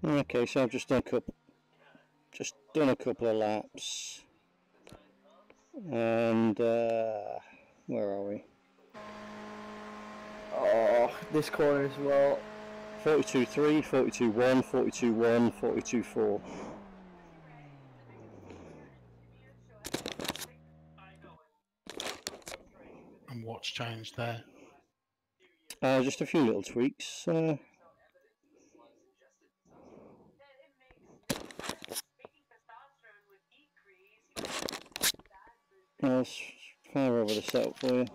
Okay, so I've just done a couple of laps. And where are we? Oh, this corner as well. 42.3, 42.1, 42.1, 42.4. And what's changed there? Just a few little tweaks. I'll fire over the setup for you.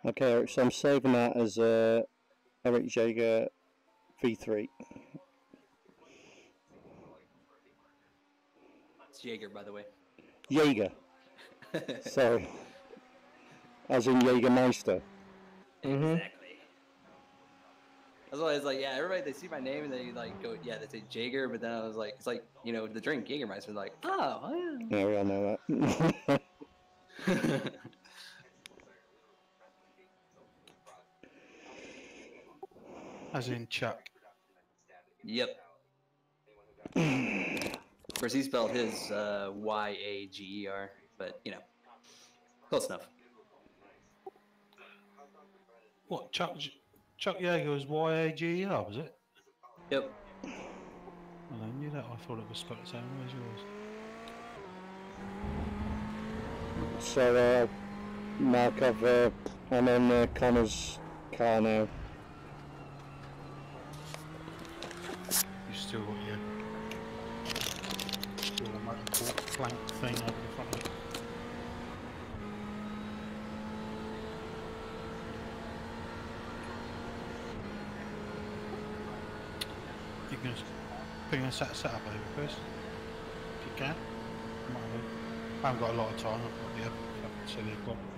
Okay, Eric, so I'm saving that as Eric Jaeger V3. It's Jaeger, by the way. Jaeger. Sorry. As in Jägermeister. Exactly. That's why I was like, yeah, everybody, they see my name and they like go, yeah, they say Jaeger, but then I was like, it's like, you know, the drink Jägermeister, like, oh, yeah. Yeah, we all know that. As in Chuck. Yep. Of course, he spelled his Yager, but, you know, close enough. What, Chuck Yeager was Y-A-G-E-R, was it? Yep. Well, I knew that. I thought it was spelled the same way as yours. So, Mark, I'm on Connor's car now. You still got your motorsport plank thing over the front of it. You can just bring a set up over, Chris, if you can. I haven't got a lot of time. I've got the other fucking silly equipment.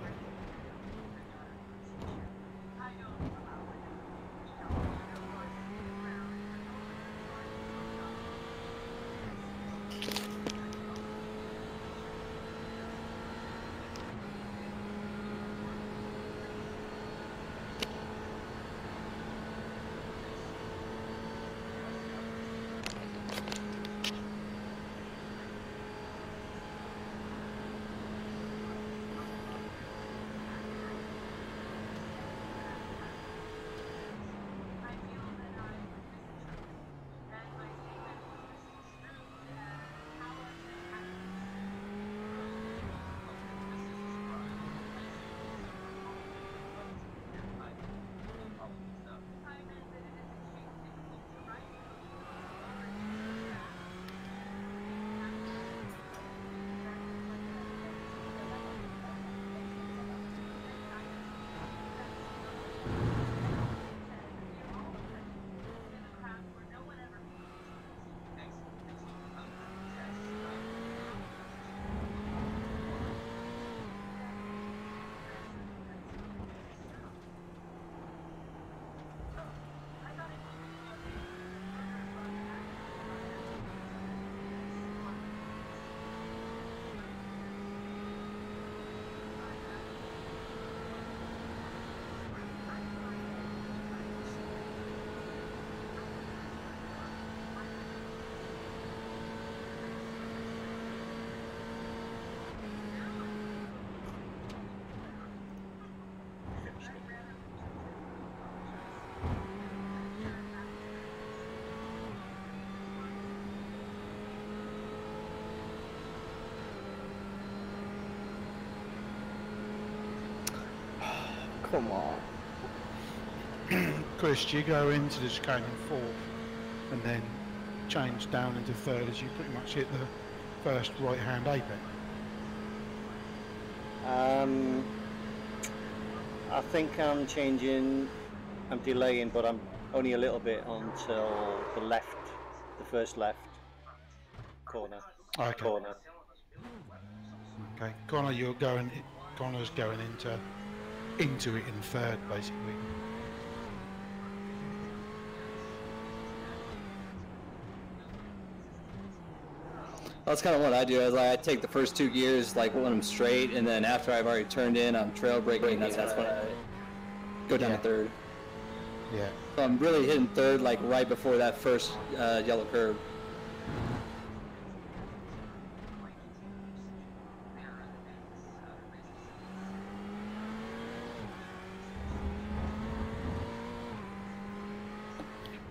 Come on. Chris, do you go into the chicane in fourth and then change down into third as you pretty much hit the first right-hand apex? I think I'm changing, I'm delaying, but I'm only a little bit until the left, the first left corner. Okay. Corner. Okay, Connor's going into it in third, basically. That's kind of what I do. Is like I take the first 2 gears, like when I'm straight, and then after I've already turned in, I'm trail braking. That's when I go down to third. Yeah. So I'm really hitting third, like right before that first yellow curve.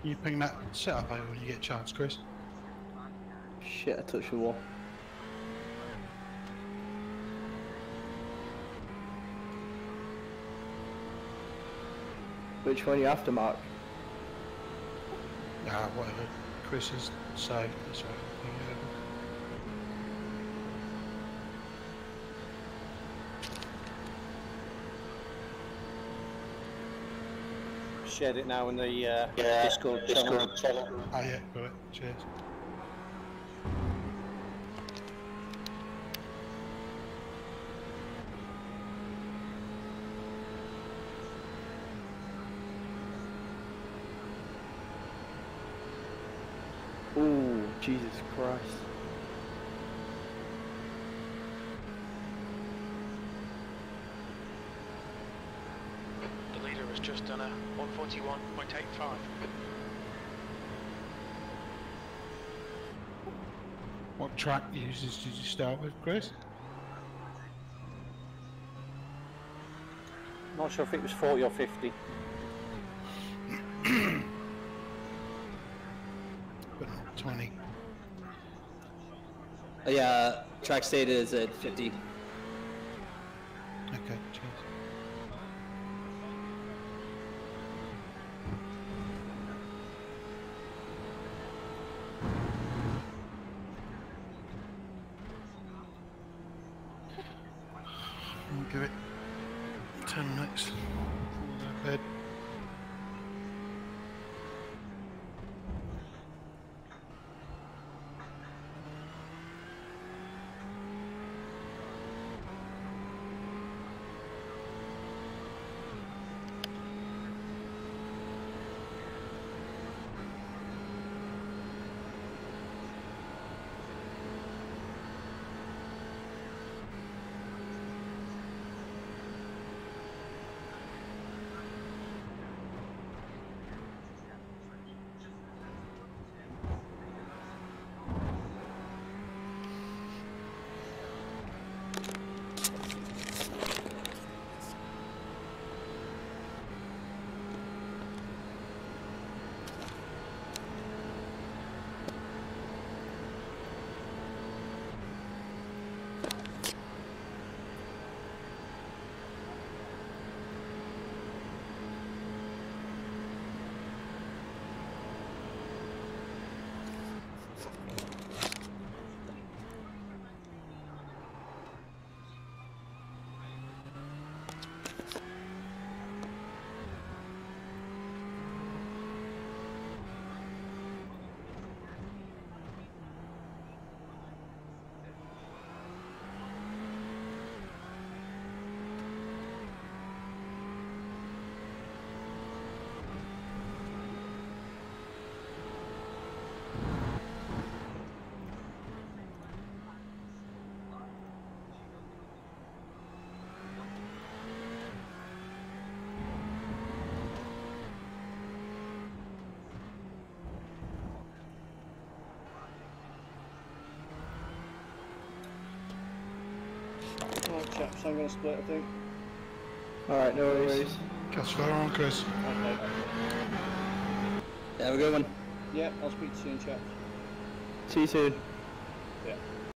You ping that setup over when you get a chance, Chris. Shit, I touched the wall. Which one are you after, Mark? Whatever Chris has saved. That's right. Ping it over. Shared it now in the Discord channel. Oh yeah, got it. Cheers. Ooh, Jesus Christ. The leader has just done a 141.85. What track uses did you start with, Chris? Not sure if it was 40 or 50. But not 20. Yeah, track state is at 50. Okay, cheers. I'll give it 10 minutes before we go to bed. Right, chaps, I'm going to split, I think. Alright, no worries. Catch you later on, Chris. Okay. Have a good one. Yeah, I'll speak to you soon, chaps. See you soon.